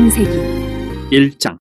창세기 1장.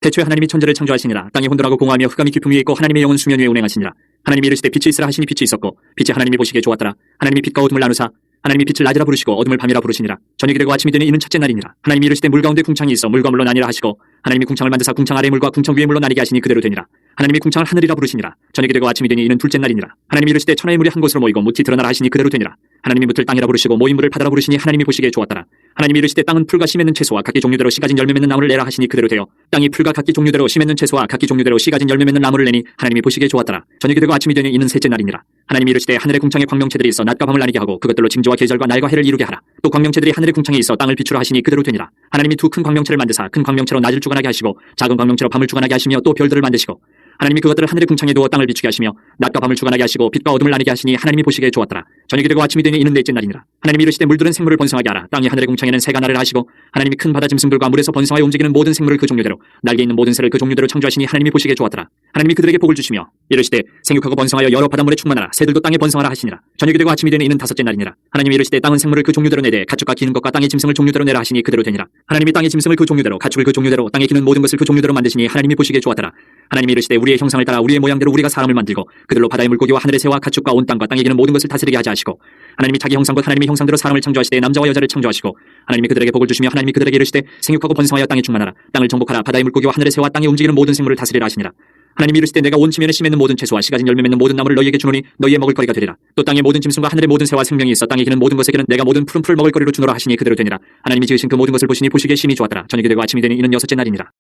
태초에 하나님이 천지를 창조하시니라. 땅이 혼돈하고 공허하며 흑암이 깊음 위에 있고 하나님의 영은 수면 위에 운행하시니라. 하나님이 이르시되 빛이 있으라 하시니 빛이 있었고 빛이 하나님이 보시기에 좋았더라. 하나님이 빛과 어둠을 나누사 하나님이 빛을 낮이라 부르시고 어둠을 밤이라 부르시니라. 저녁이 되고 아침이 되니 이는 첫째 날이니라. 하나님이 이르시되 물 가운데 궁창이 있어 물과 물로 나뉘라 하시고 하나님이 궁창을 만드사 궁창 아래 물과 궁창 위에 물로 나뉘게 하시니 그대로 되니라. 하나님이 궁창을 하늘이라 부르시니라. 저녁이 되고 아침이 되니 이는 둘째 날이니라. 하나님이 이르시되 천하의 물이 한 곳으로 모이고 무티 드러나라 하시니 그대로 되니라. 하나님이 무틀 땅이라 부르시고 모인 물을 바다라 부르시니 하나님이 보시기에 좋았더라. 하나님이 이르시되 땅은 풀과 씨 맺는 채소와 각기 종류대로 씨 가진 열매 맺는 나무를 내라 하시니 그대로 되어 땅이 풀과 각기 종류대로 씨 맺는 채소와 각기 종류대로 씨 가진 열매 맺는 나무를 내니 하나님이 보시기에 좋았더라. 저녁이 되고 아침이 되니 이는 셋째 날이니라. 하나님이 이르시되 하늘의 궁창에 광명체들이 있어 낮과 밤을 나뉘게 하고 그것들로 징조와 계절과 날과 해를 이루게 하라. 또 광명체들이 하늘의 궁창에 있어 땅을 비추라 하시니 그대로 되니라. 하나님이 두 큰 광명체를 만드사 큰 광명체로 낮을 주관하게 하시고 작은 광명체로 밤을 주관하게 하시며 또 별들을 만드시고 하나님이 그것들을 하늘의 궁창에 두어 땅을 비추게 하시며 낮과 밤을 주관하게 하시고 빛과 어둠을 나뉘게 하시니 하나님이 보시기에 좋았더라. 저녁이 되고 아침이 되니 이는 넷째 날이니라. 하나님이 이르시되 물들은 생물을 번성하게 하라. 땅이 하늘의 궁창에는 새가 나르라 하시고 하나님이 큰 바다 짐승들과 물에서 번성하여 움직이는 모든 생물을 그 종류대로 날개 있는 모든 새를 그 종류대로 창조하시니 하나님이 보시기에 좋았더라. 하나님이 그들에게 복을 주시며 이르시되 생육하고 번성하여 여러 바닷물에 충만하라. 새들도 땅에 번성하라 하시니라. 저녁이 되고 아침이 되니 이는 다섯째 날이니라. 하나님이 이르시되 땅은 생물을 그 종류대로 내되 가축과 기는 것과 땅의 짐승을 종류대로 내라 하시니 그대로 되니라. 하나님이 땅의 짐승을 그 종류대로 가축을 그 종류대로 땅에 기는 모든 것을 그 종류대로 만드시니 하나님이 보시기에 좋았더라. 하나님이 이르시되 우리의 형상을 따라 우리의 모양대로 우리가 사람을 만들고 그들로 바다의 물고기와 하늘의 새와 가축과 온 땅과 땅에 기는 모든 것을 다스리게 하자 하시고 하나님이 자기 형상과 하나님의 형상대로 사람을 창조하시되 남자와 여자를 창조하시고 하나님이 그들에게 복을 주시며 하나님이 그들에게 이르시되 생육하고 번성하여 땅에 충만하라. 땅을 정복하라. 바다의 물고기와 하늘의 새와 땅에 움직이는 모든 생물을 다스리라 하시니라. 하나님이 이르시되 내가 온 지면에 씨 맺는 모든 채소와 씨 가진 열매 맺는 모든 나무를 너희에게 주노니 너희의 먹을거리가 되리라. 또 땅의 모든 짐승과 하늘의 모든 새와 생명이 있어 땅에 기는 모든 것에게는 내가 모든 푸른 풀을 먹을거리로 주노라 하시니 그대로 되니라. 하나님이 지으신 그 모든 것을 보시니 보시기에 심히 좋았더라. 저녁이 되고 아침이 되니 이는 여섯째 날이니라.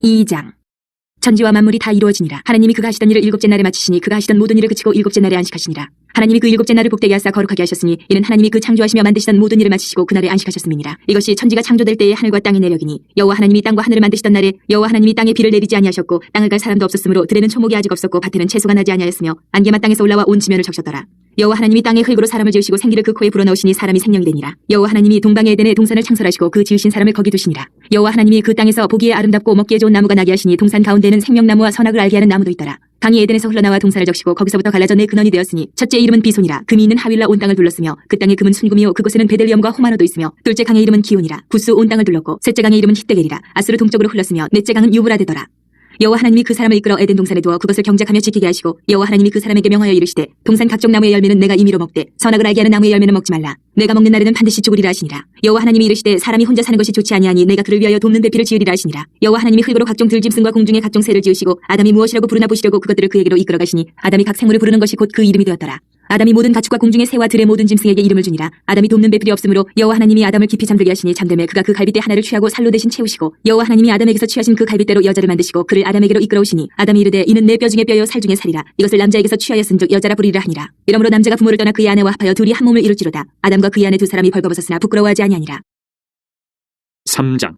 2장 천지와 만물이 다 이루어지니라. 하나님이 그가 하시던 일을 일곱째 날에 마치시니 그가 하시던 모든 일을 그치고 일곱째 날에 안식하시니라. 하나님이 그 일곱째 날을 복되게 하사 거룩하게 하셨으니 이는 하나님이 그 창조하시며 만드시던 모든 일을 마치시고 그날에 안식하셨음이니라. 이것이 천지가 창조될 때에 하늘과 땅의 내력이니 여호와 하나님이 땅과 하늘을 만드시던 날에 여호와 하나님이 땅에 비를 내리지 아니하셨고 땅을 갈 사람도 없었으므로 들에는 초목이 아직 없었고 밭에는 채소가 나지 아니하였으며 안개만 땅에서 올라와 온 지면을 적셨더라. 여호와 하나님이 땅의 흙으로 사람을 지으시고 생기를 그 코에 불어넣으시니 사람이 생명이 되니라. 여호와 하나님이 동방의 에덴에 동산을 창설하시고 그 지으신 사람을 거기 두시니라. 여호와 하나님이 그 땅에서 보기에 아름답고 먹기에 좋은 나무가 나게 하시니 동산 가운데에는 생명나무와 선악을 알게 하는 나무도 있더라. 강이 에덴에서 흘러나와 동산을 적시고 거기서부터 갈라져 네 근원이 되었으니 첫째 이름은 비손이라. 금이 있는 하윌라 온 땅을 둘렀으며 그 땅의 금은 순금이요 그곳에는 베델리엄과 호마노도 있으며 둘째 강의 이름은 기온이라. 구스 온 땅을 둘렀고 셋째 강의 이름은 히데겔이라. 아스로 동쪽으로 흘렀으며 넷째 강은 유브라데더라. 여호와 하나님이 그 사람을 이끌어 에덴 동산에 두어 그것을 경작하며 지키게 하시고 여호와 하나님이 그 사람에게 명하여 이르시되 동산 각종 나무의 열매는 내가 임의로 먹되 선악을 알게 하는 나무의 열매는 먹지 말라. 내가 먹는 날에는 반드시 죽으리라 하시니라. 여호와 하나님이 이르시되 사람이 혼자 사는 것이 좋지 아니하니 내가 그를 위하여 돕는 배필을 지으리라 하시니라. 여호와 하나님이 흙으로 각종 들짐승과 공중의 각종 새를 지으시고 아담이 무엇이라고 부르나 보시려고 그것들을 그에게로 이끌어 가시니 아담이 각 생물을 부르는 것이 곧 그 이름이 되었더라. 아담이 모든 가축과 공중의 새와 들의 모든 짐승에게 이름을 주니라. 아담이 돕는 배필이 없으므로 여호와 하나님이 아담을 깊이 잠들게 하시니 잠됨에 그가 그 갈빗대 하나를 취하고 살로 대신 채우시고 여호와 하나님이 아담에게서 취하신 그 갈빗대로 여자를 만드시고 그를 아담에게로 이끌어오시니 아담이 이르되 이는 내 뼈 중에 뼈요 살 중에 살이라. 이것을 남자에게서 취하였은즉 여자라 부리라 하니라. 이러므로 남자가 부모를 떠나 그의 아내와 합하여 둘이 한 몸을 이룰지로다. 아담과 그의 아내 두 사람이 벌거벗었으나 부끄러워하지 아니하니라. 3장.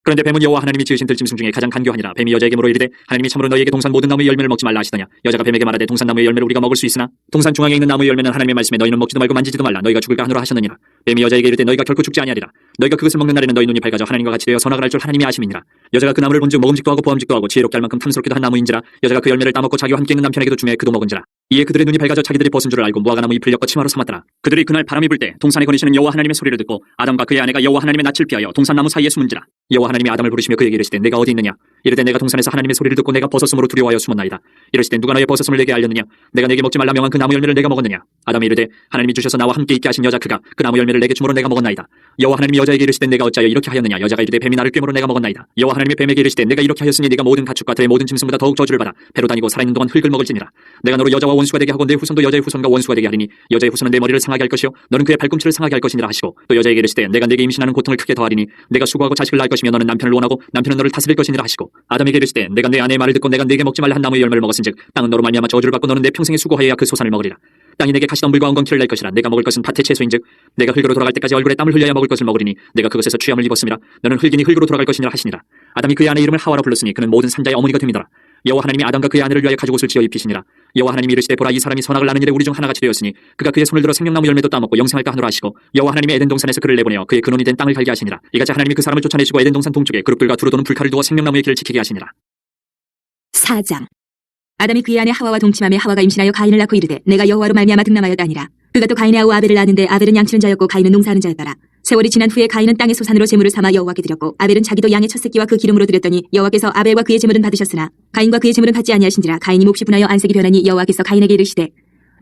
그런데 뱀은 여호와 하나님이 지으신 들짐승 중에 가장 간교하니라. 뱀이 여자에게 물어 이르되 하나님이 참으로 너희에게 동산 모든 나무의 열매를 먹지 말라 하시더냐. 여자가 뱀에게 말하되 동산 나무의 열매를 우리가 먹을 수 있으나 동산 중앙에 있는 나무의 열매는 하나님의 말씀에 너희는 먹지도 말고 만지지도 말라. 너희가 죽을까 하노라 하셨느니라. 뱀이 여자에게 이르되 너희가 결코 죽지 아니하리라. 너희가 그것을 먹는 날에는 너희 눈이 밝아져 하나님과 같이 되어 선악을 알 줄 하나님이 아심이니라. 여자가 그 나무를 본즉 먹음직도 하고 보암직도 하고 지혜롭게 할 만큼 탐스럽기도 한 나무인지라. 여자가 그 열매를 따먹고 자기와 함께 있는 남편에게도 주매 그도 먹은지라. 이에 그들의 눈이 밝아져 자기들이 벗은 줄을 알고 무화과나무 잎을 엮어 치마로 삼았더라. 그들이 그날 바람이 불 때 동산에 거니시는 여호와 하나님의 소리를 듣고 아담과 그의 아내가 여호와 하나님의 낯을 피하여 동산나무 사이에 숨은지라. 여호와 하나님이 아담을 부르시며 그에게 이르시되 내가 어디 있느냐. 이르되 내가 동산에서 하나님의 소리를 듣고 내가 벗었으므로 두려워하여 숨었나이다. 이르시되 누가 너의 벗었음을 내게 알렸느냐. 내가 내게 먹지 말라 명한 그 나무 열매를 내가 먹었느냐. 아담이 이르되 하나님이 주셔서 나와 함께 있게 하신 여자 그가 그 나무 열매를 내게 주므로 내가 먹었나이다. 여호와 하나님이 여자에게 이르시되 내가 어찌하여 이렇게 하였느냐. 여자가 이르되 뱀이 나를 꿰므로 내가 먹었나이다. 여호와 하나님이 뱀에게 이르시되 내가 이렇게 하였으니 네가 모든 가축과 들의 모든 짐승보다 더욱 저주를 받아 배로 다니고 살아있는 동안 흙을 먹을지니라. 내가 너로 여자와 원수가 되게 하고 내 후손도 여자의 후손과 원수가 되게 하리니 여자의 후손은 내 머리를 상하게 할 것이요 너는 그의 발꿈치를 상하게 할 것이니라 하시고 또 여자에게 이르시되 내가 네게 임신하는 고통을 크게 더하리니 내가 수고하고 자식을 낳을 것이며 너는 남편을 원하고 남편은 너를 다스릴 것이니라 하시고 아담에게 이르시되 내가 내 아내의 말을 듣고 내가 네게 먹지 말라 한 나무의 열매를 먹었은즉 땅은 너로 말미암아 저주를 받고 너는 내 평생에 수고하여야 그 소산을 먹으리라. 땅이 내게 가시덤불과 엉겅퀴를 낼 것이라. 내가 먹을 것은 밭의 채소인즉 내가 흙으로 돌아갈 때까지 얼굴에 땀을 흘려야 먹을 것을 먹으리니 내가 그것에서 취함을 입었음이라. 너는 흙이니 흙으로 돌아갈 것이니라 하시니라. 아담이 그의 아내 이름을 하와라 불렀으니 그는 모든 산자의 어머니가 됨이더라. 여호와 하나님이 아담과 그의 아내를 위하여 가죽 옷을 지어 입히시니라. 여호와 하나님이 이르시되 보라 이 사람이 선악을 나는 일에 우리 중 하나같이 되었으니 그가 그의 손을 들어 생명나무 열매도 따먹고 영생할까 하노라 하시고 여호와 하나님이 에덴 동산에서 그를 내보내어 그의 근원이 된 땅을 갈게 하시니라. 이같이 하나님이 그 사람을 쫓아내시고 에덴 동산 동쪽에 그룹들과 두루 도는 불칼을 두어 생명나무의 길을 지키게 하시니라. 4장 아담이 그의 아내 하와와 동침하며 하와가 임신하여 가인을 낳고 이르되 내가 여호와로 말미암아 득남하였다 아니라. 그가 또 가인의 아우 아벨을 낳았는데 아벨은 양치는 자였고 가인은 농사하는 자였더라. 세월이 지난 후에 가인은 땅의 소산으로 제물을 삼아 여호와께 드렸고 아벨은 자기도 양의 첫 새끼와 그 기름으로 드렸더니 여호와께서 아벨과 그의 제물은 받으셨으나 가인과 그의 제물은 받지 아니하신지라. 가인이 몹시 분하여 안색이 변하니 여호와께서 가인에게 이르시되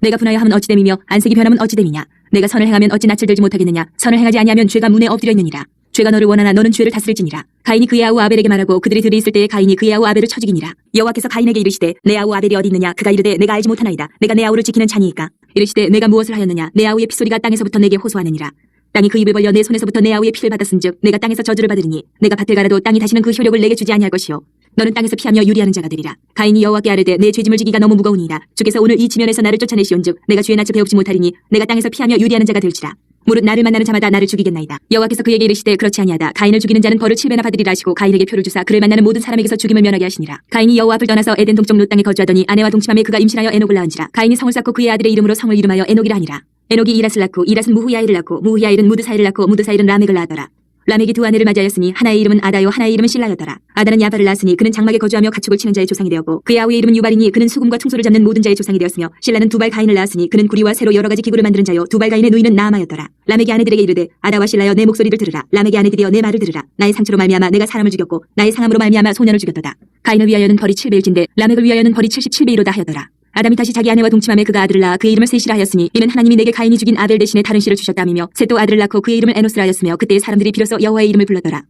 내가 분하여 함은 어찌 됨이며 안색이 변함은 어찌 됨이냐. 내가 선을 행하면 어찌 낯을 들지 못하겠느냐. 선을 행하지 아니하면 죄가 문에 엎드려 있느니라. 죄가 너를 원하나 너는 죄를 다스릴지니라. 가인이 그의 아우 아벨에게 말하고 그들이 들이 있을 때에 가인이 그의 아우 아벨을 쳐 죽이니라. 여호와께서 가인에게 이르시되 내 아우 아벨이 어디 있느냐. 그가 이르되 내가 알지 못하나이다. 내가 내 아우를 지키는 자니이까. 이르시되 내가 무엇을 하였느냐. 내 아우의 피소리가 땅에서부터 내게 호소하느니라. 땅이 그 입을 벌려 내 손에서부터 내 아우의 피를 받았은즉 내가 땅에서 저주를 받으리니 내가 밭을 갈아도 땅이 다시는 그 효력을 내게 주지 아니할 것이요 너는 땅에서 피하며 유리하는 자가 되리라. 가인이 여호와께 아뢰되 내 죄짐을 지기가 너무 무거우니이다. 주께서 오늘 이 지면에서 나를 쫓아내시온즉 내가 주의 낯을 배웁지 못하리니 내가 땅에서 피하며 유리하는 자가 될지라. 무릇 나를 만나는 자마다 나를 죽이겠나이다. 여호와께서 그에게 이르시되 그렇지 아니하다. 가인을 죽이는 자는 벌을 7배나 받으리라 하시고 가인에게 표를 주사 그를 만나는 모든 사람에게서 죽임을 면하게 하시니라. 가인이 여호와 앞을 떠나서 에덴 동쪽 롯 땅에 거주하더니 아내와 동침함에 그가 임신하여 에녹을 낳은지라. 가인이 성을 쌓고 그의 아들의 이름으로 성을 이름하여 에녹이라 하니라. 에녹이 이랏을 낳고 이랏은 무후야일을 낳고 무후야일은 무드사일을 낳고 무드사일은 라멕을 낳았더라. 라멕이 두 아내를 맞이하였으니 하나의 이름은 아다요 하나의 이름은 실라였더라. 아다는 야발을 낳았으니 그는 장막에 거주하며 가축을 치는 자의 조상이 되었고 그의 아우의 이름은 유발이니 그는 수금과 퉁소를 잡는 모든 자의 조상이 되었으며 실라는 두발 가인을 낳았으니 그는 구리와 새로 여러 가지 기구를 만드는 자요 두발 가인의 누이는 나아마였더라. 라멕의 아내들에게 이르되 아다와 실라여 내 목소리를 들으라. 라멕의 아내들이여 내 말을 들으라. 나의 상처로 말미암아 내가 사람을 죽였고 나의 상함으로 말미암아 소년을 죽였도다. 가인을 위하여는 벌이 7배일진데 라멕을 위하여는 벌이 77배이로다 하였더라. 아담이 다시 자기 아내와 동침함에 그가 아들을 낳아 그의 이름을 셋이라 하였으니 이는 하나님이 내게 가인이 죽인 아벨 대신에 다른 씨를 주셨다며 셋도 아들을 낳고 그의 이름을 에노스라 하였으며 그때 사람들이 비로소 여호와의 이름을 불렀더라.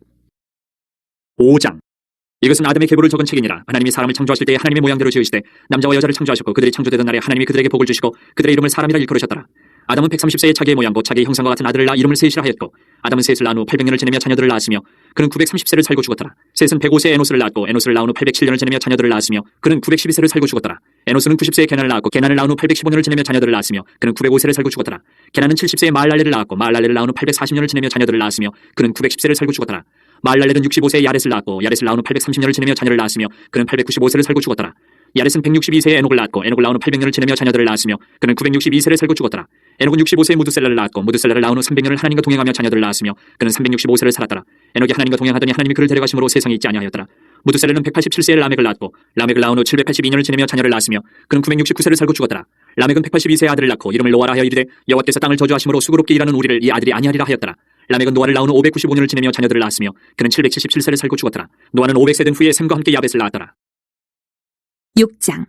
5장. 이것은 아담의 계보를 적은 책이니라. 하나님이 사람을 창조하실 때에 하나님의 모양대로 지으시되 남자와 여자를 창조하셨고 그들이 창조되던 날에 하나님이 그들에게 복을 주시고 그들의 이름을 사람이라 일컬으셨더라. 아담은 130세에 자기의 모양과 자기의 형상과 같은 아들을 낳아 이름을 셋이라 하였고 아담은 셋을 낳은 후 800년을 지내며 자녀들을 낳았으며 그는 930세를 살고 죽었더라. 셋은 105세에 에노스를 낳았고 에노스를 낳은 후 807년을 지내며 자녀들을 낳았으며 그는 912세를 살고 죽었더라. 에노스는 90세에 게난을 낳았고 게난을 낳은 후 815년을 지내며 자녀들을 낳았으며 그는 905세를 살고 죽었더라. 게난은 70세에 마할랄레를 낳았고 마할랄레를 낳은 후 840년을 지내며 자녀들을 낳았으며 그는 910세를 살고 죽었더라. 마할랄렐은 65세에 야렛을 낳았고 야렛을 낳은 후 830년을 지내며 자녀를 낳았으며 그는 895세를 살고 죽었더라. 야렛은 162세에 에녹을 낳았고 에녹을 낳은 후 800년을 지내며 자녀들을 낳았으며 그는 962세를 살고 죽었더라. 에녹은 65세에 무드셀라를 낳았고 무드셀라를 낳은 후 300년을 하나님과 동행하며 자녀들을 낳았으며 그는 365세를 살았더라. 에녹이 하나님과 동행하더니 하나님이 그를 데려가심으로 세상에 있지 아니하였더라. 무드셀라는 187세에 라멕을 낳았고 라멕을 낳은 후 782년을 지내며 자녀를 낳았으며 그는 969세를 살고 죽었더라. 라멕은 182세에 아들을 낳고 이름을 노아라 하여 이르되 여호와께서 땅을 저주하심으로 수고롭게 일하는 우리를 이 아들이 아니하리라 하였더라. 라멕은 노아를 낳은 후 595년을 지내며 자녀들을 낳았으며 그는 777세를 살고 죽었더라. 노아는 500세 된 후에 셈과 함께 야벳을 낳았더라. 6장.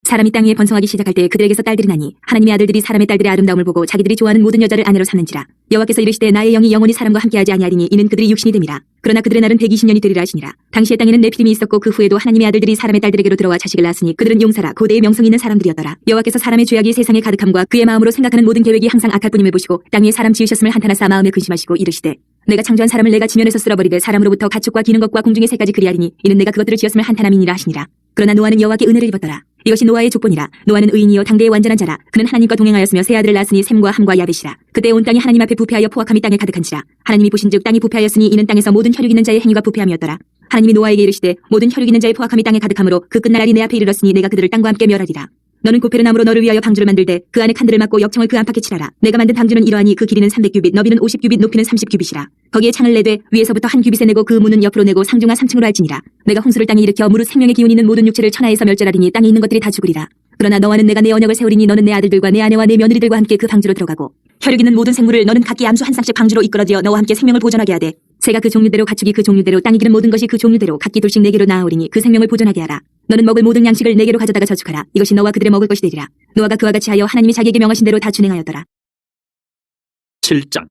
사람이 땅 위에 번성하기 시작할 때 그들에게서 딸들이 나니 하나님의 아들들이 사람의 딸들의 아름다움을 보고 자기들이 좋아하는 모든 여자를 아내로 삼는지라. 여호와께서 이르시되 나의 영이 영원히 사람과 함께하지 아니하리니 이는 그들이 육신이 됨이라. 그러나 그들의 날은 120년이 되리라 하시니라. 당시의 땅에는 네피림이 있었고 그 후에도 하나님의 아들들이 사람의 딸들에게로 들어와 자식을 낳았으니 그들은 용사라 고대의 명성이 있는 사람들이었더라. 여호와께서 사람의 죄악이 세상에 가득함과 그의 마음으로 생각하는 모든 계획이 항상 악할 뿐임을 보시고 땅 위에 사람 지으셨음을 한탄하사 마음에 근심하시고 이르시되 내가 창조한 사람을 내가 지면에서 쓸어버리되 사람으로부터 가축과 기는 것과 공중의 새까지 그리하리니 이는 내가 그것들을 지었음을 한탄함이니라 하시니라. 그러나 노아는 여호와께 은혜를 입었더라. 이것이 노아의 족본이라. 노아는 의인이요 당대의 완전한 자라. 그는 하나님과 동행하였으며 세 아들을 낳았으니 셈과 함과 야벳이라. 그때 온 땅이 하나님 앞에 부패하여 포악함이 땅에 가득한지라. 하나님이 보신즉 땅이 부패하였으니 이는 땅에서 모든 혈육 있는 자의 행위가 부패함이었더라. 하나님이 노아에게 이르시되 모든 혈육 있는 자의 포악함이 땅에 가득함으로 그 끝날이 내 앞에 이르렀으니 내가 그들을 땅과 함께 멸하리라. 너는 고페르나무로 너를 위하여 방주를 만들되 그 안에 칸들을 막고 역청을 그 안팎에 칠하라. 내가 만든 방주는 이러하니 그 길이는 300규빗 너비는 50규빗 높이는 30규빗이라. 거기에 창을 내되 위에서부터 한 규빗에 내고 그 문은 옆으로 내고 상중하 3층으로 할지니라. 내가 홍수를 땅에 일으켜 무릇 생명의 기운 있는 모든 육체를 천하에서 멸절하리니 땅에 있는 것들이 다 죽으리라. 그러나 너와는 내가 내 언약을 세우리니 너는 내 아들들과 내 아내와 내 며느리들과 함께 그 방주로 들어가고 혈육 있는 모든 생물을 너는 각기 암수 한 쌍씩 방주로 이끌어들여 너와 함께 생명을 보존하게 하되 새가 그 종류대로 가축이 그 종류대로 땅이 기는 모든 것이 그 종류대로 각기 둘씩 내게로 나아오리니 그 생명을 보존하게 하라. 너는 먹을 모든 양식을 내게로 가져다가 저축하라. 이것이 너와 그들의 먹을 것이 되리라. 노아가 그와 같이 하여 하나님이 자기에게 명하신 대로 다 준행하였더라. 7장.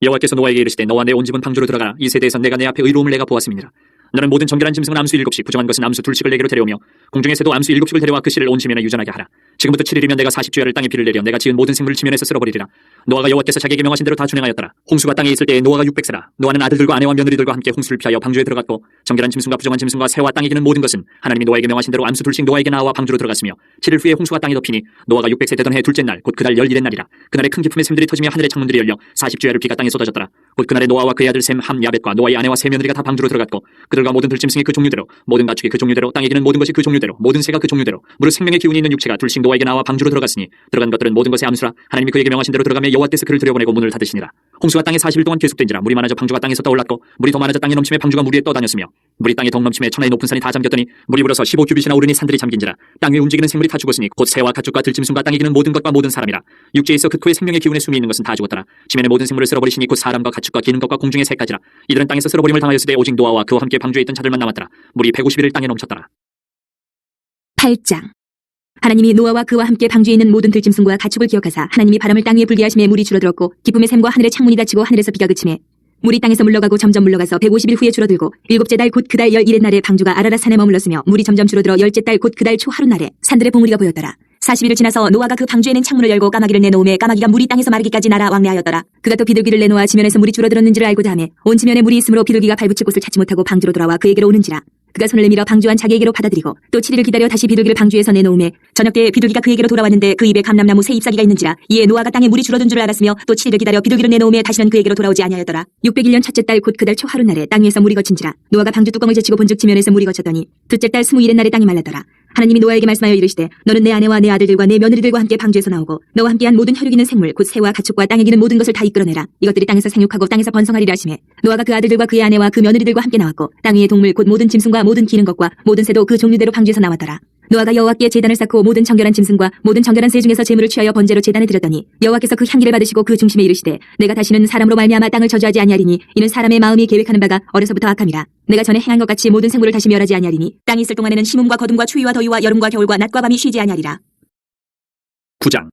여호와께서 노아에게 이르시되 너와 내 온 집은 방주로 들어가라. 이 세대에서 내가 내 앞에 의로움을 내가 보았음이니라. 너는 모든 정결한 짐승은 암수 7씩 부정한 것은 암수 2씩을 내게로 데려오며 공중의 새도 암수 7씩을 데려와 그 씨를 온 지면에 유전하게 하라. 지금부터 7일이면 내가 40주야를 땅에 비를 내려 내가 지은 모든 생물을 지면에서 쓸어버리리라. 노아가 여호와께서 자기에게 명하신 대로 다 준행하였더라. 홍수가 땅에 있을 때에 노아가 600세라. 노아는 아들들과 아내와 며느리들과 함께 홍수를 피하여 방주에 들어갔고 정결한 짐승과 부정한 짐승과 새와 땅에 기는 모든 것은 하나님이 노아에게 명하신 대로 암수 2씩 노아에게 나와 방주로 들어갔으며 7일 후에 홍수가 땅에 덮이니 노아가 600세 되던 해 둘째 날 곧 그달 11의 날이라. 그날에 큰 기품의 샘들이 터지며 하늘의 창문들이 열려 40주야를 비가 땅에 쏟아졌더라. 곧 그날에 노아와 그의 아들 셈, 함, 야벳과 노아의 아내와 세 며느리가 다 방주로 들어갔고 그들과 모든 들짐승이 그 종류대로 모든 가축이 그 종류대로 땅에 기는 모든 것이 그 종류대로 모든 새가 그 종류대로 무릇 생명의 기운이 있는 육체가 둘씩 노아에게 나와 방주로 들어갔으니 들어간 것들은 모든 것의 암수라. 하나님이 그에게 명하신 대로 들어가며 여호와께서 그를 들여보내고 문을 닫으시니라. 홍수가 땅에 40일 동안 계속된지라. 물이 많아져 방주가 땅에서 떠올랐고 물이 더 많아져 땅에 넘침에 방주가 물 위에 떠다녔으며 물이 땅에 덩 넘침에 천하의 높은 산이 다 잠겼더니 물이 불어서 15규빗이나 오르니 산들이 잠긴지라. 땅 위에 움직이는 생물이 다 죽었으니 곧 새와 가축과 들짐승과 땅에 기는 모든 것과 모든 사람이라. 육지에 있어 그 코에 생명의 기운에 숨이 있는 것은 다 죽었더라. 지면의 모든 생물을 쓸어버리시니 곧 사람과 가축과 기는 것과 공중의 새까지라. 이들은 땅에서 쓸어버림을 당하였으되 오직 노아와 그와 함께 방주에 있던 자들만 남았더라. 물이 150일을 땅에 넘쳤더라. 8장. 하나님이 노아와 그와 함께 방주에 있는 모든 들짐승과 가축을 기억하사 하나님이 바람을 땅 위에 불게 하심에 물이 줄어들었고 기쁨의 샘과 하늘의 창문이 닫히고 하늘에서 비가 그치매 물이 땅에서 물러가고 점점 물러가서 150일 후에 줄어들고 일곱째 달 곧 그달 11의 날에 방주가 아라랏 산에 머물렀으며 물이 점점 줄어들어 열째 달 곧 그달 초 하루 날에 산들의 봉우리가 보였더라. 40일을 지나서 노아가 그 방주에 낸 창문을 열고 까마귀를 내놓음에 까마귀가 물이 땅에서 마르기까지 날아 왕래하였더라. 그가 또 비둘기를 내놓아 지면에서 물이 줄어들었는지를 알고자 하매 온 지면에 물이 있으므로 비둘기가 발붙일 곳을 찾지 못하고 방주로 돌아와 그에게로 오는지라. 그가 손을 내밀어 방주한 자기에게로 받아들이고 또 7일을 기다려 다시 비둘기를 방주에서 내놓음에 저녁때에 비둘기가 그에게로 돌아왔는데 그 입에 감람나무 새 잎사귀가 있는지라. 이에 노아가 땅에 물이 줄어든 줄 알았으며 또 7일을 기다려 비둘기를 내놓음에 다시는 그에게로 돌아오지 아니하였더라. 601년 첫째 달 곧 그달 초 하루 날에 땅 위에서 물이 거친지라. 노아가 방주 뚜껑을 제치고 본즉 지면에서 물이 거쳤더니 둘째 달 20일의 날에 땅이 말랐더라. 하나님이 노아에게 말씀하여 이르시되 너는 내 아내와 내 아들들과 내 며느리들과 함께 방주에서 나오고 너와 함께한 모든 혈육 있는 생물 곧 새와 가축과 땅에 기는 모든 것을 다 이끌어내라. 이것들이 땅에서 생육하고 땅에서 번성하리라 하시매 노아가 그 아들들과 그의 아내와 그 며느리들과 함께 나왔고 땅 위의 동물 곧 모든 짐승과 모든 기는 것과 모든 새도 그 종류대로 방주에서 나왔더라. 노아가 여호와께 제단을 쌓고 모든 정결한 짐승과 모든 정결한 새 중에서 제물을 취하여 번제로 제단에 드렸더니 여호와께서 그 향기를 받으시고 그 중심에 이르시되 내가 다시는 사람으로 말미암아 땅을 저주하지 아니하리니 이는 사람의 마음이 계획하는 바가 어려서부터 악함이라. 내가 전에 행한 것 같이 모든 생물을 다시 멸하지 아니하리니 땅이 있을 동안에는 심음과 거둠과 추위와 더위와 여름과 겨울과 낮과 밤이 쉬지 아니하리라. 9장.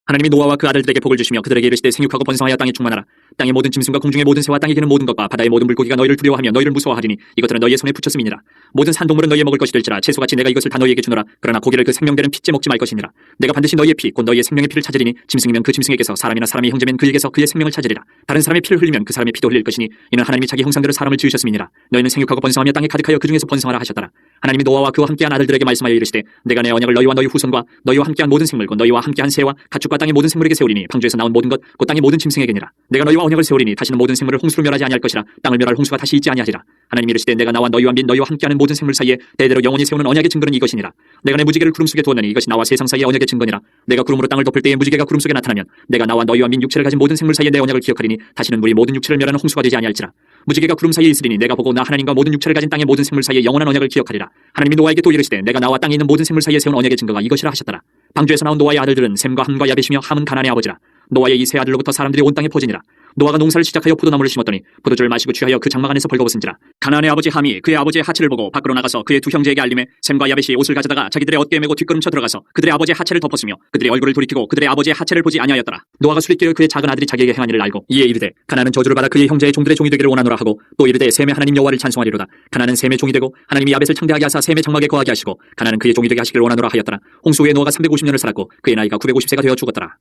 하나님이 노아와 그 아들들에게 복을 주시며 그들에게 이르시되 생육하고 번성하여 땅에 충만하라. 땅의 모든 짐승과 공중의 모든 새와 땅에 기는 모든 것과 바다의 모든 물고기가 너희를 두려워하며 너희를 무서워하리니 이것들은 너희의 손에 붙였음이니라. 모든 산동물은 너희의 먹을 것이 될지라. 채소같이 내가 이것을 다 너희에게 주노라. 그러나 고기를 그 생명되는 핏째 먹지 말 것이니라. 내가 반드시 너희의 피 곧 너희의 생명의 피를 찾으리니 짐승이면 그 짐승에게서 사람이나 사람이 형제면 그에게서 그의 생명을 찾으리라. 다른 사람의 피를 흘리면 그 사람의 피도 흘릴 것이니 이는 하나님이 자기 형상대로 사람을 지으셨음이니라. 너희는 생육하고 번성하며 땅에 가득하여 그 중에서 번성하라 하셨더라. 하나님이 노아와 그와 함께한 아들들에게 말씀하여 이르시되 내가 내 언약을 너희와 너희 후손과 너희와 함께한 모든 생물 곧 너희와 함께한 새와 가축과 땅의 모든 생물에게 세우리니 방주에서 나온 모든 것 곧 땅의 모든 짐승에게니라. 내가 너희와 언약을 세우리니 다시는 모든 생물을 홍수로 멸하지 아니할 것이라. 땅을 멸할 홍수가 다시 있지 아니하리라. 하나님이 이르시되 내가 나와 너희와 및 너희와 함께하는 모든 생물 사이에 대대로 영원히 세우는 언약의 증거는 이것이니라. 내가 내 무지개를 구름 속에 두었느니 이것이 나와 세상 사이의 언약의 증거니라. 내가 구름으로 땅을 덮을 때에 무지개가 구름 속에 나타나면 내가 나와 너희와 및 육체를 가진 모든 생물 사이에 내 언약을 기억하리니 다시는 물이 모든 육체를 멸하는 홍수가 되지 아니할지라. 무지개가 구름 사이에 있으리니 내가 보고 나 하나님과 모든 육체를 가진 땅의 모든 생물 사이에 영원한 언약을 기억하리라. 하나님이 노아에게 또 이르시되 내가 나와 땅에 있는 모든 생물 사이에 세운 언약의 증거가 이것이라 하셨더라. 방주에서 나온 노아의 아들들은 셈과 함과 야벳이며 함은 가나안의 아버지라. 노아의 이 세 아들로부터 사람들이 온 땅에 퍼지니라. 노아가 농사를 시작하여 포도나무를 심었더니 포도주를 마시고 취하여 그 장막 안에서 벌거벗은지라. 가나안의 아버지 함이 그의 아버지의 하체를 보고 밖으로 나가서 그의 두 형제에게 알림해 셈과 야벳이 옷을 가져다가 자기들의 어깨에 메고 뒷걸음쳐 들어가서 그들의 아버지의 하체를 덮었으며 그들의 얼굴을 돌이키고 그들의 아버지의 하체를 보지 아니하였더라. 노아가 수리끼어 그의 작은 아들이 자기에게 행한 일을 알고 이에 이르되 가나안은 저주를 받아 그의 형제의 종들의 종이 되기를 원하노라 하고 또 이르되 셈의 하나님 여호와를 찬송하리로다. 가나안은 셈의 종이 되고 하나님이 야벳을 창대하게 하사 셈의 장막에 거하게 하시고 가나안은 그의 종이 되게 하시기를 원하노라 하였더라. 홍수 후에 노아가 350년을 살았고 그의 나이가 950세가 되어 죽었더라.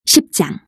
10장.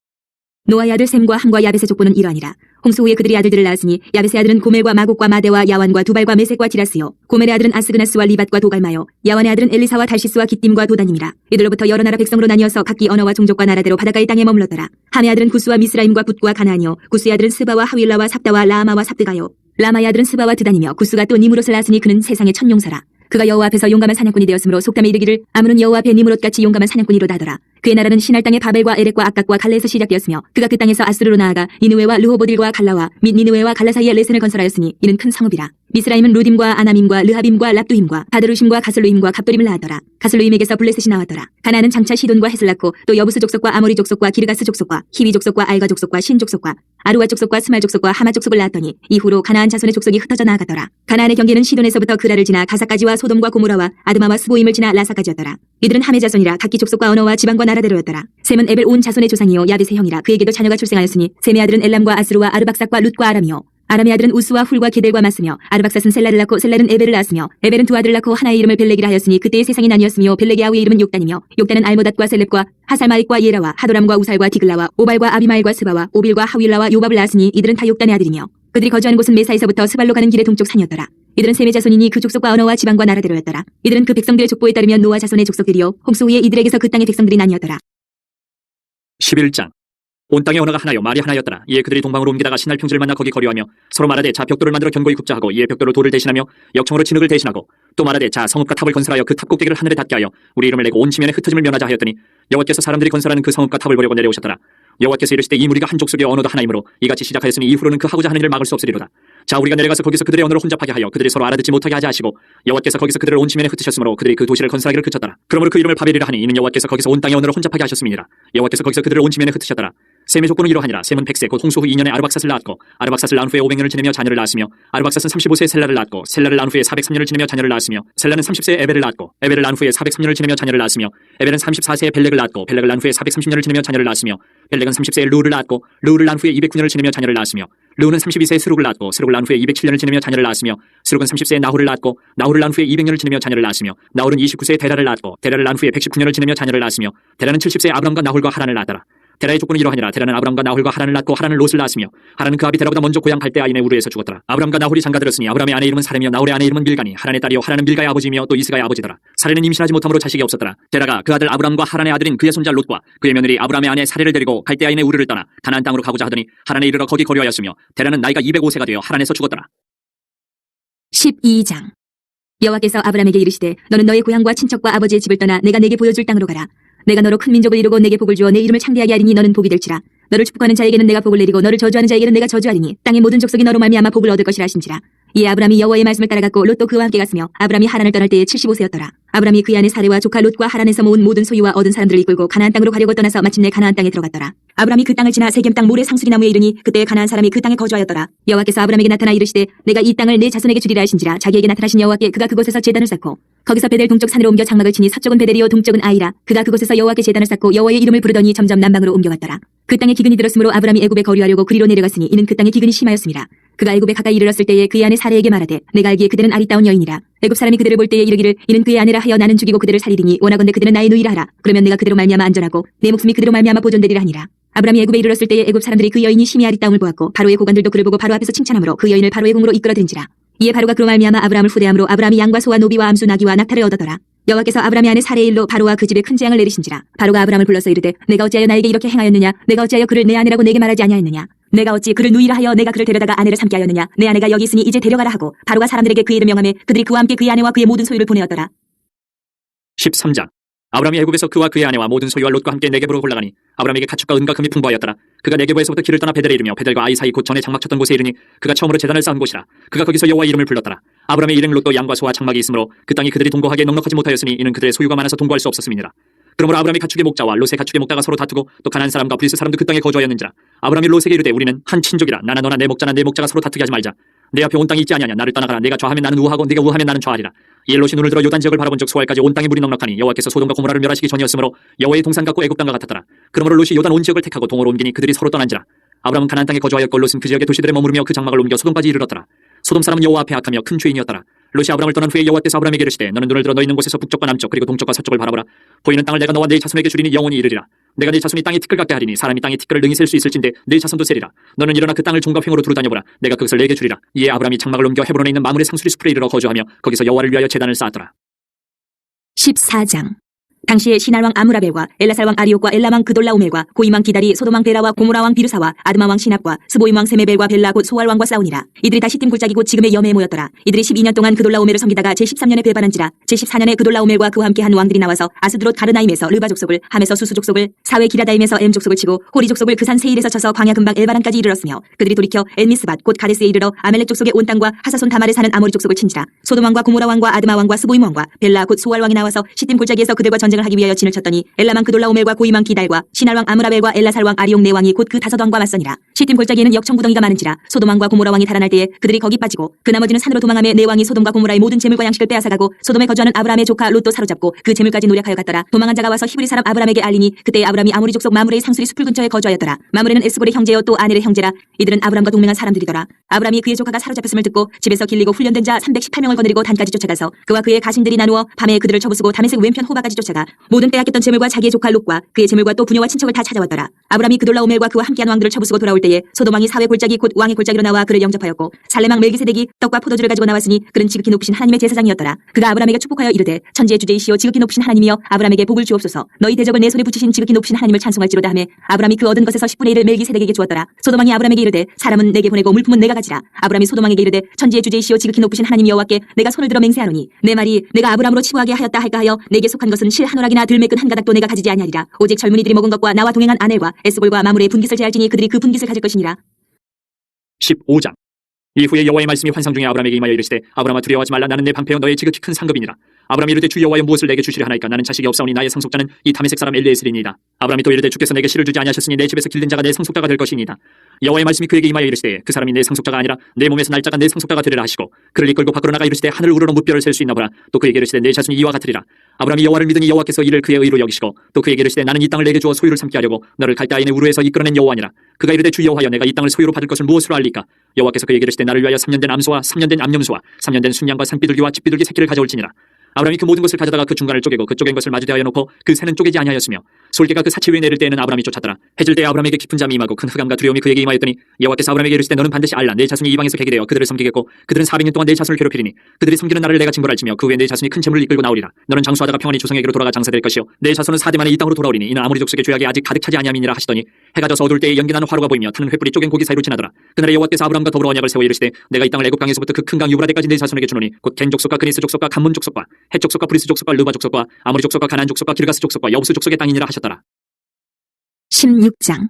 노아의 아들 셈과 함과 야벳의 족보는 이러하니라. 홍수 후에 그들이 아들들을 낳았으니 야벳의 아들은 고멜과 마곡과 마대와 야완과 두발과 메섹과 디라스요 고멜의 아들은 아스그나스와 리밧과 도갈마요 야완의 아들은 엘리사와 달시스와 깃딤과 도다님이라. 이들로부터 여러 나라 백성으로 나뉘어서 각기 언어와 종족과 나라대로 바닷가의 땅에 머물렀더라. 함의 아들은 구스와 미스라임과 붓과 가나안이요 구스의 아들은 스바와 하윌라와 삽다와 라마와 삽드가요 라마의 아들은 스바와 드다니며 구스가 또 니무롯을 낳았으니 그는 세상의 천용사라. 그가 여호와 앞에서 용감한 사냥꾼이 되었으므로 속담에 이르기를 아문은 여호와 앞에 니무롯같이 용감한 사냥꾼이로다 하더라. 그의 나라는 신할 땅의 바벨과 에렉과 악각과 갈레에서 시작되었으며 그가 그 땅에서 아스르로 나아가 니느웨와 르호보딜과 갈라와 및 니느웨와 갈라 사이에 레센을 건설하였으니 이는 큰 성읍이라. 미스라임은 루딤과 아나밈과 르하빔과 랍두힘과 바드루심과 가슬루임과 갑도림을 낳았더라. 가슬루임에게서 블레셋이 나왔더라. 가나안은 장차 시돈과 헷을 낳고 또 여부스 족속과 아모리 족속과 기르가스 족속과 히위 족속과 알가 족속과 신 족속과 아루와 족속과 스말 족속과 하마 족속을 낳았더니 이후로 가나안 자손의 족속이 흩어져 나아갔더라. 가나안의 경계는 시돈에서부터 그라를 지나 가사까지와 소돔과 고모라와 아드마와 스보임을 지나 라사까지였더라. 이들은 함의 자손이라 각기 족속과 언어와 지방과 나라대로였더라. 셈은 에벨 온 자손의 조상이요 야벳의 형이라. 그에게도 자녀가 출생하였으니 셈의 아들은 엘람과 아스루와 아르박삭과 룻과 아람이요 아람의 아들은 우스와 훌과 게델과 맞으며 아르박삿은 셀라를 낳고 셀라는 에벨을 낳았으며 에벨은 두 아들을 낳고 하나의 이름을 벨렉이라 하였으니 그때의 세상이 나뉘었으며 벨렉의 아우의 이름은 욕단이며 욕단은 알모닷과 셀렙과 하살마익과 예라와 하도람과 우살과 디글라와 오발과 아비마일과 스바와 오빌과 하윌라와 요밥을 낳았으니 이들은 다 욕단의 아들이며 그들이 거주하는 곳은 메사에서부터 스발로 가는 길의 동쪽 산이었더라. 이들은 셈의 자손이니 그 족속과 언어와 지방과 나라대로였더라. 이들은 그 백성들의 족보에 따르면 노아 자손의 족속들이요 홍수 후에 이들에게서 그 땅의 백성들이 나뉘었더라. 11장. 온 땅의 언어가 하나요 말이 하나였더라. 이에 그들이 동방으로 옮기다가 신할 평지를 만나 거기 거류하며 서로 말하되 자 벽돌을 만들어 견고히 굽자하고 이에 벽돌로 돌을 대신하며 역청으로 진흙을 대신하고 또 말하되 자 성읍과 탑을 건설하여 그 탑 꼭대기를 하늘에 닿게 하여 우리 이름을 내고 온 지면에 흩어짐을 면하자 하였더니 여호와께서 사람들이 건설하는 그 성읍과 탑을 보려고 내려오셨더라. 여호와께서 이르시되 이 무리가 한 족속의 언어도 하나이므로 이같이 시작하였으니 이후로는 그 하고자 하는 일을 막을 수 없으리로다. 자 우리가 내려가서 거기서 그들의 언어를 혼잡하게 하여 그들이 서로 알아듣지 못하게 하자 하시고 여호와께서 거기서 그들을 온 지면에 흩으셨으므로 그들이 그 도시를 건설하기를 그쳤더라. 그러므로 그 이름을 바벨이라 하니 이는 여호와께서 거기서 온 땅의 언어를 혼잡하게 하셨음이니라. 여호와께서 거기서 그들을 온 지면에 흩으셨더라. 셈의 족보는 이러하니라. 셈은 100세 곧 홍수 후 2년에 아르박삿을 낳았고 아르박삿을 낳은 후에 500년을 지내며 자녀를 낳았으며 아르박삿은 35세에 셀라를 낳았고 셀라를 낳은 후에 403년을 지내며 자녀를 낳았으며 셀라는 30세에 에벨을 낳았고 에벨을 낳은 후에 403년을 지내며 자녀를 낳았으며 에벨은 34세에 벨렉을 낳았고 벨렉을 낳은 후에 430년을 지내며 자녀를 낳았으며 벨렉은 30세에 루를 낳았고 루를 낳은 후에 209년을 지내며 자녀를 낳았으며 루는 32세에 스룩을 낳았고 스룩을 낳은 후에 207년을 지내며 자녀를 낳았으며 스룩은 30세에 나홀을 낳았고 나홀을 낳은 후에 200년을 지내며 자녀를 낳았으며 나홀은 29세에 데라를 낳았고 데라를 낳은 후에 119년을 지내며 자녀를 낳았으며 데라는 70세에 아브람과 나홀과 하란을 낳았더라. 데라의 족보는 이러하니라. 데라는 아브람과 나홀과 하란을 낳고 하란은 롯을 낳았으며 하란은 그 아비 데라보다 먼저 고향 갈대아인의 우르에서 죽었더라. 아브람과 나홀이 장가들었으니 아브람의 아내 이름은 사렘이요 나홀의 아내 이름은 밀가니 하란의 딸이요 하란은 밀가의 아버지이며 또 이스가의 아버지더라. 사레는 임신하지 못함으로 자식이 없었더라. 데라가 그 아들 아브람과 하란의 아들인 그의 손자 롯과 그의 며느리 아브람의 아내 사레를 데리고 갈대아인의 우르를 떠나 가나안 땅으로 가고자 하더니 하란에 이르러 거기 거류하였으며 데라는 나이가 205세가 되어 하란에서 죽었더라. 12장. 여호와께서 아브람에게 이르시되 너는 너의 고향과 친척과 아버지의 집을 떠나 내가 내게 보여줄 땅으로 가라. 내가 너로 큰 민족을 이루고 내게 복을 주어 내 이름을 창대하게 하리니 너는 복이 될지라. 너를 축복하는 자에게는 내가 복을 내리고 너를 저주하는 자에게는 내가 저주하리니 땅의 모든 족속이 너로 말미암아 복을 얻을 것이라 하신지라. 이에 아브람이 여호와의 말씀을 따라갔고 롯도 그와 함께 갔으며 아브람이 하란을 떠날 때에 75세였더라. 아브람이 그의 아내 사레와 조카 롯과 하란에서 모은 모든 소유와 얻은 사람들을 이끌고 가나안 땅으로 가려고 떠나서 마침내 가나안 땅에 들어갔더라. 아브람이 그 땅을 지나 세겜 땅 모래 상수리나무에 이르니 그때 가나안 사람이 그 땅에 거주하였더라. 여호와께서 아브람에게 나타나 이르시되 내가 이 땅을 내 자손에게 주리라 하신지라. 자기에게 나타나신 여호와께 그가 그곳에서 제단을 쌓고 거기서 베델 동쪽 산으로 옮겨 장막을 치니 서쪽은 베델이요 동쪽은 아이라. 그가 그곳에서 여호와께 제단을 쌓고 여호와의 이름을 부르더니 점점 남방으로 옮겨갔더라. 그 땅에 기근이 들었으므로 아브람이 애굽에 거류하려고 그리로 내려갔으니 이는 그 땅에 기근이 심하였습니다. 그가 애굽에 가까이 이르렀을 때에 그의 아내 사레에게 말하되 내가 알기에 그들은 아리따운 여인이라. 애굽 사람이 그들을 볼 때에 이르기를 이는 그의 아내라 하여 나는 죽이고 그들을 살리리니 원하건대 그들은 나의 누이라 하라. 그러면 내가 그대로 말미암아 안전하고 내 목숨이 그대로 말미암아 보존되리라 하니라. 아브람이 애굽에 이르렀을 때에 애굽 사람들이 그 여인이 심히 아리따움을 보았고 바로의 고관들도 그를 보고 바로 앞에서 칭찬하므로 그 여인을 바로의 궁으로 이끌어들인지라. 이에 바로가 그로 말미암아 아브람을 후대함으로 아브람이 양과 소와 노비와 암수 나귀와 낙타를 얻었더라. 여호와께서 아브람의 아내 사레의 일로 바로와 그 집에 큰 재앙을 내리신지라. 바로가 아브람을 불러서 이르되 내가 어찌하여 나에게 이렇게 행하였느냐. 내가 어찌하여 그를 내 아내라고 내게 말하지 아니하였느냐. 내가 어찌 그를 누이라 하여 내가 그를 데려다가 아내를 삼게 하였느냐. 내 아내가 여기 있으니 이제 데려가라 하고 바로가 사람들에게 그의 이름 명함에 그들이 그와 함께 그의 아내와 그의 모든 소유를 보내었더라. 13장. 아브람이 애굽에서 그와 그의 아내와 모든 소유와 롯과 함께 네겝으로 올라가니 아브람에게 가축과 은과 금이 풍부하였더라. 그가 네겝에서부터 길을 떠나 베델에 이르며 베델과 아이 사이 곧 전에 장막 쳤던 곳에 이르니 그가 처음으로 제단을 쌓은 곳이라. 그가 거기서 여호와의 이름을 불렀더라. 아브람의 일행 롯도 양과 소와 장막이 있으므로 그 땅이 그들이 동거하기에 넉넉하지 못하였으니 이는 그들의 소유가 많아서 동거할 수 없었음이니라. 그러므로 아브람이 가축의 목자와 롯의 가축의 목자가 서로 다투고 또 가나안 사람과 브리스 사람도 그 땅에 거주하였는지라. 아브람이 롯에게 이르되 우리는 한 친족이라. 나나 너나 내 목자나 내 목자가 서로 다투게 하지 말자. 내 앞에 온 땅이 있지 아니하냐. 나를 떠나가라. 내가 좌하면 나는 우하고 네가 우하면 나는 좌하리라. 이에 롯이 눈을 들어 요단 지역을 바라본 적 소알까지 온 땅이 물이 넉넉하니 여호와께서 소돔과 고모라를 멸하시기 전이었으므로 여호와의 동산 같고 애굽 땅과 같았더라. 그러므로 롯이 요단 온 지역을 택하고 동으로 옮기니 그들이 서로 떠난지라. 아브람은 가나안 땅에 거주하였고 롯은 그 지역의 도시들에 머무르며 그 장막을 옮겨 소돔까지 이르렀더라. 소돔 사람은 여호와 앞에 악하며 큰 죄인이었더라. 롯이 아브람을 떠난 후에 여호와께서 아브람에게 이르시되 너는 눈을 들어 너 있는 곳에서 북쪽과 남쪽 그리고 동쪽과 서쪽을 바라보라. 보이는 땅을 내가 너와 네 자손에게 주리니 영원히 이르리라. 내가 네 자손이 땅에 티끌 같게 하리니 사람이 땅에 티끌을 능히 셀 수 있을진데 네 자손도 세리라. 너는 일어나 그 땅을 종과 횡으로 두루 다녀보라. 내가 그것을 내게 주리라. 이에 아브람이 장막을 옮겨 헤브론에 있는 마므레 상수리 숲에 이르러 거주하며 거기서 여호와를 위하여 제단을 쌓았더라. 14장. 당시에 시날왕 아므라벨과 엘라살왕 아리옥과 엘라왕 그돌라오멜과 고임왕 기다리 소돔왕 베라와 고모라왕 비르사와 아드마왕 시납과 스보임왕 세메벨과 벨라 곧 소알왕과 싸우니라. 이들이 다 시팀 골짜기 곧 지금의 염해에 모였더라. 이들이 12년 동안 그돌라오멜을 섬기다가 제13년에 배반한지라. 제14년에 그돌라오멜과 그와 함께 한 왕들이 나와서 아스드롯 가르나임에서 르바 족속을 함에서 수수 족속을 사웨 기라다임에서 엠 족속을 치고 호리 족속을 그 산 세일에서 쳐서 광야 근방 엘바란까지 이르렀으며 그들이 돌이켜 엘미스밭 곧 가데스에 이르러 아멜렉 족속의 온 땅과 하사손 다말에 사는 아모리 족속을 친지라. 소돔왕과 고모라왕과 아드마왕과 스보임왕과 벨라 곧 소알왕이 나와서 시팀 골짜기에서 그들과 전쟁을 하기 위하여 진을 쳤더니 엘라만 그돌라오멜과 고임왕 기달과 시날왕 아므라벨과 엘라살왕 아리옥 네 왕이 곧 그 다섯 왕과 맞서니라. 시팀 골짜기에는 역청구덩이가 많은지라. 소돔왕과 고모라왕이 달아날 때에 그들이 거기 빠지고 그 나머지는 산으로 도망하며 네 왕이 소돔과 고모라의 모든 재물과 양식을 빼앗아가고 소돔에 거주하는 아브라함의 조카 롯도 사로잡고 그 재물까지 노략하여 갔더라. 도망한 자가 와서 히브리 사람 아브람에게 알리니 그때 아브람이 아모리 족속 마므레의 상수리 숲을 근처에 거주하였더라. 마므레는 에스골의 형제여 또 아넬의 형제라. 이들은 아브람과 동맹한 사람들이더라. 아브람이 그의 조카가 사로잡혔음을 듣고 집에서 길리고 훈련된 자 318명을 거느리고 단까지 쫓아가서 그와 그의 가신들이 나누어 밤에 그들을 쳐부수고 다메섹 왼편 호바까지 쫓아가 찾아왔더라. 모든 빼앗겼던 재물과 자기의 조카 롯과 그의 재물과 또 부녀와 친척을 다 찾아왔더라. 아브람이 그돌라오멜과 그와 함께한 왕들을 쳐부수고 돌아올 때에 소돔 왕이 사회 골짜기 곧 왕의 골짜기로 나와 그를 영접하였고 살렘 왕 멜기세덱이 떡과 포도주를 가지고 나왔으니 그는 지극히 높으신 하나님의 제사장이었더라. 그가 아브람에게 축복하여 이르되 천지의 주제이시여 지극히 높으신 하나님이여 아브람에게 복을 주옵소서. 너희 대적을 내 손에 붙이신 지극히 높으신 하나님을 찬송할지로다 하매 아브람이 그 얻은 것에서 10분의 1을 멜기세덱에게 주었더라. 소돔 왕이 아브람에게 이르되 사람은 내게 보내고 물품은 내가 가지라. 아브람이 소돔 왕에게 이르되 천지의 주제이시여 지극히 높으신 하나님 여호와께 내가 손을 들어 맹세하노니 내 말이 내가 아브람으로 치부하게 하였다 할까 하여 내게 속한 것은 실 한 오락이나 들매끈 한 가닥도 내가 가지지 아니하리라. 오직 젊은이들이 먹은 것과 나와 동행한 아넬과 에스볼과 마물의 분깃을 제할지니 그들이 그 분깃을 가질 것이니라. 15장. 이후에 여호와의 말씀이 환상 중에 아브람에게 임하여 이르시되 아브람아 두려워하지 말라. 나는 내 방패여 너의 지극히 큰 상급이니라. 아브람이 이르되 주 여호와여 무엇을 내게 주시려 하나이까. 나는 자식이 없사오니 나의 상속자는 이 다메섹 사람 엘리에셀이니이다. 아브람이 또 이르되 주께서 내게 실을 주지 아니하셨으니 내 집에서 길든 자가 내 상속자가 될 것이니이다. 여호와의 말씀이 그에게 임하여 이르시되 그 사람이 내 상속자가 아니라 내 몸에서 날짜가 내 상속자가 되리라 하시고 그를 이끌고 밖으로 나가 이르시되 하늘 우러러 무뼈를 셀 수 있나 보라. 또 그에게 이르시되 내 자손이 이와 같으리라. 아브람이 여호와를 믿으니 여호와께서 이를 그의 의로 여기시고 또 그에게 이르시되 나는 이 땅을 내게 주어 소유를 삼게 하려고 너를 갈대아인의 우르에서 이끌어낸 여호와니라. 그가 이르되 주 여호와여 내가 이 땅을 소유로 받을 것을 무엇으로 알리까. 여호와께서 그에게 이르시되 나를 위하여 3년 된 암소와 3년 된 암염소와 3년 된 순양과 산비둘기와 집비둘기 새끼를 가져올지니라. 아브람이 그 모든 것을 가져다가 그 중간을 쪼개고 그 쪼갠 것을 마주 대하여 놓고 그 새는 쪼개지 아니하였으며 솔개가 그 사치 위에 내릴 때에는 아브람이 쫓았더라. 해질 때에 아브람에게 깊은 잠이 임하고 큰 흑암과 두려움이 그에게 임하였더니 여호와께서 아브람에게 이르시되 너는 반드시 알라. 내 자손이 이방에서 개게 되어 그들을 섬기겠고 그들은 400년 동안 내 자손을 괴롭히리니 그들이 섬기는 나를 내가 징벌할지며 그 후에 내 자손이 큰 재물을 이끌고 나오리라. 너는 장수하다가 평안히 조상에게로 돌아가 장사될 것이요 내 자손은 4대 만에 이 땅으로 돌아오리니 이는 아모리 족속의 죄악이 아직 가득 차지 아니함이니라 하시더니 해가 져서 어두울 때에 연기나는 화로가 보이며 타는 횃불이 쪼갠 고기 사이로 지나더라. 그날에 여호와께서 아브람과 더불어 언약을 세워 이르시되 내가 이 땅을 애굽 강에서부터 그 큰 강 유브라데까지 내 자손에게 주노니 곧 겐 족속과 그니스 족속과 감문 족속과 헷 족속과 브리스 족속과 르바 족속과 아모리 족속과 가나안 족속과 기르가스 족속과 여부스 족속의 땅이니라 하셨더라. 16장.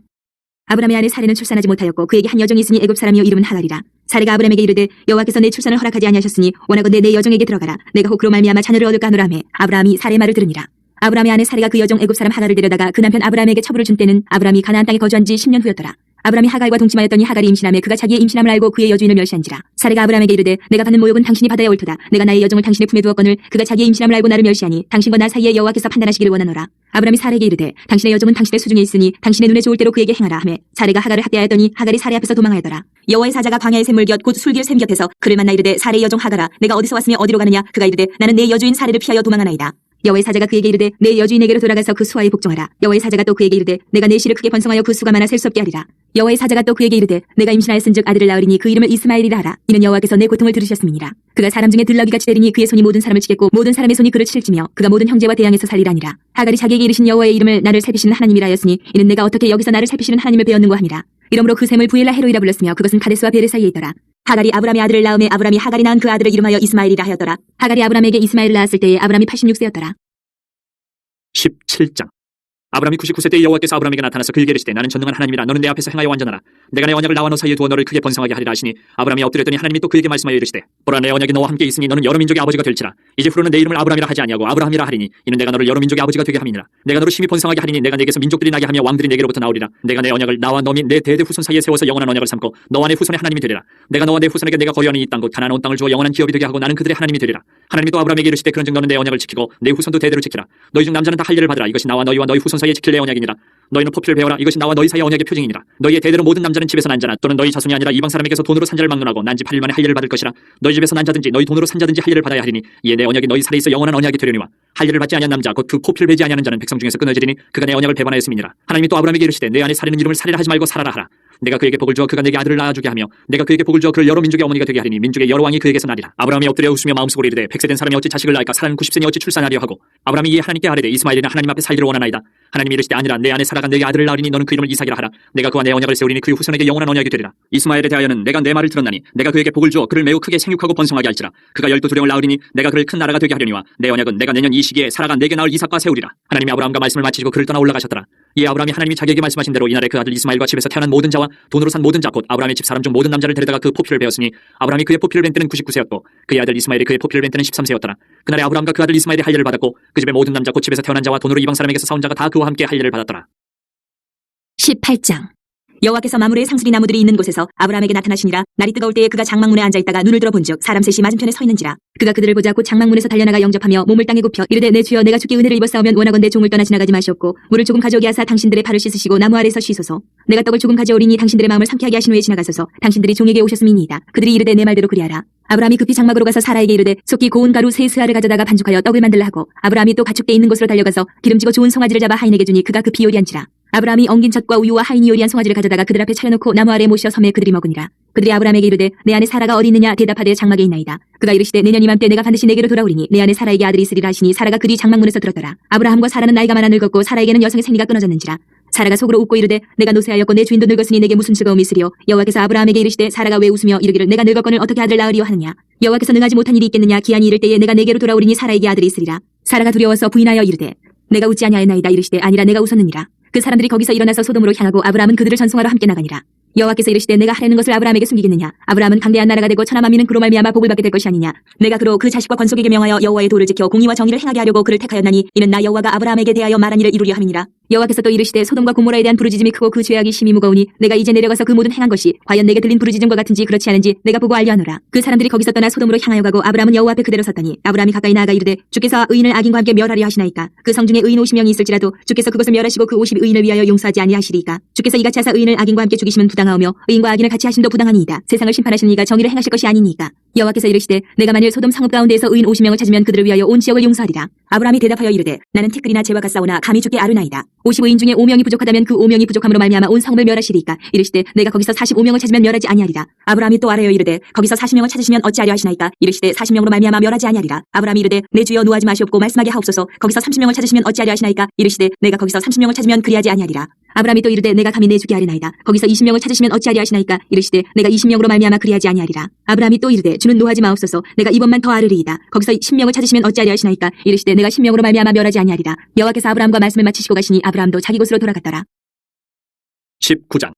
아브람의 아내 사레는 출산하지 못하였고 그에게 한 여종이 있으니 애굽 사람이요 이름은 하갈이라. 사레가 아브람에게 이르되 여호와께서 내 출산을 허락하지 아니하셨으니 원하건대 내 여종에게 들어가라. 내가 혹 그로 말미암아 자녀를 얻을까 하노라 하매 아브람이 사레의 말을 들으니라. 아브람의 아내 사레가 그 여종 애굽 사람 하갈을 데려다가 그 남편 아브람에게 처부를 준 때는 아브람이 가나안 땅에 거주한 지 10년 후였더라. 아브람이 하갈과 동침하였더니 하갈이 임신하며 그가 자기의 임신함을 알고 그의 여주인을 멸시한지라. 사레가 아브람에게 이르되 내가 받는 모욕은 당신이 받아야 옳도다. 내가 나의 여종을 당신의 품에 두었거늘 그가 자기의 임신함을 알고 나를 멸시하니 당신과 나 사이에 여호와께서 판단하시기를 원하노라. 아브람이 사레에게 이르되 당신의 여종은 당신의 수중에 있으니 당신의 눈에 좋을 대로 그에게 행하라 하매 사레가 하갈을 학대하였더니 하갈이 사레 앞에서 도망하였더라. 여호와의 사자가 광야의 샘물 곁 곧 술길 샘 곁에서 그를 만나 이르되 사레의 여종 하갈아 내가 어디서 왔으며 어디로 가느냐. 그가 이르되 나는 내 여주인 사레를 피하여 도망하나이다. 여호와의 사자가 그에게 이르되 내 여주인에게로 돌아가서 그 수하에 복종하라. 여호와의 사자가 또 그에게 이르되 내가 내 실을 크게 번성하여 그 수가 많아 셀 수 없게 하리라. 여호와의 사자가 또 그에게 이르되 내가 임신하였은즉 아들을 낳으리니 그 이름을 이스마엘이라 하라. 이는 여호와께서 내 고통을 들으셨음이니라. 그가 사람 중에 들러기같이 되리니 그의 손이 모든 사람을 치겠고 모든 사람의 손이 그를 칠지며 그가 모든 형제와 대항에서 살리라니라. 하갈이 자기에게 이르신 여호와의 이름을 나를 살피시는 하나님이라 하였으니 이는 내가 어떻게 여기서 나를 살피시는 하나님을 배웠는고 하니라. 이러므로 그 샘을 부엘라 헤로이라 불렀으며 그것은 가데스와 베레 사이에 있더라. 하갈이 아브람의 아들을 낳음에 아브람이 하갈이 낳은 그 아들을 이름하여 이스마엘이라 하였더라. 하갈이 아브람에게 이스마엘을 낳았을 때에 아브람이 86세였더라. 17장. 아브람이 99세 때 여호와께서 아브람에게 나타나서 그에게 이르시되 나는 전능한 하나님이라. 너는 내 앞에서 행하여 완전하라. 내가 내 언약을 나와 너 사이에 두어 너를 크게 번성하게 하리라 하시니 아브람이 엎드렸더니 하나님이 또 그에게 말씀하여 이르시되 보라 내 언약이 너와 함께 있으니 너는 여러 민족의 아버지가 될지라. 이제 후로는 내 이름을 아브람이라 하지 아니하고 아브라함이라 하리니 이는 내가 너를 여러 민족의 아버지가 되게 함이니라. 내가 너를 심히 번성하게 하리니 내가 네게서 민족들이 나게 하며 왕들이 네게로부터 나오리라. 내가 내 언약을 나와 너 및 내 대대 후손 사이에 세워서 영원한 언약을 삼고 너와 내 후손의 하나님이 되리라. 내가 너와 내 후손에게 내가 거여하는 이 땅 곧 가나안 온 땅을 주어 영원한 기업이 되게 하고 나는 그들의 하나님이 되리라. 하나님이 또 아브람에게 이르시되 그런즉 너는 내 언약을 지키고 내 후손도 대대로 지키라. 너희 중 남자는 다 할례를 받으라. 이것이 나와 너희와 너희 후손 사이에 지킬 내 언약이니라. 너희는 포피를 배워라. 이것이 나와 너희 사이의 언약의 표징이니라. 너희의 대대로 모든 남자는 집에서 난 자나 또는 너희 자손이 아니라 이방 사람에게서 돈으로 산 자를 막론하고 난 지 8일 만에 할례를 받을 것이라. 너희 집에서 난 자든지 너희 돈으로 산 자든지 할례를 받아야 하리니 이에 내 언약이 너희 살에 있어 영원한 언약이 되려니와 할례를 받지 아니한 남자 곧 그 포피를 베지 아니하는 자는 백성 중에서 끊어지리니 그가 내 언약을 배반하였음이니라. 하나님이 또 아브람에게 이르시되 내 안에 사리는 이름을 살이라 하지 말고 살아라 하라. 내가 그에게 복을 주어 그가 내게 아들을 낳아주게 하며 내가 그에게 복을 주어 그를 여러 민족의 어머니가 되게 하리니 민족의 여러 왕이 그에게서 나리라. 아브라함이 엎드려 웃으며 마음속으로 이르되 100세 사람이 어찌 자식을 낳을까. 사라는 90세니 어찌 출산하려 하고 아브라함이 이에 하나님께 아뢰되 이스마엘이는 하나님 앞에 살기를 원하나이다. 하나님이 이르시되 아니라 내 안에 사라가 내게 아들을 낳으리니 너는 그 이름을 이삭이라 하라. 내가 그와 내 언약을 세우리니 그의 후손에게 영원한 언약이 되리라. 이스마엘에 대하여는 내가 내 말을 들었나니 내가 그에게 복을 주어 그를 매우 크게 생육하고 번성하게 할지라. 그가 12두령을 낳으리니 내가 그를 큰 나라가 되게 하려니와 내 언약은 내가 내년 이 시기에 사라가 내게 낳을 이삭과 세우리라. 하나님이 아브라함과 말씀을 마치시고 그를 떠나 올라가셨더라. 이에 아브라함이 하나님이 자기에게 말씀하신 대로 이날에 그 아들 이스마엘과 집에서 태어난 모든 자와 돈으로 산 모든 자 곧 아브라함의 집 사람 중 모든 남자를 데려다가 그 포피를 베었으니 아브라함이 그의 포피를 벤 때는 99세였고 그의 아들 이스마엘이 그의 포피를 벤 때는 13세였더라. 그날에 아브라함과 그 아들 이스마엘이 할례를 받았고 그 집의 모든 남자 곧 집에서 태어난 자와 돈으로 이방 사람에게서 사온 자가 다 그와 함께 할례를 받았더라. 18장. 여호와께서 마므르의 상수리 나무들이 있는 곳에서 아브라함에게 나타나시니라. 날이 뜨거울 때에 그가 장막문에 앉아있다가 눈을 들어본즉 사람 셋이 맞은편에 서 있는지라. 그가 그들을 보자 곧 장막문에서 달려나가 영접하며 몸을 땅에 굽혀 이르되 내 주여 내가 주께 은혜를 입었사오면 원하건대 종을 떠나 지나가지 마시옵고 물을 조금 가져오게 하사 당신들의 발을 씻으시고 나무 아래서 쉬소서. 내가 떡을 조금 가져오리니 당신들의 마음을 상쾌하게 하신 후에 지나가소서. 당신들이 종에게 오셨음이니이다. 그들이 이르되 내 말대로 그리하라. 아브라함이 급히 장막으로 가서 사라에게 이르되 속히 고운 가루 세 스아를 가져다가 반죽하여 떡을 만들라 하고 아브라함이 또 가축대 있는 곳으로 달려가서 기름지고 좋은 송아지를 잡아 하인에게 주니 그가 급히 요리한지라. 아브라함이 엉긴 젖과 우유와 하인이 요리한 송아지를 가져다가 그들 앞에 차려놓고 나무 아래에 모셔 섬에 그들이 먹으니라. 그들이 아브라함에게 이르되 내 아내 사라가 어디 있느냐 대답하되 장막에 있나이다. 그가 이르시되 내년 이맘때 내가 반드시 내게로 돌아오리니 내 아내 사라에게 아들이 있으리라 하시니 사라가 그리 장막문에서 들었더라. 아브라함과 사라는 나이가 많아 늙었고 사라에게는 여성의 생리가 끊어졌는지라. 사라가 속으로 웃고 이르되 내가 노쇠하였고 내 주인도 늙었으니 내게 무슨 즐거움이 있으리요. 여호와께서 아브라함에게 이르시되 사라가 왜 웃으며 이르기를 내가 늙었거늘 어떻게 아들을 낳으리요 하느냐. 여호와께서 능하지 못한 일이 있겠느냐. 기한이 이를 때에 내가 내게로 돌아오리니 사라에게 아들이 있으리라. 사라가 두려워서 부인하여 이르되 내가 웃지 아니하였나이다. 이르시되 아니라 내가 웃었느니라. 그 사람들이 거기서 일어나서 소돔으로 향하고 아브라함은 그들을 전송하러 함께 나가니라. 여호와께서 이르시되 내가 하려는 것을 아브라함에게 숨기겠느냐. 아브라함은 강대한 나라가 되고 천하 만민은 그로 말미암아 복을 받게 될 것이 아니냐. 내가 그로 그 자식과 건속에게 명하여 여호와의 도를 지켜 공의와 정의를 행하게 하려고 그를 택하였나니 이는 나 여호와가 아브라함에게 대하여 말한 일을 이루려 함이니라. 여호와께서 또 이르시되 소돔과 고모라에 대한 부르짖음이 크고 그 죄악이 심히 무거우니 내가 이제 내려가서 그 모든 행한 것이 과연 내게 들린 부르짖음과 같은지 그렇지 않은지 내가 보고 알려하노라. 그 사람들이 거기서 떠나 소돔으로 향하여 가고 아브라함은 여호와 앞에 그대로 섰더니 아브라함이 가까이 나아가 이르되 주께서 의인을 악인과 함께 멸하려 하시나이까. 그 성 중에 의인 50명이 있을지라도 주께서 그것을 멸하시고 그 50 의인을 위하여 용서하지 아니하시리이까. 주께서 이같이 하사 의인을 악인과 함께 죽이시면 부당하오며 의인과 악인을 같이 하심도 부당하니이다. 세상을 심판하시는 이가 정의를 행하실 것이 아니니까. 여호와께서 이르시되 내가 만일 소돔 성읍 가운데에서 의인 50명을 찾으면 그들을 위하여 온 지역을 용서하리라. 아브라함이 대답하여 이르되 나는 티끌이나 재와 같사오나 감히 주께 아뢰나이다. 50의인 중에 5명이 부족하다면 그 5명이 부족함으로 말미암아 온 성읍을 멸하시리이까. 이르시되 내가 거기서 45명을 찾으면 멸하지 아니하리라. 아브라함이 또 아뢰어 이르되 거기서 40명을 찾으시면 어찌하려 하시나이까. 이르시되 40명으로 말미암아 멸하지 아니하리라. 아브라함이 이르되 내 주여 노하지 마시옵고 말씀하게 하옵소서. 거기서 30명을 찾으시면 어찌하려 하시나이까. 이르시되 내가 거기서 30명을 찾으면 그리하지 아니하리라. 아브라함이 또 이르되 내가 감히 내 주께 아뢰나이다. 거기서 20명을 찾으시면 어찌하려 하시나이까. 이르시되 내가 20명으로 말미암아 그리하지 아니하리라. 아브라함이 또 이르되 주는 노하지 마옵소서. 내가 이번만 더 아뢰리이다. 거기서 10명을 찾으시면 어찌하려 하시나이까. 이르시되 내가 10명으로 말미암아 멸하지 아니하리라. 여호와께서 아브라함과 말씀을 마치시고 가시니 아브라함도 자기 곳으로 돌아갔더라. 19장.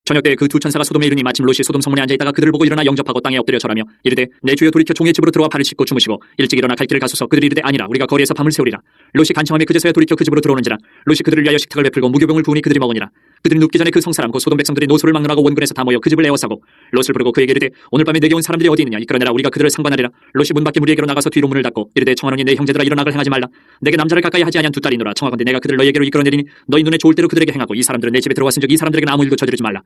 저녁 때 그 두 천사가 소돔에 이르니 마침 롯이 소돔 성문에 앉아있다가 그들을 보고 일어나 영접하고 땅에 엎드려 절하며 이르되 내 주여 돌이켜 종의 집으로 들어와 발을 씻고 주무시고 일찍 일어나 갈 길을 가소서. 그들이 이르되 아니라 우리가 거리에서 밤을 새우리라. 롯이 간청하며 그제서야 돌이켜 그 집으로 들어오는지라. 롯이 그들을 위하여 식탁을 베풀고 무교병을 부으니 그들이 먹으니라. 그들이 눕기 전에 그 성사람 곧 소돔 백성들이 노소를 막론하고 원근에서 다 모여 그 집을 에워싸고 롯을 부르고 그에게 이르되 오늘 밤에 내게 온 사람들이 어디 있느냐. 이끌어내라. 우리가 그들을 상관하리라. 롯이 문 밖에 무리에게로 나가서 뒤로 문을 닫고 이르되 청하노니 내 형제들아 일어나 악을 행하지 말라. 내게 남자를 가까이 하지 아니한 두 딸이노라. 청하건대 내가 그들을 너희에게로 이끌어내리니 너희 눈에 좋을 대로 그들에게 행하고 이 사람들은 내 집에 들어왔은즉 이 사람들에게는 아무 일도 저지르지 말라.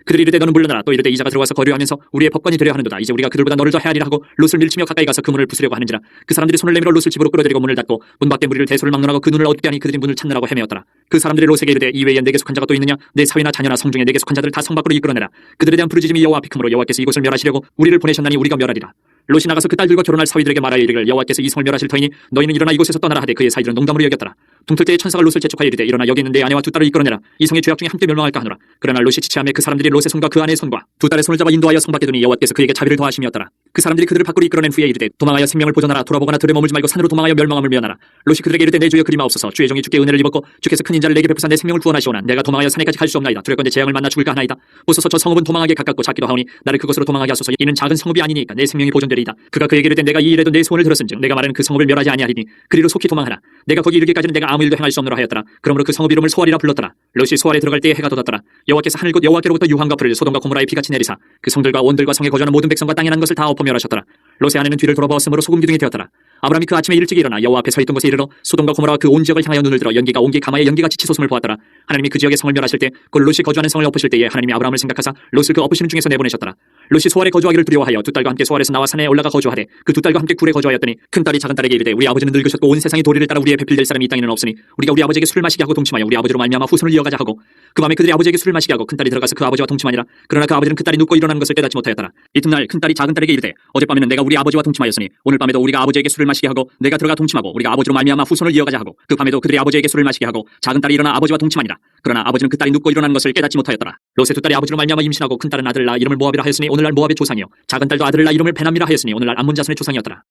그들이 이르되 너는 물러나라. 또 이르되 이자가 들어와서 거류하면서 우리의 법관이 되려 하는도다. 이제 우리가 그들보다 너를 더 헤아리라 하고 롯을 밀치며 가까이 가서 그 문을 부수려고 하는지라. 그 사람들이 손을 내밀어 롯을 집으로 끌어들이고 문을 닫고 문 밖에 무리를 대소를 막론하고 그 눈을 어둡게 하니 그들이 문을 찾느라고 헤매었더라. 그 사람들이 롯에게 이르되 이외에 내게 속한 자가 또 있느냐. 내 사위나 자녀나 성 중에 내게 속한 자들을 다 성 밖으로 이끌어내라. 그들에 대한 부르짖음이 여호와 앞에 크므로 여호와께서 이곳을 멸하시려고 우리를 보내셨나니 우리가 멸하리라. 롯이 나가서 그 딸들과 결혼할 사위들에게 말하여 이르기를 여호와께서 이 성을 멸하실 터이니 너희는 일어나 이곳에서 떠나라 하되 그의 사위들은 농담으로 여겼더라. 동틀 때에 천사가 롯을 재촉하여 이르되 일어나 여기 있는 내 아내와 두 딸을 이끌어내라. 이 성의 죄악 중에 함께 멸망할까 하노라. 그러나 롯이 지체하며 그 사람들이 롯의 손과 그 아내의 손과 두 딸의 손을 잡아 인도하여 성 밖에 두니 여호와께서 그에게 자비를 더하심이었더라. 그 사람들이 그들을 밖으로 이끌어낸 후에 이르되 도망하여 생명을 보존하라. 돌아보거나 들에 머물지 말고 산으로 도망하여 멸망함을 면하라. 롯이 그들에게 이르되 내 주여 그리마옵소서. 주의 종이 주께 은혜를 입었고 주께서 큰 인자를 내게 베푸사 내 생명을 구원하시오나 내가 도망하여 산에까지 갈 수 없나이다. 두렵건대 재앙을 만나 죽을까 하나이다. 보소서 저 성읍은 도망하게 가깝고 작기도 하오니 나를 그곳으로 도망하게 하소서. 이는 작은 성읍이 아니니까 내 생명이 보존되리이다. 그가 그에게 이르되 내가 이 일에도 내 소원을 들었은즉 내가 말하는 그 성읍을 멸하지 아니하리니 그리로 속히 도망하라. 내가 거기 이르기까지는 내가 아무 일도 행할 수 없노라 하였더라. 그러므로 그 성읍 이름을 소알이라 불렀더라. 롯이 소알에 들어갈 때에 해가 돋았더라. 여호와께서 하늘 곧 여호와께로부터 유황과 불을 소돔과 고모라에 비같이 내리사 그 성들과 원들과 성에 거주하는 모든 백성과 땅에 난 것을 다 엎어 멸하셨더라. 롯의 아내는 뒤를 돌아보았으므로 소금 기둥이 되었더라. 아브라함이 그 아침에 일찍 일어나 여호와 앞에 서 있던 곳에 이르러 소돔과 고모라와 그 온 지역을 향하여 눈을 들어 연기가 온기 가마에 연기같이 치솟음을 보았더라. 하나님이 그 지역의 성을 멸하실 때 곧 롯이 거주하는 성을 엎으실 때에 하나님이 아브라함을 생각하사 롯을 그 엎으시는 중에서 내보내셨더라. 롯이 소알에 거주하기를 두려워하여 두 딸과 함께 소알에서 나와 산에 올라가 거주하되 그 두 딸과 함께 굴에 거주하였더니 큰 딸이 작은 딸에게 이르되 우리 아버지는 늙으셨고 온 세상의 도리를 따라 우리의 배필될 사람이 이 땅에는 없으니 우리가 우리 아버지에게 술을 마시게 하고 동침하여 우리 아버지로 말미암아 후손을 이어가자 하고 그 밤에 그들이 아버지에게 술을 마시게 하고 큰 딸이 들어가서 그 아버지와 동침하니라. 그러나 그 아버지는 그 딸이 눕고 일어나는 것을 깨닫지 못하였더라. 이튿날 큰 딸이 작은 딸에게 이르되 어젯밤에는 내가 우리 아버지와 동침하였으니 오늘 밤에도 우리가 아버지에게 술을 마시게 하고 내가 들어가 동침하고 우리가 아버지로 말미암아 후손을 이어가자 하고 그 밤에도 그들이 아버지에게 술을 마시게 하고 작은 딸이 일어나 아버지와 동침하니라. 그러나 아버지는 그 딸이 눕고 일어나는 것을 깨닫지 못하였더라. 롯의 두 딸이 아버지로 말미암아 임신하고 큰 딸은 아들을 낳아 이름을 모압이라 하였으니 오늘날 모압의 조상이요 작은 딸도 아들을 낳아 이름을 베남이라 하였으니 오늘날 암몬 자손의 조상이었더라.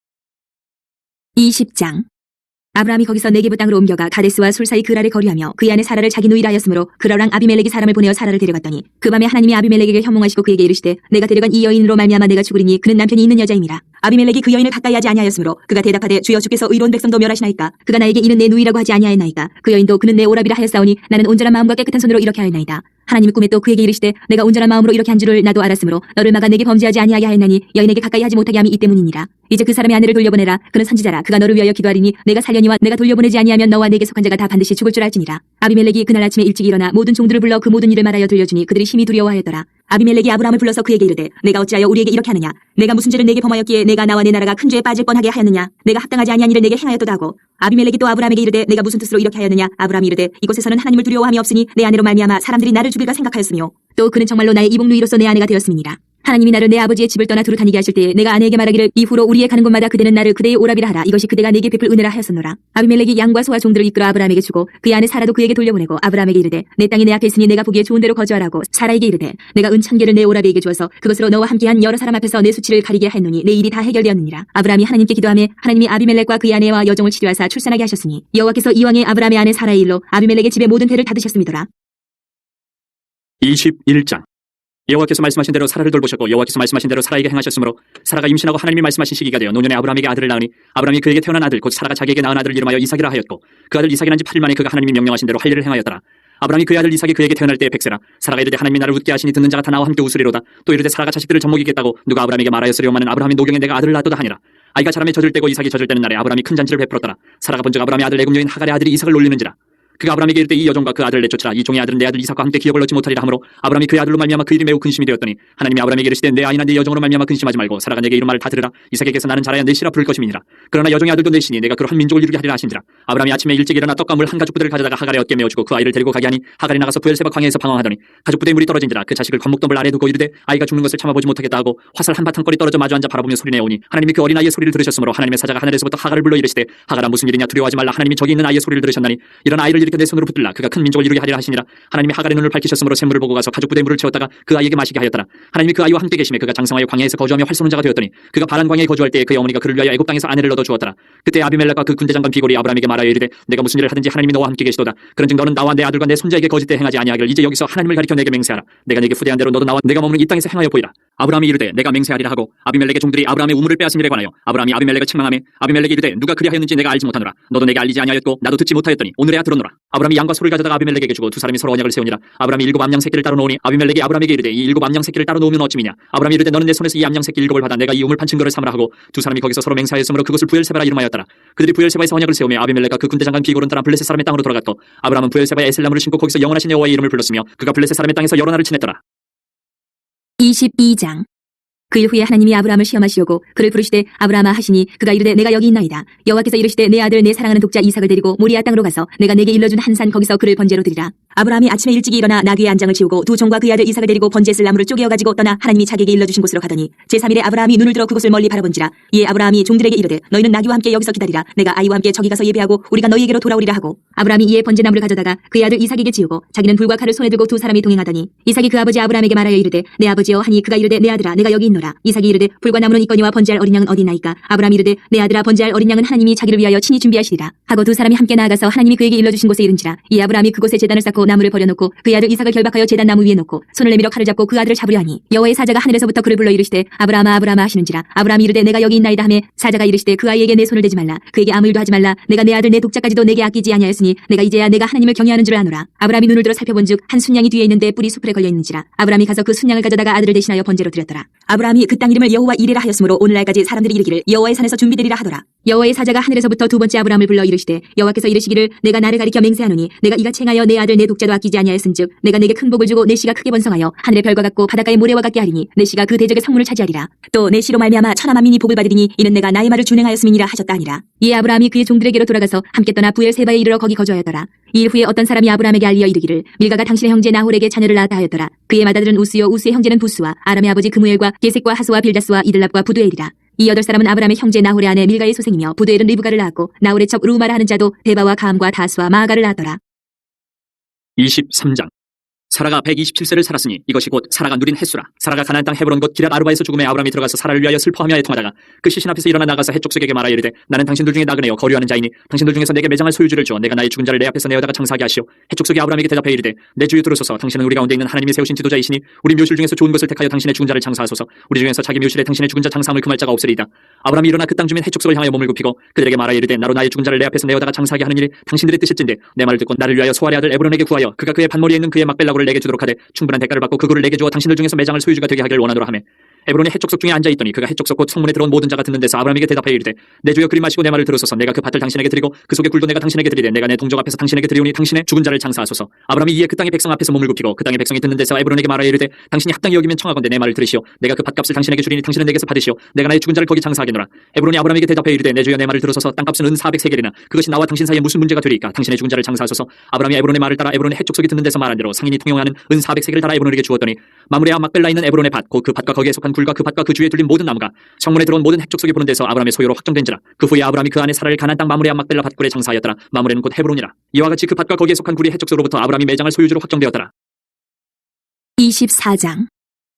20장. 아브라함이 거기서 네게부 땅으로 옮겨가 가데스와 술 사이 그랄에 거류하며 그의 아내 사라를 자기 누이라 하였으므로 그랄랑 아비멜렉이 사람을 보내어 사라를 데려갔더니 그 밤에 하나님이 아비멜렉에게 현몽하시고 그에게 이르시되 내가 데려간 이 여인으로 말미암아 내가 죽으리니 그는 남편이 있는 여자임이라. 아비멜렉이 그 여인을 가까이 하지 아니하였으므로 그가 대답하되 주여 주께서 의로운 백성도 멸하시나이까. 그가 나에게 이는 내 누이라고 하지 아니하였나이까. 그 여인도 그는 내 오라비라 하였사오니 나는 온전한 마음과 깨끗한 손으로 이렇게 하였나이다. 하나님이 꿈에 또 그에게 이르시되 내가 온전한 마음으로 이렇게 한 줄을 나도 알았으므로 너를 막아 내게 범죄하지 아니하게 하였나니 여인에게 가까이 하지 못하게 함이 이 때문이니라. 이제 그 사람의 아내를 돌려보내라. 그는 선지자라. 그가 너를 위하여 기도하리니 내가 살려니와 내가 돌려보내지 아니하면 너와 내게 속한 자가 다 반드시 죽을 줄 알지니라. 아비멜렉이 그날 아침에 일찍 일어나 모든 종들을 불러 그 모든 일을 말하여 들려주니 그들이 심히 두려워하였더라. 아비멜렉이 아브라함을 불러서 그에게 이르되 내가 어찌하여 우리에게 이렇게 하느냐. 내가 무슨 죄를 내게 범하였기에 내가 나와 내 나라가 큰 죄에 빠질 뻔하게 하였느냐. 내가 합당하지 아니한 일을 내게 행하였도다 하고 아비멜렉이 또 아브라함에게 이르되 내가 무슨 뜻으로 이렇게 하였느냐. 아브라함이 이르되 이곳에서는 하나님을 두려워함이 없으니 내 아내로 말미암아 사람들이 나를 죽일까 생각하였으며 또 그는 정말로 나의 이복누이로서 내 아내가 되었음이니라. 하나님이 나를 내 아버지의 집을 떠나 두루 다니게 하실 때에 내가 아내에게 말하기를 이후로 우리의 가는 곳마다 그대는 나를 그대의 오라비라 하라. 이것이 그대가 내게 베풀 은혜라 하였었노라. 아비멜렉이 양과 소와 종들을 이끌어 아브라함에게 주고 그의 아내 사라도 그에게 돌려보내고 아브라함에게 이르되 내 땅이 내 앞에 있으니 내가 보기에 좋은 대로 거주하라고 사라에게 이르되 내가 은 1000개를 내 오라비에게 주어서 그것으로 너와 함께한 여러 사람 앞에서 내 수치를 가리게 하였노니 내 일이 다 해결되었느니라. 아브라함이 하나님께 기도하며 하나님이 아비멜렉과 그의 아내와 여종을 치료하사 출산하게 하셨으니 여호와께서 이왕에 아브라함의 아내 사라의 일로 아비멜렉의 집의 모든 대를 닫으셨음이더라. 21장. 여호와께서 말씀하신 대로 사라를 돌보셨고 여호와께서 말씀하신 대로 사라에게 행하셨으므로 사라가 임신하고 하나님이 말씀하신 시기가 되어 노년에 아브라함에게 아들을 낳으니 아브라함이 그에게 태어난 아들 곧 사라가 자기에게 낳은 아들을 이름하여 이삭이라 하였고 그 아들 이삭이 난 지 8일 만에 그가 하나님이 명령하신 대로 할 일을 행하였더라. 아브라함이 그의 아들 이삭이 그에게 태어날 때에 100세라. 사라가 이르되 하나님이 나를 웃게 하시니 듣는 자가 다 나와 함께 웃으리로다. 또 이르되 사라가 자식들을 젖먹이겠다고 누가 아브라함에게 말하였으리오마는 아브라함이 노경에 내가 아들을 낳았도다 하니라. 아이가 자라매 젖을 때고 이삭이 젖을 때는 날에 아브라함이 큰 잔치를 베풀었더라. 사라가 본즉 아브라함의 아들 애굽 여인 하갈의 아들이 이삭을 놀리는지라. 그가 아브라함에게 이르되 이 여종과 그 아들을 내쫓으라. 이 종의 아들은 내 아들 이삭과 함께 기업을 얻지 못하리라 하므로 아브라함이 그의 아들로 말미암아 그 일이 매우 근심이 되었더니 하나님이 아브라함에게 이르시되 내 아이나 네 여종으로 말미암아 근심하지 말고 사라가 내게 이런 말을 다 들으라. 이삭에게서 나는 자라야 넷이라 부를 것임이니라. 그러나 여종의 아들도 넷이니 내가 그로 한 민족을 이루게 하리라 하신지라. 아브라함이 아침에 일찍 일어나 떡과 물 한 가죽 부대를 가져다가 하갈의 어깨에 메어주고 그 아이를 데리고 가게 하니 하갈이 나가서 부엘세바 광야에서 방황하더니 가죽 부대에 물이 떨어진지라. 그 자식을 관목덩굴 아래에 두고 이르되 아이가 죽는 것을 참아보지 못하겠다 하고 화살 한 바탕거리 떨어져 마주 앉아 바라보며 소리내오니 하나님이 그 어린아이의 소리를 들으셨으므로 하나님의 사자가 하늘에서부터 하갈을 불러 이르시되 하갈아 무슨 일이냐 두려워하지 말라. 하나님이 저기 있는 아이의 소리를 들으셨나니 이런 아이를 일으켜 내 손으로 붙들라. 그가 큰 민족을 이루게 하리라 하시니라. 하나님이 하갈의 눈을 밝히셨으므로 샘물을 보고 가서 가죽 부대에 물을 채웠다가 그 아이에게 마시게 하였더라. 하나님이 그 아이와 함께 계심에 그가 장성하여 광야에서 거주하며 활쏘는 자가 되었더니 그가 바란 광야에 거주할 때에 그의 어머니가 그를 위하여 애굽 땅에서 아내를 얻어 주었더라. 그때 아비멜렉과 그 군대장관 비골이 아브라함에게 말하여 이르되 내가 무슨 일을 하든지 하나님이 너와 함께 계시도다. 그런즉 너는 나와 내 아들과 내 손자에게 거짓되 행하지 아니하기를 이제 여기서 하나님을 가리켜 내게 맹세하라. 내가 네게 후대한 대로 너도 나와 내가 머무는 이 땅에서 행하여 보이라. 아브라함이 이르되 내가 맹세하리라 하고 아비멜렉의 종들이 아브라함의 우물을 빼앗은 일에 관하여 아브라함이 아비멜렉을 책망하며 아비멜렉이 이르되 누가 그리하였는지 내가 알지 못하노라. 너도 내게 알리지 아니하였고 나도 듣지 못하였더니 오늘에야 들었노라. 아브라함이 양과 소를 가져다가 아비멜렉에게 주고 두 사람이 서로 언약을 세우니라. 아브라함이 7 암양 새끼를 따로 놓으니 아비멜렉이 아브라함에게 이르되 이 7 암양 새끼를 따로 놓으면 어찌미냐. 아브라함이 이르되 너는 내 손에서 이 암양 새끼 7을 받아 내가 이 우물 판 증거를 삼으라 하고 두 사람이 거기서 서로 맹세하였으므로 그것을 부엘세바라 이름하였더라. 그들이 부엘세바에서 언약을 세우며 아비멜렉과 그 군대장관 비골은 떠나 블레셋 사람의 땅으로 돌아갔고 아브라함은 부엘세바에 에셀나무를 심고 거기서 영원하신 여호와의 이름을 불렀으며 그가 블레셋 사람의 땅에서 여러 날을 지냈더라. 22장. 그 일 후에 하나님이 아브라함을 시험하시려고 그를 부르시되 아브라함아 하시니 그가 이르되 내가 여기 있나이다. 여호와께서 이르시되 내 아들 내 사랑하는 독자 이삭을 데리고 모리아 땅으로 가서 내가 내게 일러준 한 산 거기서 그를 번제로 드리라. 아브라함이 아침에 일찍이 일어나 나귀의 안장을 치우고 두 종과 그의 아들 이삭을 데리고 번제에 쓸 나무를 쪼개어 가지고 떠나 하나님이 자기에게 일러주신 곳으로 가더니 제3일에 아브라함이 눈을 들어 그곳을 멀리 바라본지라. 이에 아브라함이 종들에게 이르되 너희는 나귀와 함께 여기서 기다리라. 내가 아이와 함께 저기 가서 예배하고 우리가 너희에게로 돌아오리라 하고 아브라함이 이에 번제나무를 가져다가 그의 아들 이삭에게 지우고 자기는 불과 칼을 손에 들고 두 사람이 동행하더니 이삭이 그 아버지 아브라함에게 말하여 이르되 내 아버지여 하니 그가 이르되 내 아들아 내가 여기 있노라. 이삭이 이르되 불과 나무는 있거니와 번제할 어린 양은 어디 있나이까. 아브라함이 이르되 내 아들아 번제할 어린 양은 하나님이 자기를 위하여 친히 준비하시리라 하고 두 사람이 함께 나아가서 하나님이 그에게 일러주신 곳에 이른지라. 이 아브라함이 그곳에 제단을 쌓고 나무를 버려놓고 그의 아들 이삭을 결박하여 제단 나무 위에 놓고 손을 내밀어 칼을 잡고 그 아들을 잡으려 하니 여호와의 사자가 하늘에서부터 그를 불러 이르시되 아브라함아 아브라함아 하시는지라. 아브라함이 이르되 내가 여기 있나이다 하매 사자가 이르시되 그 아이에게 내 손을 대지 말라. 그에게 아무 일도 하지 말라. 내가 내 아들 내 독자까지도 내게 아끼지 아니하였으니 내가 이제야 내가 하나님을 경외하는 줄 아노라. 아브라함이 눈을 들어 살펴본즉 한 순양이 뒤에 있는데 뿔이 수풀에 걸려 있는지라. 아브라함이 가서 그 순양을 가져다가 아들을 대신하여 번제로 드렸더라. 아브라함이 그 땅 이름을 여호와 이레라 하였으므로 오늘날까지 사람들이 이르기를 여호와의 산에서 준비되리라 하더라. 여호와의 사자가 하늘에서부터 두 번째 아브라함을 불러 이르시되 여호와께서 이르시기를 내가 나를 가리켜 맹세하노니 내가 이같이 행하여 내 아들 내 독자도 아끼지 아니하였은즉 내가 내게 큰 복을 주고 내 씨가 크게 번성하여 하늘의 별과 같고 바닷가의 모래와 같게 하리니 내 씨가 그 대적의 성문을 차지하리라. 또 내 씨로 말미암아 천하 만민이 복을 받으리니 이는 내가 나의 말을 준행하였음이니라 하셨다 하니라. 이에 아브라함이 그의 종들에게로 돌아가서 함께 떠나 부엘세바에 이르러 거기 거주하였더라. 이 일 후에 어떤 사람이 아브라함에게 알리어 이르기를 밀가가 당신의 형제 나홀에게 자녀를 낳았다 하였더라. 그의 맏아들은 우스요 우스의 형제는 부스와 아람의 아버지 그무엘과 게색과 하스와 빌다스와 이들랍과 부두엘이라. 이 8사람은 아브라함의 형제 나홀의 아내 밀가의 소생이며 부두엘은 리브가를 낳았고 나홀의 척 루마라 하는 자도 데바와 가함과 다스와 마아가를 낳았더라. 23장. 사라가 127세를 살았으니 이것이 곧 사라가 누린 횟수라. 사라가 가나안 땅 헤브론 곧 기럇 아르바에서 죽음에 아브라함이 들어가서 사라를 위하여 슬퍼하며 애통하다가 그 시신 앞에서 일어나 나가서 헷 족속에게 말하여 이르되 나는 당신들 중에 나그네요 거류하는 자이니 당신들 중에서 내게 매장할 소유주를 주어 내가 나의 죽은 자를 내 앞에서 내어다가 장사하게 하시오. 헷 족속이 아브라함에게 대답하여 이르되 내 주여 들으소서. 당신은 우리 가운데 있는 하나님이 세우신 지도자이시니 우리 묘실 중에서 좋은 것을 택하여 당신의 죽은 자를 장사하소서. 우리 중에서 자기 묘실에 당신의 죽은 자 장사함을 금할 자가 없으리이다. 아브라함이 일어나 그 땅 주민 헷 족속을 향하여 몸을 굽히고 그들에게 말하여 이르되 나로 나의 죽은 자를 내 앞에서 내어다가 장사하게 하는 일이 당신들의 뜻일진데 내 말을 듣고 나를 위하여 소알의 아들 에브론에게 구하여 그가 그의 반머리에 있는 그의 막벨라고를 내게 주도록 하되 충분한 대가를 받고 그 굴을 내게 주어 당신들 중에서 매장을 소유주가 되게 하기를 원하노라 하매 에브론이 헷 족속 중에 앉아있더니 그가 헷 족속 곧 성문에 들어온 모든 자가 듣는 데서 아브라함에게 대답하여 이르되 내 주여 그리 마시고 내 말을 들으소서. 내가 그 밭을 당신에게 드리고 그 속의 굴도 내가 당신에게 드리되 내가 내 동족 앞에서 당신에게 드리오니 당신의 죽은 자를 장사하소서. 아브라함이 이에 그 땅의 백성 앞에서 몸을 굽히고 그 땅의 백성이 듣는 데서 에브론에게 말하여 이르되 당신이 합당히 여기면 청하건대 내 말을 들으시오. 내가 그 밭값을 당신에게 주리니 당신은 내게서 받으시오. 내가 나의 죽은 자를 거기 장사하겠노라. 에브론이 아브라함에게 대답하여 이르되 내 주여 내 말을 들으소서. 땅값은 은 400세겔이나 그것이 나와 당신 사이에 무슨 문제가 되리이까. 당신의 죽은 자를 장사하소서. 아브라함이 에브론의 말을 따라 에브론의 헷 족속이 듣는 데서 말한 대로 상인이 통용하는 은 400세겔을 달아 에브론에게 주었더니 마므레와 막벨라 있는 에브론의 밭 곧 그 밭과 거기에 속한 굴과 그 밭과 그 주위에 둘린 모든 나무가 성문에 들어온 모든 헷 족속이 보는 데서 아브라함의 소유로 확정된지라. 그 후에 아브라함이 그 안에 사라를 가나안 땅 마므레와 막벨라 밭굴에 장사하였더라. 마므레는 곧 헤브론이라. 이와 같이 그 밭과 거기에 속한 굴이 헷 족속으로부터 아브라함이 매장할 소유주로 확정되었더라. 24장.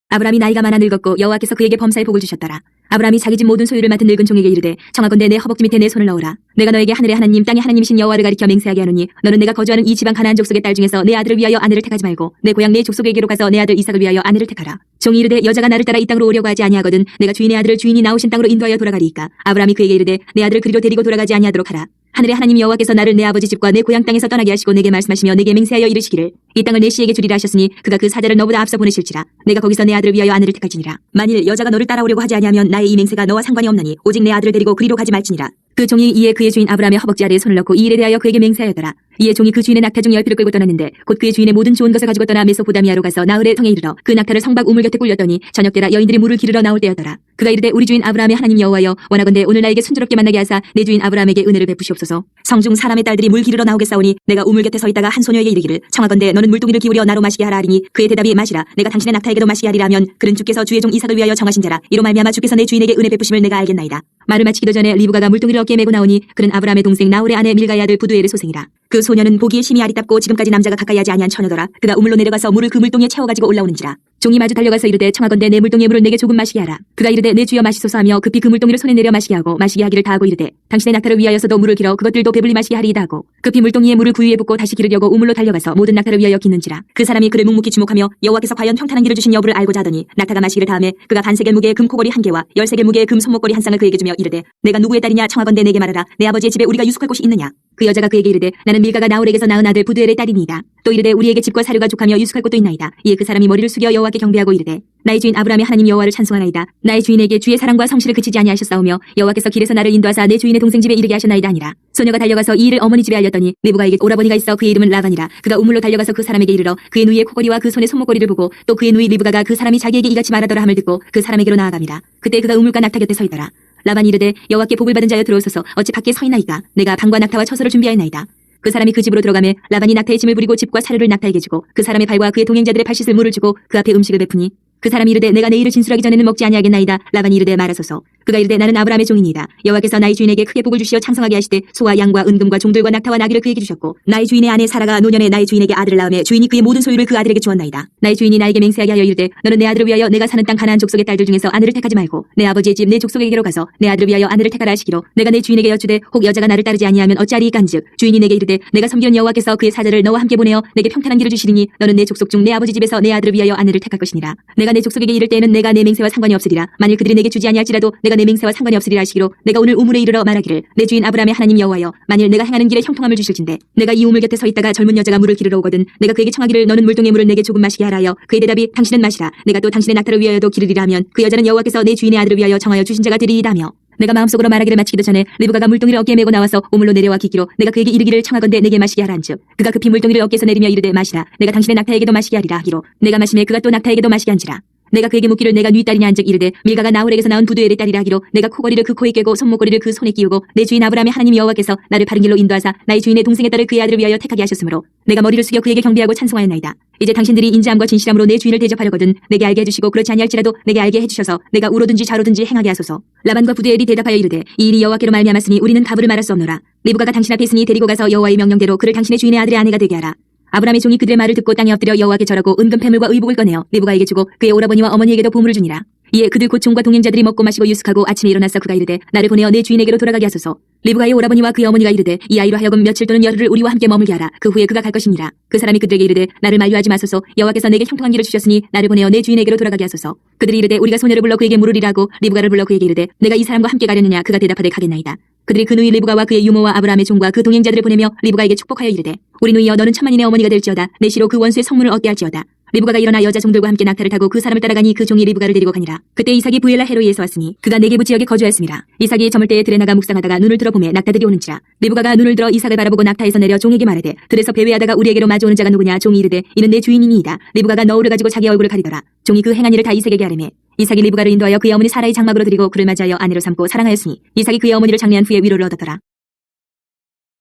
아브라함이 나이가 많아 늙었고 여호와께서 그에게 범사에 복을 주셨더라. 아브라함이 자기 집 모든 소유를 맡은 늙은 종에게 이르되 청하건대 내 허벅지 밑에 내 손을 넣으라. 내가 너에게 하늘의 하나님 땅의 하나님이신 여호와를 가리켜 맹세하게 하노니 너는 내가 거주하는 이 지방 가나안 족속의 딸 중에서 내 아들을 위하여 아내를 택하지 말고 내 고향 내 족속에게로 가서 내 아들 이삭을 위하여 아내를 택하라. 종이 이르되 여자가 나를 따라 이 땅으로 오려고 하지 아니하거든 내가 주인의 아들을 주인이 나오신 땅으로 인도하여 돌아가리이까. 아브라함이 그에게 이르되 내 아들을 그리로 데리고 돌아가지 아니하도록 하라. 하늘의 하나님 여호와께서 나를 내 아버지 집과 내 고향 땅에서 떠나게 하시고 내게 말씀하시며 내게 맹세하여 이르시기를 이 땅을 내 씨에게 주리라 하셨으니 그가 그 사자를 너보다 앞서 보내실지라. 내가 거기서 내 아들을 위하여 아내를 택할지니라. 만일 여자가 너를 따라오려고 하지 아니하면 나의 이 맹세가 너와 상관이 없나니 오직 내 아들을 데리고 그리로 가지 말지니라. 그 종이 이에 그의 주인 아브라함의 허벅지 아래에 손을 넣고 이 일에 대하여 그에게 맹세하였더라. 이에 종이 그 주인의 낙타 중 10피를 끌고 떠났는데 곧 그의 주인의 모든 좋은 것을 가지고 떠나 메소포다미아로 가서 나흘의 성에 이르러 그 낙타를 성박 우물 곁에 꿀렸더니 저녁 때라 여인들이 물을 기르러 나올 때였더라. 그가 이르되 우리 주인 아브라함의 하나님 여호와여 원하건대 오늘 나에게 순조롭게 만나게 하사 내 주인 아브라함에게 은혜를 베푸시옵소서. 성중 사람의 딸들이 물 기르러 나오겠사오니 내가 우물 곁에 서 있다가 한 소녀에게 이르기를 청하건대 너는 물동이를 기울여 나로 마시게 하라 하리니 그의 대답이 마시라. 내가 당신의 낙타에게도 마시게 하리라 하면 그는 주께서 주의 종 이삭을 위하여 정하신 자라. 이로 말미암아 주께서 내 주인에게 은혜 베푸심을 내가 알겠나이다. 말을 마치기도 전에 리브가가 물동이를 어깨에 메고 나오니 그는 아브라함의 동생 나홀의 아내 밀가의 아들 부두엘의 소생이라. 그 소녀는 보기에 심히 아리답고 지금까지 남자가 가까이 하지 아니한 처녀더라. 그가 우물로 내려가서 물을 그 물동이에 채워가지고 올라오는지라. 종이 마주 달려가서 이르되 청하건대 내 물동이의 물을 내게 조금 마시게 하라. 그가 이르되 내 주여 마시소서 하며 급히 그 물동이를 손에 내려 마시게 하고 마시게 하기를 다하고 이르되 당신의 낙타를 위하여서도 물을 길어 그것들도 배불리 마시게 하리이다 하고 급히 물동이에 물을 구유에 붓고 다시 기르려고 우물로 달려가서 모든 낙타를 위하여 기는지라. 그 사람이 그를 묵묵히 주목하며 여호와께서 과연 평탄한 길을 주신 여부를 알고자 하더니 낙타가 마시기를 다음에 그가 반세겔 무게의 금 코걸이 한 개와 10세겔 무게의 금 손목걸이 한 쌍을 그에게 주며 이르되 내가 누구의 딸이냐 청하건대 내게 말하라. 내 아버지의 집에 우리가 유숙할 곳이 있느냐. 그 여자가 그에게 이르되 나는 밀가가 나홀에게서 낳은 아들 부두엘의 딸이니이다. 또 이르되 우리에게 집과 사료가 족하며 유숙할 곳도 있나이다. 이에 그 사람이 머리를 숙여 여호와께 경배하고 이르되 나의 주인 아브라함의 하나님 여호와를 찬송하나이다. 나의 주인에게 주의 사랑과 성실을 그치지 아니하셨사오며 여호와께서 길에서 나를 인도하사 내 주인의 동생 집에 이르게 하셨나이다 하니라. 소녀가 달려가서 이 일을 어머니 집에 알렸더니 리브가에게 오라버니가 있어 그의 이름은 라반이라. 그가 우물로 달려가서 그 사람에게 이르러 그의 누이의 코걸이와 그 손의 손목걸이를 보고 또 그의 누이 리브가가 그 사람이 자기에게 이같이 말하더라 함을 듣고 그 사람에게로 나아갑니다. 그때 그가 우물가 낙타 곁에 서 있더라. 라반이 이르되 여호와께 복을 받은 자여 들어오소서. 어찌 밖에 서 있나이까. 내가 방과 낙타와 처소를 준비하였나이다. 그 사람이 그 집으로 들어가매 라반이 낙타의 짐을 부리고 집과 사료를 낙타에게 주고 그 사람의 발과 그의 동행자들의 발 씻을 물을 주고 그 앞에 음식을 베푸니 그 사람이 이르되 내가 내 일을 진술하기 전에는 먹지 아니하겠나이다. 라반이 이르되 말하소서. 그가 이르되 나는 아브라함의 종이니이다. 여호와께서 나의 주인에게 크게 복을 주시어 창성하게 하시되 소와 양과 은금과 종들과 낙타와 나귀를 그에게 주셨고 나의 주인의 아내 사라가 노년에 나의 주인에게 아들을 낳으며 주인이 그의 모든 소유를 그 아들에게 주었나이다. 나의 주인이 나에게 맹세하게 하여 이르되 너는 내 아들을 위하여 내가 사는 땅 가나안 족속의 딸들 중에서 아내를 택하지 말고 내 아버지의 집 내 족속에게로 가서 내 아들을 위하여 아내를 택하라 하시기로 내가 내 주인에게 여쭈되 혹 여자가 나를 따르지 아니하면 어찌하리이까한즉 주인이 내게 이르되 내가 섬기는 여호와께서 그의 사자를 너와 함께 보내어 내게 평탄한 길을 주시리니 너는 내 족속 중 내 아버지 집에서 내 아들을 위하여 아내를 택할 것이니라. 내가 내 족속에게 이를 때에는 내가 내 맹세와 상관이 없으리라. 만일 그들이 내게 주지 아니할지라도 내가 내 맹세와 상관이 없으리라 하시기로 내가 오늘 우물에 이르러 말하기를 내 주인 아브라함의 하나님 여호와여 만일 내가 행하는 길에 형통함을 주실진대 내가 이 우물 곁에 서 있다가 젊은 여자가 물을 기르러 오거든 내가 그에게 청하기를 너는 물동의 물을 내게 조금 마시게 하라 하여 그의 대답이 당신은 마시라. 내가 또 당신의 낙타를 위하여도 기르리라 하면 그 여자는 여호와께서 내 주인의 아들을 위하여 정하여 주신 자가 되리이다며 내가 마음속으로 말하기를 마치기도 전에 리브가가 물동이를 어깨에 메고 나와서 우물로 내려와 기기로 내가 그에게 이르기를 청하건대 내게 마시게 하라 한즉 그가 급히 물동이를 어깨에서 내리며 이르되 마시라. 내가 당신의 낙타에게도 마시게 하리라 하기로 내가 마시매 그가 또 낙타에게도 마시게 한지라. 내가 그에게 묻기를 내가 네 딸이냐 한즉 이르되 밀가가 나홀에게서 나온 부두엘의 딸이라 하기로 내가 코걸이를 그 코에 꿰고 손목걸이를 그 손에 끼우고 내 주인 아브라함의 하나님 여호와께서 나를 바른 길로 인도하사 나의 주인의 동생의 딸을 그의 아들을 위하여 택하게 하셨으므로 내가 머리를 숙여 그에게 경배하고 찬송하였나이다. 이제 당신들이 인자함과 진실함으로 내 주인을 대접하려거든 내게 알게 해주시고 그렇지 아니할지라도 내게 알게 해주셔서 내가 우로든지 좌로든지 행하게 하소서. 라반과 부두엘이 대답하여 이르되 이 일이 여호와께로 말미암았으니 우리는 가부를 말할 수 없노라. 리브가가 당신 앞에 있으니 데리고 가서 여호와의 명령대로 그를 당신의 주인의 아들의 아내가 되게 하라. 아브라함의 종이 그들의 말을 듣고 땅에 엎드려 여호와께 절하고 은금 패물과 의복을 꺼내어 리브가에게 주고 그의 오라버니와 어머니에게도 보물을 주니라. 이에 그들 곧 종과 동행자들이 먹고 마시고 유숙하고 아침에 일어나서 그가 이르되 나를 보내어 내 주인에게로 돌아가게 하소서. 리브가의 오라버니와 그의 어머니가 이르되 이 아이로 하여금 며칠 또는 열흘을 우리와 함께 머물게 하라. 그 후에 그가 갈 것이니라. 그 사람이 그들에게 이르되 나를 만류하지 마소서. 여호와께서 내게 형통한 길을 주셨으니 나를 보내어 내 주인에게로 돌아가게 하소서. 그들이 이르되 우리가 소녀를 불러 그에게 물으리라 하고 리브가를 불러 그에게 이르되 내가 이 사람과 함께 가려느냐. 그가 대답하되 가겠나이다. 그들이 그 누이 리브가와 그의 유모와 아브라함의 종과 그 동행자들을 보내며 리브가에게 축복하여 이르되 우리 누이여 너는 천만인의 어머니가 될지어다. 내 시로 그 원수의 성문을 얻게 할지어다. 리브가가 일어나 여자 종들과 함께 낙타를 타고 그 사람을 따라가니 그 종이 리브가를 데리고 가니라. 그때 이삭이 부엘라 헤로이에서 왔으니 그가 네게부 지역에 거주하였습니다. 이삭이 저물 때에 들에 나가 묵상하다가 눈을 들어 보매 낙타들이 오는지라. 리브가가 눈을 들어 이삭을 바라보고 낙타에서 내려 종에게 말하되 들에서 배회하다가 우리에게로 마주오는 자가 누구냐. 종이 이르되 이는 내 주인이니이다. 리브가가 너울을 가지고 자기 얼굴을 가리더라. 종이 그 행한 일을 다 이삭에게 아뢰매 이삭이 리브가를 인도하여 그의 어머니 사라의 장막으로 드리고 그를 맞이하여 아내로 삼고 사랑하였으니 이삭이 그의 어머니를 장례한 후에 위로를 얻었더라.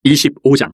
25장.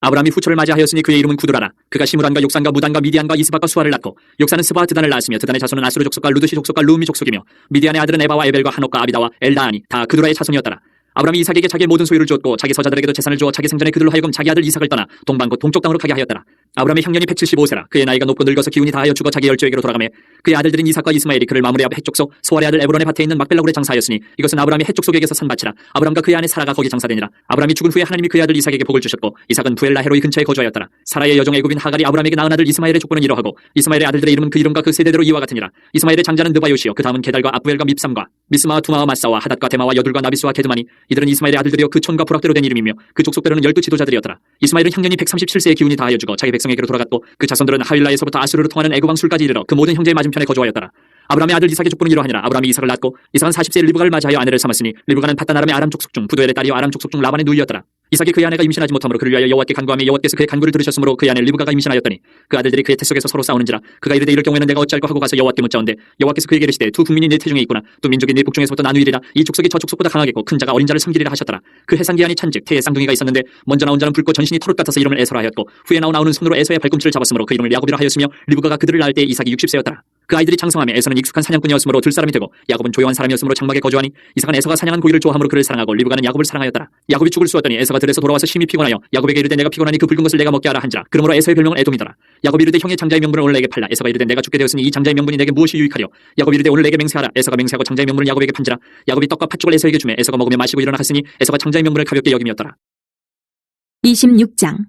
아브라함이 후처를 맞이하였으니 그의 이름은 구두라라. 그가 시므란과 욕산과 무단과 미디안과 이스박과 수아를 낳고 욕산은 스바와 드단을 낳았으며 드단의 자손은 아수르 족속과 루드시 족속과 루미 족속이며 미디안의 아들은 에바와 에벨과 한옥과 아비다와 엘다하니 다 그두라의 자손이었더라. 아브라함이 이삭에게 자기의 모든 소유를 주었고 자기 서자들에게도 재산을 주어 자기 생전에 그들로 하여금 자기 아들 이삭을 떠나 동방 곧 동쪽 땅으로 가게 하였더라. 아브라함의 형년이 175세라. 그의 나이가 높고 늙어서 기운이 다하여 죽어 자기 열조에게로 돌아가매 그의 아들들인 이삭과 이스마엘이 그를 마므레 앞 해쪽 속 소알의 아들 에브론의 밭에 있는 막벨라굴에 장사하였으니 이것은 아브라함이 해쪽 속에게서 산 밭이라. 아브라함과 그의 아내 사라가 거기 장사되니라. 아브라함이 죽은 후에 하나님이 그의 아들 이삭에게 복을 주셨고 이삭은 부엘라 헤로이 근처에 거주하였더라. 사라의 여종 애굽인 하갈이 아브라함에게 낳은 아들 이스마엘의 족보는 이러하고 이스마엘의 아들들의 이름은 그 이름과 그 세대대로 이와 같으니라. 이스마엘의 장자는 느바요시요 그 다음은 게달과 아부엘과 밉삼과 미스마와 두마와 마사와 하닷과 데마와 여둘과 나비스와 게드마니 이들은 이스마엘의 아들들이요 그 촌과 부락대로 된 이름이며 그 족속대로는 12 지도자들이었더라. 이스마엘은 형년이 137세의 기운이 다하여 죽어 자기 백성에게로 돌아갔고 그 자손들은 하윌라에서부터 아수르로 통하는 애굽 왕술까지 이르러 그 모든 형제의 맞은편에 거주하였더라. 아브라함의 아들 이삭의 족보는 이러하니라. 아브라함이 이삭을 낳고 이삭은 40세의 리브가를 맞이하여 아내를 삼았으니 리브가는 밧단 아람의 아람 족속 중 부두엘의 딸이요 아람 족속 중 라반의 누이였더라. 이삭이 그의 아내가 임신하지 못함으로 그를 위하여 여호와께 간구하며 여호와께서 그의 간구를 들으셨으므로 그의 아내 리브가가 임신하였더니 그 아들들이 그의 태 속에서 서로 싸우는지라. 그가 이르되 이럴 경우에는 내가 어찌할까 하고 가서 여호와께 묻자온데 여호와께서 그에게 이르시되 두 국민이 네 태중에 있구나. 또 민족이 네 복중에서부터 나누이리라. 이 족속이 저 족속보다 강하겠고 큰 자가 어린 자를 섬기리라 하셨더라. 그 해산기한이 찬즉 태에 쌍둥이가 있었는데 먼저 나온 자는 붉고 전신이 털옷 같아서 이름을 에서라 하였고 후에 나오는 손으로 에서의 발꿈치를 잡았으므로 그 이름을 야곱이라 하였으며 리브가가 그들을 낳을 때 이삭이 60세였더라. 그 아이들이 장성하며 에서는 익숙한 사냥꾼이었으므로 들사람이 되고 야곱은 조용한 사람이었으므로 장막에 거주하니 이삭은 에서가 사냥한 고기를 좋아함으로 그를 사랑하고 리브가는 야곱을 사랑하였더라. 야곱이 죽을 쏘았더니 에서가 들에서 돌아와서 심히 피곤하여 야곱에게 이르되 내가 피곤하니 그 붉은 것을 내가 먹게 하라 한지라. 그러므로 에서의 별명은 에돔이더라. 야곱이 이르되 형의 장자의 명분을 오늘 내게 팔라. 에서가 이르되 내가 죽게 되었으니 이 장자의 명분이 내게 무엇이 유익하려. 야곱이 이르되 오늘 내게 맹세하라. 에서가 맹세하고 장자의 명분을 야곱에게 판지라. 야곱이 떡과 팥죽을 에서에게 주매 에서가 먹으며 마시고 일어나 갔으니 에서가 장자의 명분을 가볍게 여김이었더라. 26장.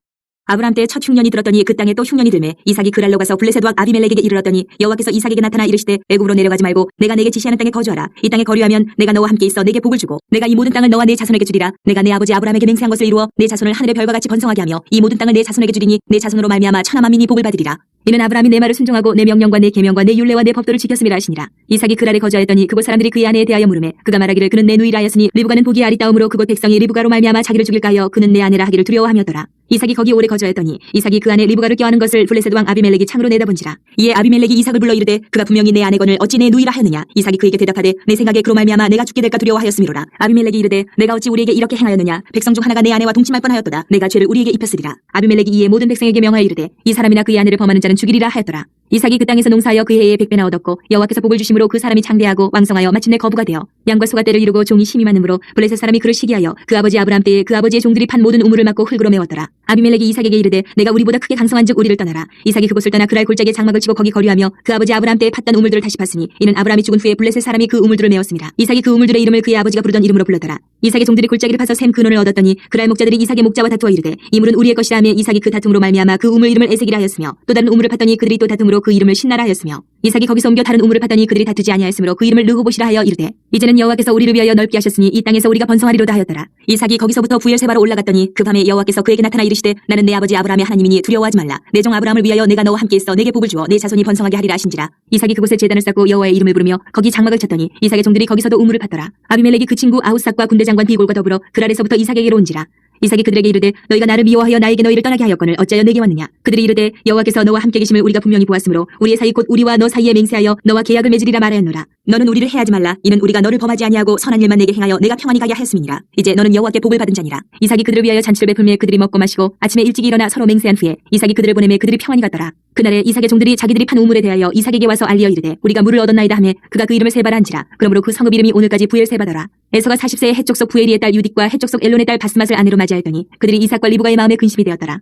아브라함 때에 첫 흉년이 들었더니 그 땅에 또 흉년이 들매 이삭이 그랄로 가서 블레셋 왕 아비멜렉에게 이르렀더니 여호와께서 이삭에게 나타나 이르시되 애굽으로 내려가지 말고 내가 내게 지시하는 땅에 거주하라. 이 땅에 거류하면 내가 너와 함께 있어 내게 복을 주고 내가 이 모든 땅을 너와 내 자손에게 주리라. 내가 내 아버지 아브라함에게 맹세한 것을 이루어 내 자손을 하늘의 별과 같이 번성하게 하며 이 모든 땅을 내 자손에게 주리니 내 자손으로 말미암아 천하 만민이 복을 받으리라. 이는 아브라함이 내 말을 순종하고 내 명령과 내 계명과 내 율례와 내 법도를 지켰음이라 하시니라. 이삭이 그랄에 거주하였더니 그곳 사람들이 그의 아내에 대하여 물으매 그가 말하기를 그는 내 누이라 하였으니 리브가는 보기 아리따움으로 그곳 백성이 리브가로 말미암아 자기를 죽일까 하여 그는 내 아내라 하기를 두려워하며더라. 이삭이 거기 오래 거주하였더니 이삭이 그 안에 리브가를 껴안은 것을 블레셋 왕 아비멜렉이 창으로 내다본지라. 이에 아비멜렉이 이삭을 불러 이르되 그가 분명히 내 아내건을 어찌 내 누이라 하였느냐. 이삭이 그에게 대답하되 내 생각에 그로 말미암아 내가 죽게 될까 두려워하였음이로라. 아비멜렉이 이르되 내가 어찌 우리에게 이렇게 행하였느냐. 백성 중 하나가 내 아내와 동침할 뻔하였도다. 내가 죄를 우리에게 입혔으리라. 아비멜렉이 이에 모든 백성에게 명하여 이르되 이 사람이나 그의 아내를 범하는 자는 죽이리라 하였더라. 이삭이 그 땅에서 농사하여 그 해에 100배나 얻었고 여호와께서 복을 주심으로 그 사람이 장대하고 왕성하여 마침내 거부가 되어 양과 소가 때를 이루고 종이 심히 많음으로 블레셋 사람이 그를 시기하여 그 아버지 아브라함 때에 그 아버지의 종들이 판 모든 우물을 막고 흙으로 메웠더라. 아비멜렉이 이삭에게 이르되 내가 우리보다 크게 강성한즉 우리를 떠나라. 이삭이 그곳을 떠나 그랄 골짜기에 장막을 치고 거기 거류하며 그 아버지 아브라함 때에 팠던 우물들을 다시 팠으니 이는 아브라함이 죽은 후에 블레셋 사람이 그 우물들을 메웠습니다. 이삭이 그 우물들의 이름을 그의 아버지가 부르던 이름으로 불렀더라. 이삭의 종들이 골짜기를 파서 샘 근원을 얻었더니 그랄 목자들이 이삭의 목자와 다투어 이르되 이 물은 우리의 것이라 하며 이삭이 그 다툼으로 말미암아 그 우물 이름을 에색이라 하였으며 또 다른 우물을 팠더니 그들이 또 다툼으로 그 이름을 신나라 하였으며 이삭이 거기서 옮겨 다른 우물을 팠더니 그들이 다투지 아니하였으므로 그 이름을 르호봇이라 하여 이르되 이제는 여호와께서 우리를 위하여 넓게 하셨으니 이 땅에서 우리가 번성하리로다 하였더라. 이삭이 거기서부터 부엘세바로 올라갔더니 그 밤에 여호와께서 그에게 나타나 이르시되 나는 내 아버지 아브라함의 하나님이니 두려워하지 말라. 내 종 아브라함을 위하여 내가 너와 함께 있어 내게 복을 주어 내 자손이 번성하게 하리라 하신지라. 이삭이 그곳에 제단을 쌓고 여호와의 이름을 부르며 거기 장막을 쳤더니 이삭의 종들이 거기서도 우물을 팠더라. 아비멜렉이 그 친구 아우삭과 군대 장관 비골과 더불어 그랄에서부터 이삭에게로 온지라. 이삭이 그들에게 이르되 너희가 나를 미워하여 나에게 너희를 떠나게 하였거늘 어찌하여 내게 왔느냐. 그들이 이르되 여호와께서 너와 함께 계심을 우리가 분명히 보았으므로 우리의 사이 곧 우리와 너 사이에 맹세하여 너와 계약을 맺으리라 말하였노라. 너는 우리를 해하지 말라. 이는 우리가 너를 범하지 아니하고 선한 일만 내게 행하여 내가 평안히 가게 하였음이니라. 이제 너는 여호와께 복을 받은 자니라. 이삭이 그들을 위하여 잔치를 베풀매 그들이 먹고 마시고 아침에 일찍 일어나 서로 맹세한 후에 이삭이 그들을 보내매 그들이 평안히 갔더라. 그날에 이삭의 종들이 자기들이 판 우물에 대하여 이삭에게 와서 알리어 이르되 우리가 물을 얻었나이다 하매 그가 그 이름을 세바라 한지라. 그러므로 그 성읍 이름이 오늘까지 부엘세바더라. 에서가 40세에 해쪽 속 부엘이의 딸 유딕과 해쪽 속 엘론의 딸 바스맛을 아내로 맞이하였더니 그들이 이삭과 리브가의 마음에 근심이 되었더라.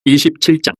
27장.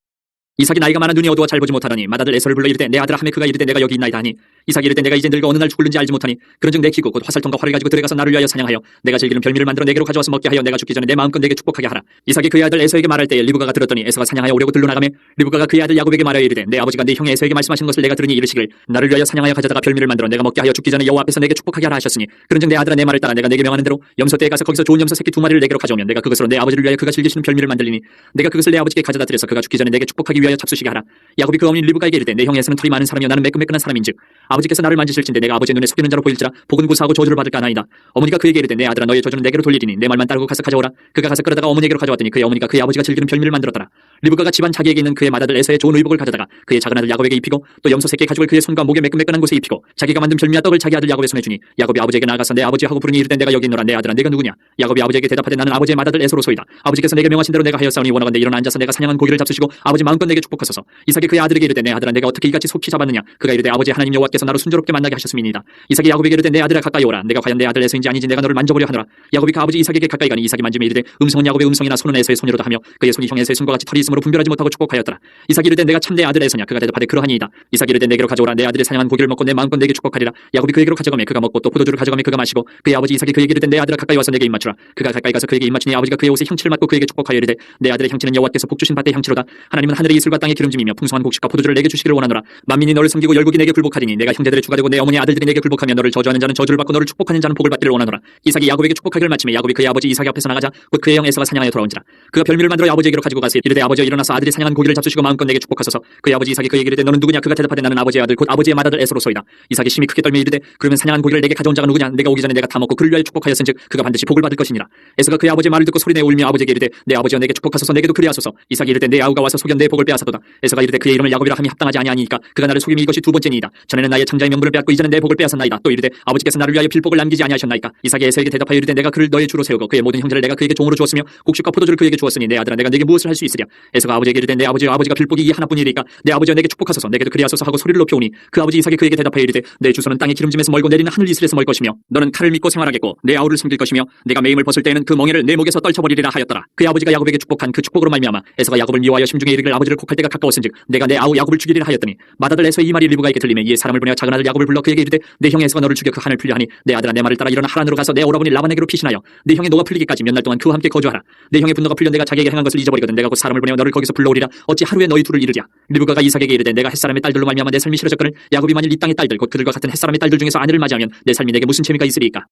이삭이 나이가 많아 눈이 어두워 잘 보지 못하더니 맏아들 에서를 불러 이르되 내 아들아 하매 그가 이르되 내가 여기 있나이다 하니 이삭이 이르되 내가 이제 늙어 어느 날 죽을는지 알지 못하니 그런즉 내 기구 곧 화살통과 활을 가지고 들어가서 나를 위하여 사냥하여 내가 즐기는 별미를 만들어 내게로 가져와서 먹게 하여 내가 죽기 전에 내 마음껏 내게 축복하게 하라. 이삭이 그의 아들 에서에게 말할 때에 리브가가 들었더니 에서가 사냥하여 오려고 들로 나가매 리브가가 그의 아들 야곱에게 말하여 이르되 내 아버지가 네 형의 에서에게 말씀하신 것을 내가 들으니 이르시길 나를 위하여 사냥하여 가져다가 별미를 만들어 내가 먹게 하여 죽기 전에 여호와 앞에서 내게 축복하게 하라 하셨으니 그런즉 내 아들아 내 말을 따라 내가 내게 명하는 대로 염소 떼에 가서 거기서 좋은 염소 새끼 2마리를 내게로 가져오면 내가 그것으로 내 아버지를 위하여 그가 즐기시는 별미를 만들리니 내가 그것을 내 아버지께 가져다 드려서 그가 죽기 전에 내게 축복하기 위하여 잡수시게 하라. 야곱이 그 어머니 리브가에게 이르되 내 형의 에서는 털이 많은 사람이요 나는 매끈매끈한 사람인즉 아버지께서 나를 만지실진데 내가 아버지의 눈에 속이는 자로 보일지라 복은 구사하고 저주를 받을까 하나이다. 어머니가 그에게 이르되 내 아들아 너의 저주는 내게로 돌리리니 내 말만 따르고 가서 가져오라. 그가 가서 끌어다가 어머니에게로 가져왔더니 그의 어머니가 그의 아버지가 즐기는 별미를 만들었더라. 리브가가 집안 자기에게 있는 그의 맏아들 에서의 좋은 의복을 가져다가 그의 작은 아들 야곱에게 입히고 또 염소 새끼의 가죽을 그의 손과 목에 매끈매끈한 곳에 입히고 자기가 만든 별미와 떡을 자기 아들 야곱의 손에 주니 야곱이 아버지에게 나아가서 내 아버지 하고 부르니 이르되 내가 여기 있노라. 내 아들아 내가 누구냐. 야곱이 아버지에게 대답하되 나는 아버지의 맏아들 에서로소이다. 아버지께서 내게 명하신 대로 내가 하였사오니 원하건대 일어나 앉아서 내가 사냥한 고기를 잡수시고 아버지 마음껏 내게 축복하소서. 이삭이 그의 아들에게 이르되 내 아들아 내가 어떻게 이같이 속히 잡았느냐. 그가 이르되 아버지 하나님 여호와께서 나로 순조롭게 만나게 하셨음이니이다. 이삭이 야곱에게 이르되 내 아들아 가까이 오라. 내가 과연 내 아들 에서인지 아닌지 내가 너를 만져보려 하노라. 야곱이 그 아버지 이삭에게 가까이 가니 이삭이 만지며 이르되 음성은 야곱의 음성이나 손은 에서의 손이로다 하며 그의 손이 형 에서의 손과 같이 털이 있으므로 분별하지 못하고 축복하였더라. 이삭이 이르되 내가 참 내 아들 에서냐. 그가 대답하되 그러하니이다. 이삭이 이르되 내게로 가져오라. 내 아들의 사냥한 고기를 먹고 내 마음껏 내게 축복하리라. 야곱이 그에게로 가져가매 그가 먹고 또 포도주를 가져가매 그가 마시고 그의 아버지 이삭이 그에게 이르되 내 아들아 가까이 와서 내게 입맞추라. 그가 가까이 가서 그에게 입맞추니 아버지가 그의 옷에 향치를 맡고 그에게 축복하여 이르되 내 아들의 향치는 여호와께서 복주신 밭의 향치로다. 하나님은 하늘의 이슬과 땅의 기름짐이며 풍성한 곡식과 포도주를 내게 주시기를 원하노라. 만민이 너를 섬기고 열국이 내게 굴복하리니 내가 형제들의 주가 되고 내 어머니 아들들이 내게 굴복하며 너를 저주하는 자는 저주를 받고 너를 축복하는 자는 복을 받기를 원하노라. 이삭이 야곱에게 축복하기를 마치매 야곱이 그의 아버지 이삭의 앞에서 나가자 곧 그의 형 에서가 사냥하여 돌아온지라. 그가 별미를 만들어 아버지에게로 가지고 가서 이르되 아버지여 일어나서 아들이 사냥한 고기를 잡수시고 마음껏 내게 축복하소서. 그의 아버지 이삭이 그에게 이르되 너는 누구냐. 그가 대답하되 나는 아버지의 아들 곧 아버지의 맏아들 에서로소이다. 이삭이 심히 크게 떨며 이르되 그러면 사냥한 고기를 내게 가져온 자가 누구냐. 내가 오기 전에 내가 다 먹고 그를 위하여 축복하였은즉 그가 반드시 복을 받을 것이니라. 에서가 그의 아버지의 말을 듣고 소리내어 울며 아버지에게 이르되 내 아버지여 내게 축복하소서. 내게도 그리하소서. 이삭이 이르되 내 아우가 와서 속여 내 복을 빼앗아도다. 에서가 이르되 그의 이름을 야곱이라 함이 합당하지 아니하니까 그가 나를 속임이 이것이 두 번째니이다. 전에는 나의 창자의 명분을 빼앗고 이제는 내 복을 빼앗았나이다. 또 이르되 아버지께서 나를 위하여 필복을 남기지 아니하셨나이까. 이삭이 에서에게 대답하여 이르되 내가 그를 너의 주로 세우고 그의 모든 형제를 내가 그에게 종으로 주었으며 곡식과 포도주를 그에게 주었으니 내 아들아 내가 네게 무엇을 할 수 있으랴. 에서가 아버지에게 이르되 내 아버지여 아버지가 필복이 이 하나뿐이리까 내 아버지여 내게 축복하소서. 내게도 그리하소서 하고 소리를 높여오니 그 아버지 이삭이 그에게 대답하여 이르되 내 주소는 땅의 기름짐에서 멀고 내리는 하늘 이슬에서 멀 것이며 너는 칼을 믿고 생활하겠고 내 아우를 섬길 것이며 내가 매임을 벗을 때에는 그 멍에를 내 목에서 떨쳐버리리라 하였더라. 그의 아버지가 야곱에게 축복한 그 축복으로 말미암아 에서가 야곱을 미워하여 심중에 이르기를 아버지를 곡할 때가 가까웠은즉 내가 내 아우 야곱을 죽이리라 하였더니 맏아들 에서의 이 말이 리브가에게 들리매 이에 사람을 보내어 작은 아들 야곱을 불러 그에게 이르되 내 형 에서가 너를 죽여 그 한을 풀려 하니 내 아들아 내 말을 따라 일어나 하란으로 가서 내 오라버니 라반에게로 피신하여 내 형의 노가 풀리기까지 몇 날 동안 그와 함께 거주하라. 내 형의 분노가 풀려 내가 자기에게 행한 것을 잊어버리거든 내가 곧 사람을 보내어 너를 거기서 불러오리라. 어찌 하루에 너희 둘을 이르랴. 리브가가 이삭에게 이르되 내가 햇사람의 딸들로 말미암아 내 삶이 싫어졌거늘 야곱이 만일 이 땅의 딸들 곧 그들과 같은 햇사람의 딸들 중에서 아내를 맞이하면 내 삶이 내게 무슨 재미가 있으리이까.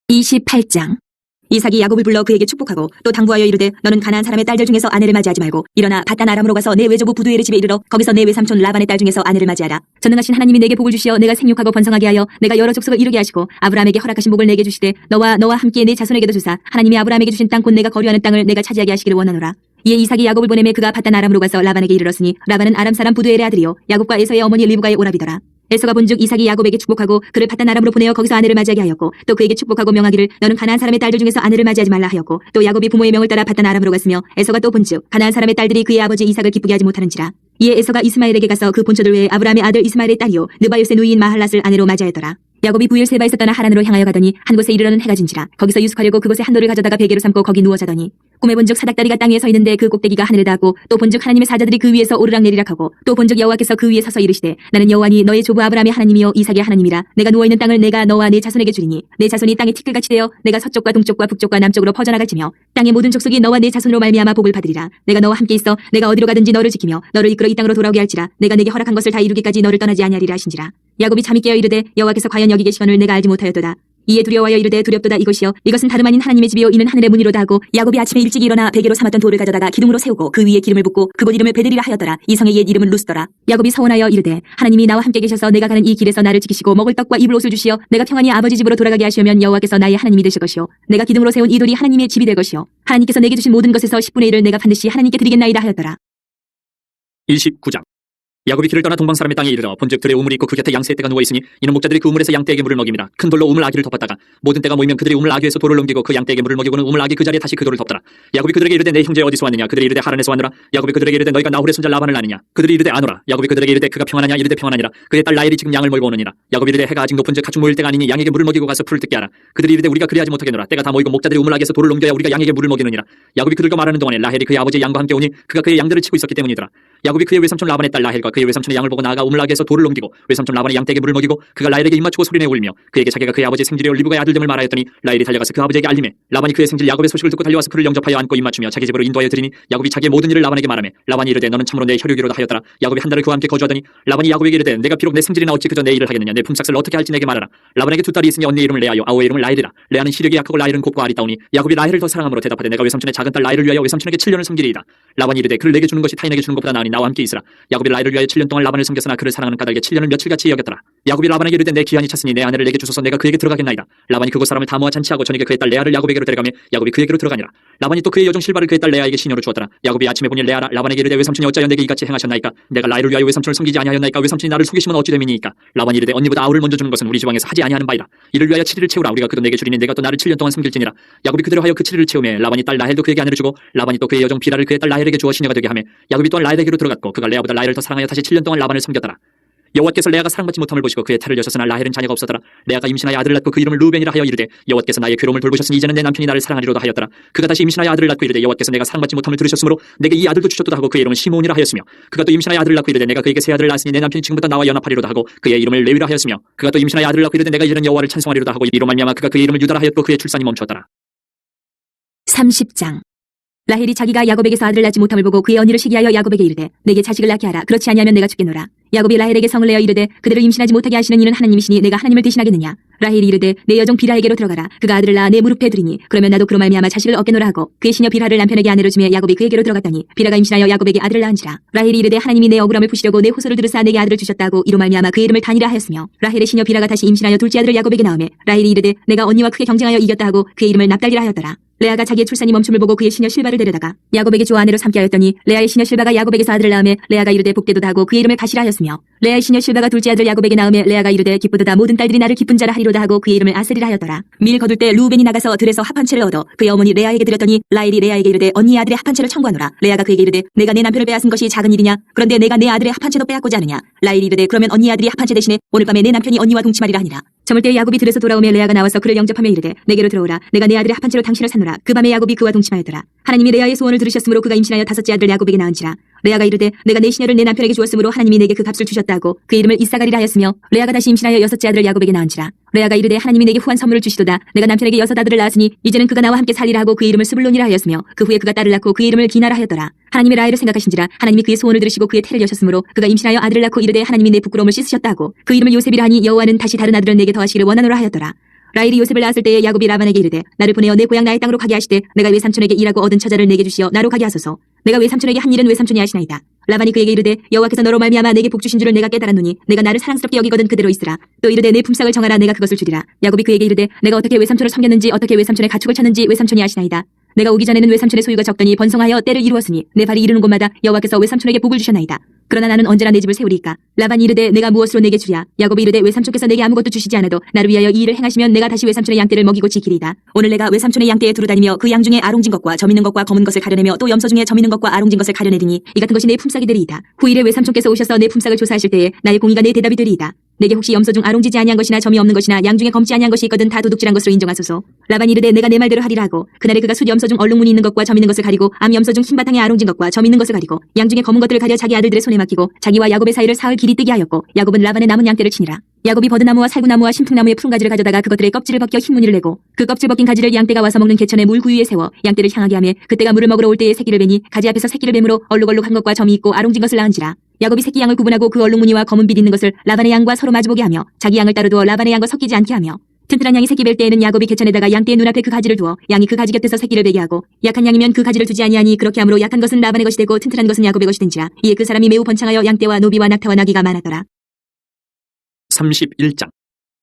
28장. 이삭이 야곱을 불러 그에게 축복하고 또 당부하여 이르되 너는 가나안 사람의 딸들 중에서 아내를 맞이하지 말고 일어나 바단 아람으로 가서 내 외조부 부두엘의 집에 이르러 거기서 내 외삼촌 라반의 딸 중에서 아내를 맞이하라. 전능하신 하나님이 내게 복을 주시어 내가 생육하고 번성하게 하여 내가 여러 족속을 이루게 하시고 아브라함에게 허락하신 복을 내게 주시되 너와 함께 내 자손에게도 주사 하나님이 아브라함에게 주신 땅 곧 내가 거류하는 땅을 내가 차지하게 하시기를 원하노라. 이에 이삭이 야곱을 보내매 그가 바단 아람으로 가서 라반에게 이르렀으니 라반은 아람 사람 부두엘의 아들이요 야곱과 에서의 어머니 리브가의 오라비더라. 에서가 본즉 이삭이 야곱에게 축복하고 그를 바단 아람으로 보내어 거기서 아내를 맞이하게 하였고 또 그에게 축복하고 명하기를 너는 가나안 사람의 딸들 중에서 아내를 맞이하지 말라 하였고 또 야곱이 부모의 명을 따라 바단 아람으로 갔으며 에서가 또 본즉 가나안 사람의 딸들이 그의 아버지 이삭을 기쁘게 하지 못하는지라. 이에 에서가 이스마엘에게 가서 그 본처들 외에 아브라함의 아들 이스마엘의 딸이요 느바요스의 누이인 마할랏을 아내로 맞이하였더라. 야곱이 부엘세바에서 떠나 하란으로 향하여 가더니 한 곳에 이르러는 해가 진지라. 거기서 유숙하려고 그곳에 한 돌을 가져다가 베개로 삼고 거기 누워 자더니 꿈에 본즉 사닥다리가 땅 위에 서 있는데 그 꼭대기가 하늘에 닿고 또 본즉 하나님의 사자들이 그 위에서 오르락내리락 하고 또 본즉 여호와께서 그 위에 서서 이르시되 나는 여호와니 너의 조부 아브라함의 하나님이요 이삭의 하나님이라. 내가 누워있는 땅을 내가 너와 내 자손에게 주리니 내 자손이 땅의 티끌같이 되어 내가 서쪽과 동쪽과 북쪽과 남쪽으로 퍼져나갈지며 땅의 모든 족속이 너와 내 자손으로 말미암아 복을 받으리라. 내가 너와 함께 있어 내가 어디로 가든지 너를 지키며 너를 이끌어 이 땅으로 돌아오게 할지라. 내가 내게 허락한 것을 다 이루기까지 너를 떠나지 아니하리라 하신지라. 야곱이 잠이 깨어 이르되 여호와께서 과연 여기 계시거늘 내가 알지 못하였도다. 이에 두려워하여 이르되 두렵도다 이것이여 이것은 다름 아닌 하나님의 집이요 이는 하늘의 문이로다 하고 야곱이 아침에 일찍 일어나 베개로 삼았던 돌을 가져다가 기둥으로 세우고 그 위에 기름을 붓고 그곳 이름을 베들이라 하였더라. 이 성의 옛 이름은 루스더라. 야곱이 서원하여 이르되 하나님이 나와 함께 계셔서 내가 가는 이 길에서 나를 지키시고 먹을 떡과 입을 옷을 주시어 내가 평안히 아버지 집으로 돌아가게 하시면 여호와께서 나의 하나님이 되실 것이요 내가 기둥으로 세운 이 돌이 하나님의 집이 될 것이요 하나님께서 내게 주신 모든 것에서 10분의 1을 내가 반드시 하나님께 드리겠나이다 하였더라. 29장. 야곱이 길을 떠나 동방 사람의 땅에 이르러 본즉 들의 우물이 있고 그 곁에 양새의 떼가 누워 있으니 이는 목자들이 그 우물에서 양떼에게 물을 먹입니다. 큰 돌로 우물 아기를 덮었다가 모든 떼가 모이면 그들이 우물 아기에서 돌을 넘기고 그 양떼에게 물을 먹이고는 우물 아기 그 자리에 다시 그 돌을 덮더라. 야곱이 그들에게 이르되 내 형제 어디서 왔느냐? 그들이 이르되 하란에서 왔노라. 야곱이 그들에게 이르되 너희가 나홀의 손자 라반을 아느냐? 그들이 이르되 아노라. 야곱이 그들에게 이르되 그가 평안하냐? 이르되 평안하니라. 그의 딸 라헬이 지금 양을 몰고 오느니라. 야곱이 이르되 해가 아직 높은즉 가축 모일 때가 아니니 양에게 물을 먹이고 가서 풀을 뜯게 하라. 그들이 이르되 우리가 그리하지 못하겠노라. 때가 다 모이고 목자들이 우물 아기에서 돌을 옮겨야 우리가 양에게 물을 먹이느니라. 야곱이 그들과 말하는 동안에 라헬이 그의 아버지 양과 함께 오니 그가 그의 양들을 치고 있었기 때문이더라. 야곱이 그의 외삼촌 라반의 딸 라헬과 그의 외삼촌의 양을 보고 나아가 우물 아기에서 돌을 옮기고 외삼촌 라반의 양떼에게 물을 먹이고 그가 라헬에게 입맞추고 소리내 울며 그에게 자기가 그의 아버지 생질의 리브가의 아들됨을 말하였더니 라헬이 달려가서 그 아버지에게 알림해 라반이 그의 생질 야곱의 소식을 듣고 달려와서 그를 영접하여 안고 입맞추며 자기 집으로 인도하여 드리니 야곱이 자기의 모든 일을 라반에게 말하며 라반이 이르되 너는 참으로 내 혈육이로다 하였더라. 야곱이 한 달을 그와 함께 거주하더니 라반이 야곱에게 이르되 내가 비록 내 생질이나 어찌 그저 내 일을 하겠느냐? 내 품삯을 어떻게 할지 내게 말하라. 라반에게 두 딸이 있으니 언니의 이름을 레아요 아우의 이름을 라헬이라. 레아는 시력이 약하고 라헬은 곱고 아리따우니 야곱이 라헬을 더 사랑함으로 대답하되 내가 외삼촌의 작은 딸 라헬을 위하여 외삼촌에게 7년을 섬기리이다. 라반이 이르되 그를 내게 주는 것이 타인에게 주는 것보다 나으니 나와 함께 있으라. 야곱이 라헬을 위하여 7년 동안 라반을 섬겼으나 그를 사랑하는 까닭에 7년을 며칠같이 여겼더라. 야곱이 라반에게 이르되 내 기한이 찼으니 내 아내를 내게 주소서 내가 그에게 들어가겠나이다. 라반이 그곳 사람을 다 모아 잔치하고 저녁에 그의 딸 레아를 야곱에게로 데려가며 야곱이 그에게로 들어가니라. 라반이 또 그의 여종 실바를 그의 딸 레아에게 시녀로 주었더라. 야곱이 아침에 보니 레아라. 라반에게 이르되 외삼촌이 어찌하여 내게 이같이 행하셨나이까? 내가 라헬을 위하여 외삼촌을 섬기지 아니하였나이까? 외삼촌이 나를 속이시면 어찌 됨이니이까? 라반이 이르되 언니보다 아우를 먼저 주는 것은 우리 지방에서 하지 아니하는 바이라. 이를 위하여 7일을 채우라. 우리가 그도 내게 주리니 내가 또 나를 7년 동안 섬길지니라. 야곱이 그대로 하여 그 7일을 채우매 라반이 딸 라헬도 그에게 아내를 주고 라반이 또 그의 여종 비라를 그의 딸 라헬에게 주어 시녀가 되게 하며 야곱이 또한 라헬에게로 들어갔고 그가 레아보다 라헬을 더 사랑하여 다시 7년 동안 라반을 섬겼더라. 여호와께서 레아가 사랑받지 못함을 보시고 그의 탈을 여셨으나 라헬은 자녀가 없었더라. 레아가 임신하여 아들을 낳고 그 이름을 루벤이라 하여 이르되 여호와께서 나의 괴로움을 돌보셨으니 이제는 내 남편이 나를 사랑하리로다 하였더라. 그가 다시 임신하여 아들을 낳고 이르되 여호와께서 내가 사랑받지 못함을 들으셨으므로 내게 이 아들도 주셨도다 하고 그의 이름은 시몬이라 하였으며 그가 또 임신하여 아들을 낳고 이르되 내가 그에게 새 아들을 낳았으니 내 남편이 지금부터 나와 연합하리로다 하고 그의 이름을 레위라 하였으며 그가 또 임신하여 아들을 낳고 이르되 내가 이제는 여호와를 찬송하리로다 하고 이로 말미암아 그가 그의 이름을 유다라 하였고 그의 출산이 멈추었더라. 30장. 라헬이 자기가 야곱에게서 아들을 낳지 못함을 보고 그의 언니를 시기하여 야곱에게 이르되 내게 자식을 낳게 하라. 그렇지 아니하면 내가 죽겠노라. 야곱이 라헬에게 성을 내어 이르되 그들을 임신하지 못하게 하시는 이는 하나님이시니 내가 하나님을 대신하겠느냐? 라헬이 이르되 내 여종 비라에게로 들어가라. 그가 아들을 낳아 내 무릎에 두리니 그러면 나도 그로 말미암아 자식을 얻겠노라 하고 그의 시녀 비라를 남편에게 아내로 주며 야곱이 그에게로 들어갔더니 비라가 임신하여 야곱에게 아들을 낳은지라. 라헬이 이르되 하나님이 내 억울함을 푸시려고 내 호소를 들으사 내게 아들을 주셨다고 이로 말미암아 그의 이름을 단이라 하였으며 라헬의 시녀 비라가 다시 임신하여 둘째 아들을 야곱에게 낳으매 라헬이 이르되 내가 언니와 크게 경쟁하여 이겼다 하고 그의 이름을 납달리라 하였더라. 레아가 자기의 출산이 멈춤을 보고 그의 시녀 실바를 데려다가 야곱에게 주어 아내로 삼게 하였더니 레아의 시녀 실바가 야곱에게서 아들을 낳으매 레아가 이르되 복되도다 하고 그의 이름을 가시라 하였으며 레아의 시녀 실바가 둘째 아들 야곱에게 낳으매 레아가 이르되 기쁘도다 모든 딸들이 나를 기쁜 자라 하리로다 하고 그의 이름을 아셀이라 하였더라. 밀 거둘 때 루벤이 나가서 들에서 합 한 채를 얻어 그의 어머니 레아에게 드렸더니 라헬이 레아에게 이르되 언니의 아들의 합 한 채를 청구하노라. 레아가 그에게 이르되 내가 내 남편을 빼앗은 것이 작은 일이냐? 그런데 내가 내 아들의 합 한 채도 빼앗고자 하느냐? 라헬이 이르되 그러면 언니의 아들이 합 한 채 대신에 오늘 밤에 내 남편이 언니와 동침하리라 하니라. 저물 때 야곱이 들에서 돌아오며 레아가 나와서 그를 영접하며 이르되 내게로 들어오라. 내가 내 아들의 합 한 채로 당신을 샀노라. 그 밤에 야곱이 그와 동침하였더라. 하나님이 레아의 소원을 들으셨으므로 그가 임신하여 다섯째 아들을 야곱에게 낳은지라. 레아가 이르되 내가 내 시녀를 내 남편에게 주었으므로 하나님이 내게 그 값을 주셨다고 그 이름을 이사가리라 하였으며 레아가 다시 임신하여 여섯째 아들을 야곱에게 낳은지라. 레아가 이르되 하나님이 내게 후한 선물을 주시도다. 내가 남편에게 여섯 아들을 낳았으니 이제는 그가 나와 함께 살리라 하고 그 이름을 스불론이라 하였으며 그 후에 그가 딸을 낳고 그 이름을 기나라 하였더라. 하나님이 라헬을 생각하신지라 하나님이 그의 소원을 들으시고 그의 태를 여셨으므로 그가 임신하여 아들을 낳고 이르되 하나님이 내 부끄러움을 씻으셨다고 그 이름을 요셉이라 하니 여호와는 다시 다른 아들을 내게 더하시기를 원하노라 하였더라. 라헬이 요셉을 낳았을 때에 야곱이 라반에게 이르되 나를 보내어 내 고향 나의 땅으로 가게 하시되 내가 외삼촌에게 일하고 얻은 처자를 내게 주시어 나로 가게 하소서. 내가 외삼촌에게 한 일은 외삼촌이 하시나이다. 라반이 그에게 이르되 여호와께서 너로 말미암아 내게 복 주신 줄을 내가 깨달았노니 내가 나를 사랑스럽게 여기거든 그대로 있으라. 또 이르되 내 품삯을 정하라. 내가 그것을 주리라. 야곱이 그에게 이르되 내가 어떻게 외삼촌을 섬겼는지 어떻게 외삼촌의 가축을 쳤는지 외삼촌이 아시나이다. 내가 오기 전에는 외삼촌의 소유가 적더니 번성하여 때를 이루었으니 내 발이 이르는 곳마다 여호와께서 외삼촌에게 복을 주셨나이다. 그러나 나는 언제나 내 집을 세우리이까? 라반이 이르되 내가 무엇으로 내게 주랴? 야곱이 이르되 외삼촌께서 내게 아무것도 주시지 않아도 나를 위하여 이 일을 행하시면 내가 다시 외삼촌의 양떼를 먹이고 지키리이다. 오늘 내가 외삼촌의 양떼에 두루 다니며 그 양 중에 아롱진 것과 점 있는 것과 검은 것을 가려내며 또 염소 중에 점 있는 것과 아롱진 것을 가려내리니 이 같은 것이 내 품삯이 되리이다. 후일에 외삼촌께서 오셔서 내 품삯을 조사하실 때에 나의 공의가 내 대답이 되리이다. 내게 혹시 염소 중 아롱지지 아니한 것이나 점이 없는 것이나 양 중에 검지 아니한 것이 있거든 다 도둑질한 것으로 인정하소서. 라반이 이르되 내가 내 말대로 하리라 하고 그날에 그가 숫 염소 중 얼룩무늬 있는 것과 점 있는 것을 가리고 암 염소 중 흰 바탕에 아롱진 것과 점 있는 것을 가리고 양 중에 검은 것들을 가려 자기 아들들의 손에 맡기고 자기와 야곱의 사이를 사흘 길이 뜨게 하였고 야곱은 라반의 남은 양떼를 치니라. 야곱이 버드나무와 살구나무와 심풍나무의 푸른 가지를 가져다가 그것들의 껍질을 벗겨 흰 무늬를 내고 그 껍질 벗긴 가지를 양떼가 와서 먹는 개천의 물 구유에 세워 양떼를 향하게 하며 그때가 물을 먹으러 올 때에 새끼를 베니 가지 앞에서 새끼를 뱀으로 얼룩얼룩한 것과 점이 있고 아롱진 것을 낳은지라. 야곱이 새끼 양을 구분하고 그 얼룩무늬와 검은 빛 있는 것을 라반의 양과 서로 마주보게 하며 자기 양을 따로 두어 라반의 양과 섞이지 않게 하며 튼튼한 양이 새끼 뵐 때에는 야곱이 개천에다가 양떼의 눈앞에 그 가지를 두어 양이 그 가지 곁에서 새끼를 베게 하고 약한 양이면 그 가지를 두지 아니하니 그렇게 함으로 약한 것은 라반의 것이 되고 튼튼한 것은 야곱의 것이 된지라. 이에 그 사람이 매우 번창하여 양떼와 노비와 낙타와 나귀가 많았더라. 31장.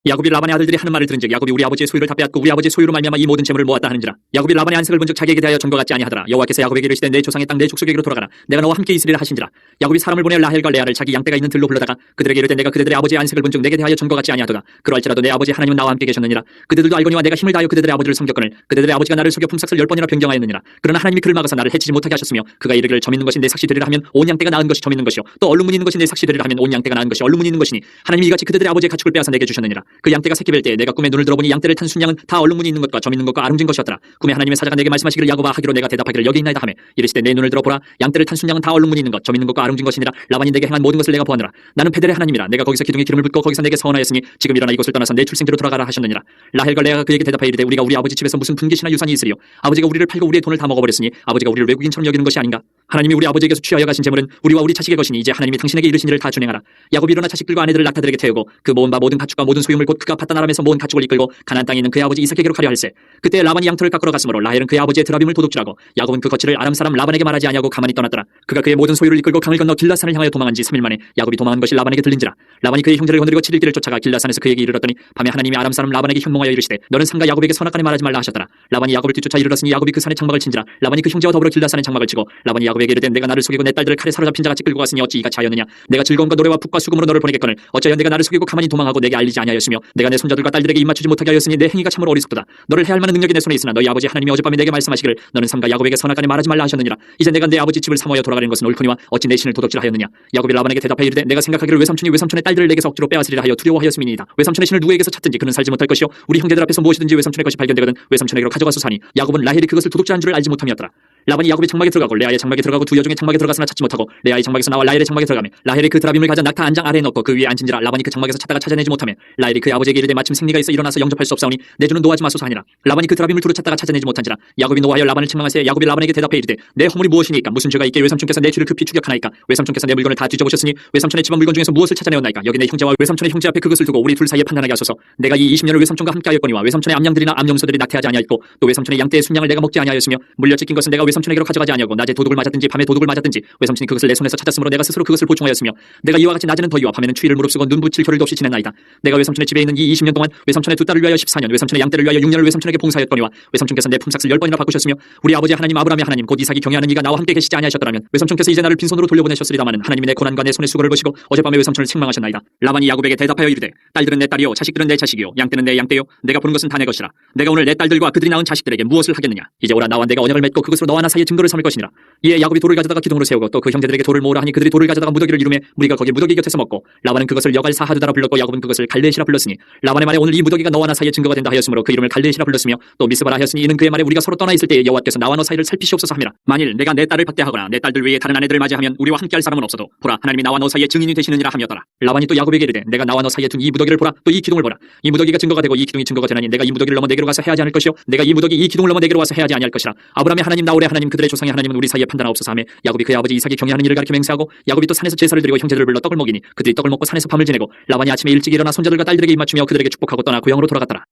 야곱이 라반의 아들들이 하는 말을 들은즉 야곱이 우리 아버지의 소유를 다 빼앗고 우리 아버지의 소유로 말미암아 이 모든 재물을 모았다 하는지라. 야곱이 라반의 안색을 본즉 자기에게 대하여 전과 같지 아니하더라. 여호와께서 야곱에게 이르시되 내 조상의 땅 내 족속에게로 돌아가라. 내가 너와 함께 있으리라 하신지라. 야곱이 사람을 보내 라헬과 레아를 자기 양떼가 있는 들로 불러다가 그들에게 이르되 내가 그들의 아버지의 안색을 본즉 내게 대하여 전과 같지 아니하도다. 그러할지라도 내 아버지 하나님은 나와 함께 계셨느니라. 그들도 알거니와 내가 힘을 다하여 그들의 아버지를 섬겼거늘 그들의 아버지가 나를 속여 품삯을 10번이나 변경하였느니라. 그러나 하나님이 그를 막아서 나를 해치지 못하게 하셨으며 그가 이르기를 점 있는 것이 내 삭시 되리라 하면 온 양떼가 나은 것이 점 있는 것이요 또 얼룩무늬 있는 것이 내 삭시 되리라 하면 온 양떼가 나은 것이 얼룩무늬 있는 것이니 하나님이 이같이 그들의 아버지의 가축을 빼앗아 내게 주셨느니라. 그 양떼가 새끼 뵐 때에 내가 꿈에 눈을 들어보니 양떼를 탄 순양은 다 얼룩무늬 있는 것과 점 있는 것과 아름진 것이었더라. 꿈에 하나님의 사자가 내게 말씀하시기를 야곱아 하기로 내가 대답하기를 여기 있나이다 하매 이르시되 내 눈을 들어보라. 양떼를 탄 순양은 다 얼룩무늬 있는 것 점 있는 것과 아름진 것이니라. 라반이 내게 행한 모든 것을 내가 보았노라. 나는 베델의 하나님이라. 내가 거기서 기둥에 기름을 붓고 거기서 내게 서원하였으니 지금 일어나 이곳을 떠나서 내 출생지로 돌아가라 하셨느니라. 라헬과 레아가 그에게 대답하여 이르되 우리가 우리 아버지 집에서 무슨 분깃이나 유산이 있으리요. 아버지가 우리를 팔고 우리의 돈을 다 먹어버렸으니 아버지가 우리를 외국인처럼 여기는 것이 아닌가. 하나님이 우리 아버지에게서 취하여 가신 재물은 우리와 우리 자식의 것이니 이제 하나님이 당신에게 이르신 일을 다 준행하라. 야곱이 일어나 자식들과 아내들을 낙타들에게 태우고 그 모은 바 모든 가축과 모든 소유물 곧 그가 파단 아람에서 모은 가축을 이끌고 가나안 땅에 있는 그의 아버지 이삭에게로 가려 할세. 그때 라반이 양털을 깎으러 갔으므로 라헬은 그의 아버지의 드라빔을 도둑질하고 야곱은 그 거취를 아람 사람 라반에게 말하지 아니하고 가만히 떠났더라. 그가 그의 모든 소유를 이끌고 강을 건너 길라산을 향하여 도망한 지 3일 만에 야곱이 도망한 것이 라반에게 들린지라. 라반이 그의 형제를 거느리고 7일 길을 쫓아가 길라산에서 그에게 이르렀더니 밤에 하나님이 아람 사람 라반에게 현몽하여 이르시되 너는 삼가 야곱에게 선악간에 말하지 말라 하셨더라. 라반이 야곱을 뒤쫓아 이르렀으니 야곱이 그 산에 장막을 친지라. 라반이 그 형제와 더불어 길라산에 장막을 치고 라반이 야곱에게 이르되 내가 나를 속이고 내 딸들을 칼에 사로잡힌 자같이 끌고 갔으니 어찌 이같이 하였느냐. 내가 즐거움과 노래와 푹과 수금으로 너를 보내겠거늘 어찌하여 내가 나를 속이고 가만히 도망하고 내게 알리지 아니하였으며 내가 내 손자들과 딸들에게 입맞추지 못하게 하였으니 내 행위가 참으로 어리석도다. 너를 해할 만한 능력이 내 손에 있으나 너희 아버지 하나님이 어젯밤에 내게 말씀하시기를 너는 삼가 야곱에게 선악간에 말하지 말라 하셨느니라. 이제 내가 내 아버지 집을 사모하여 돌아가는 것은 옳거니와 어찌 내 신을 도둑질하였느냐. 야곱이 라반에게 대답하여 이르되 내가 생각하기를 외삼촌이 외삼촌의 딸들을 내게서 억지로 빼앗으리라 하여 두려워하였음이니이다. 외삼촌의 신을 누구에게서 찾든지 그는 살지 못할 것이요 우리 형제들 앞에서 무엇이든지 외삼촌의 것이 발견되거든 외삼촌에게로 가져가서 사니. 야곱은 라헬이 그것을 도둑질한 줄을 알지 못함이었더라. 라반이 야곱의 장막에 들어가고 레아의 장막에 들어가고 두 여종의 장막에 들어갔으나 찾지 못하고 레아의 장막에서 나와 라헬의 장막에 들어가며 라헬이 그 드라빔을 가져 낙타 안장 아래에 넣고 그 위에 앉은지라. 라반이 그 장막에서 찾다가 찾아내지 못하며 라헬이 그 아버지에게 이르되 마침 생리가 있어 일어나서 영접할 수 없사오니 내 주는 노하지 마소서 하니라. 라반이 그 드라빔을 두루 찾다가 찾아내지 못한지라. 야곱이 노하여 라반을 책망하세. 야곱이 라반에게 대답해 이르되 내 허물이 무엇이니까 무슨 죄가 있게 외삼촌께서 내 쥐를 급히 추격하나이까. 외삼촌께서 내 물건을 다 뒤져보셨으니 외삼촌의 집안 물건 중에서 무엇을 찾아내었나이까. 여기 내 형제와 외삼촌의 형제 앞에 그것을 두고 우리 둘 사이에 판단하게 하소서. 내가 이 20년을 외삼촌과 함께하였거니와 외삼촌의 암양들이나 암염소들이 낙태하지 아니하였고 또 외삼촌의 양떼의 순양을 내가 먹지 아니하였으며 물려 찢긴 것은 내가 외삼촌에게로 가져가지 아니하고 낮에 도둑을 맞았든지 밤에 도둑을 맞았든지 외삼촌이 그것을 내 손에서 찾았으므로 내가 스스로 그것을 보충하였으며 내가 이와 같이 낮에는 더위와 밤에는 추위를 무릅쓰고 눈 붙일 겨를도 없이 지냈나이다. 내가 외삼촌의 집에 있는 이 20년 동안 외삼촌의 두 딸을 위하여 14년 외삼촌의 양떼를 위하여 6년을 외삼촌에게 봉사하였거니와 외삼촌께서 내 품삯을 10번이나 바꾸셨으며 우리 아버지 하나님 아브라함의 하나님 곧 이삭이 경외하는 이가 나와 함께 계시지 아니하셨더라면 외삼촌께서 이제 나를 빈손으로 돌려보내셨으리다마는 하나님이 내 고난과 내 손의 수고를 보시고 어젯밤에 외삼촌을 책망하셨나이다. 라반이 야곱에게 대답하여 이르되 딸들은 내 딸이요 자식들은 내 자식이요 양떼는 내 양떼요 내가 보는 것은 다 내 것이라. 내가 오늘 내 딸들과 그들이 낳은 자식들에게 무엇을 하겠느냐. 이제 오라 나와 내가 언약을 맺고 그것으로 너와 나 사이에 증거를 삼을 것이니라. 이에 야곱이 돌을 가져다가 기둥으로 세우고 또 그 형제들에게 돌을 모으라 하니 그들이 돌을 가져다가 무더기를 이루매 무리가 거기 무더기 곁에서 먹고 라반은 그것을 여갈 사하두다라 불렀고 야곱은 그것을 갈레시라 불렀으니 라반의 말에 오늘 이 무더기가 너와 나 사이에 증거가 된다 하였으므로 그 이름을 갈레시라 불렀으며 또 미스바라 하였으니 이는 그의 말에 우리가 서로 떠나 있을 때에 여호와께서 나와 너 사이를 살피시옵소서 함이라. 만일 내가 내 딸을 박대하거나 내 딸들 외에 다른 아내들을 맞이하면 우리와 함께할 사람은 없어도 보라 하나님이 나와 너 사이에 증인이 되시느니라 하였더라. 라반이 또 야곱에게 이르되 내가 나와 너 사이에 둔 이 무더기를 보라 또 이 기둥을 보라. 이 무더기가 증거가 되고 이 기둥이 증거가 되나니 내가 이 무더기를 넘어 내게로 가서 해하지 않을 것이요 내가 이 무더기 이 기둥을 넘어 내게로 와서 해하지 아니할 것이라. 아브라함의 하나님 나홀의 하나님 그들의 조상의 하나님은 우리 사이에 판단하옵소서 하며 야곱이 그의 아버지 이삭이 경외하는 일을 가리켜 맹세하고 야곱이 또 산에서 제사를 드리고 형제들을 불러 떡을 먹이니 그들이 떡을 먹고 산에서 밤을 지내고 라반이 아침에 일찍 일어나 손자들과 딸들에게 입맞추며 그들에게 축복하고 떠나 고향으로 돌아갔더라.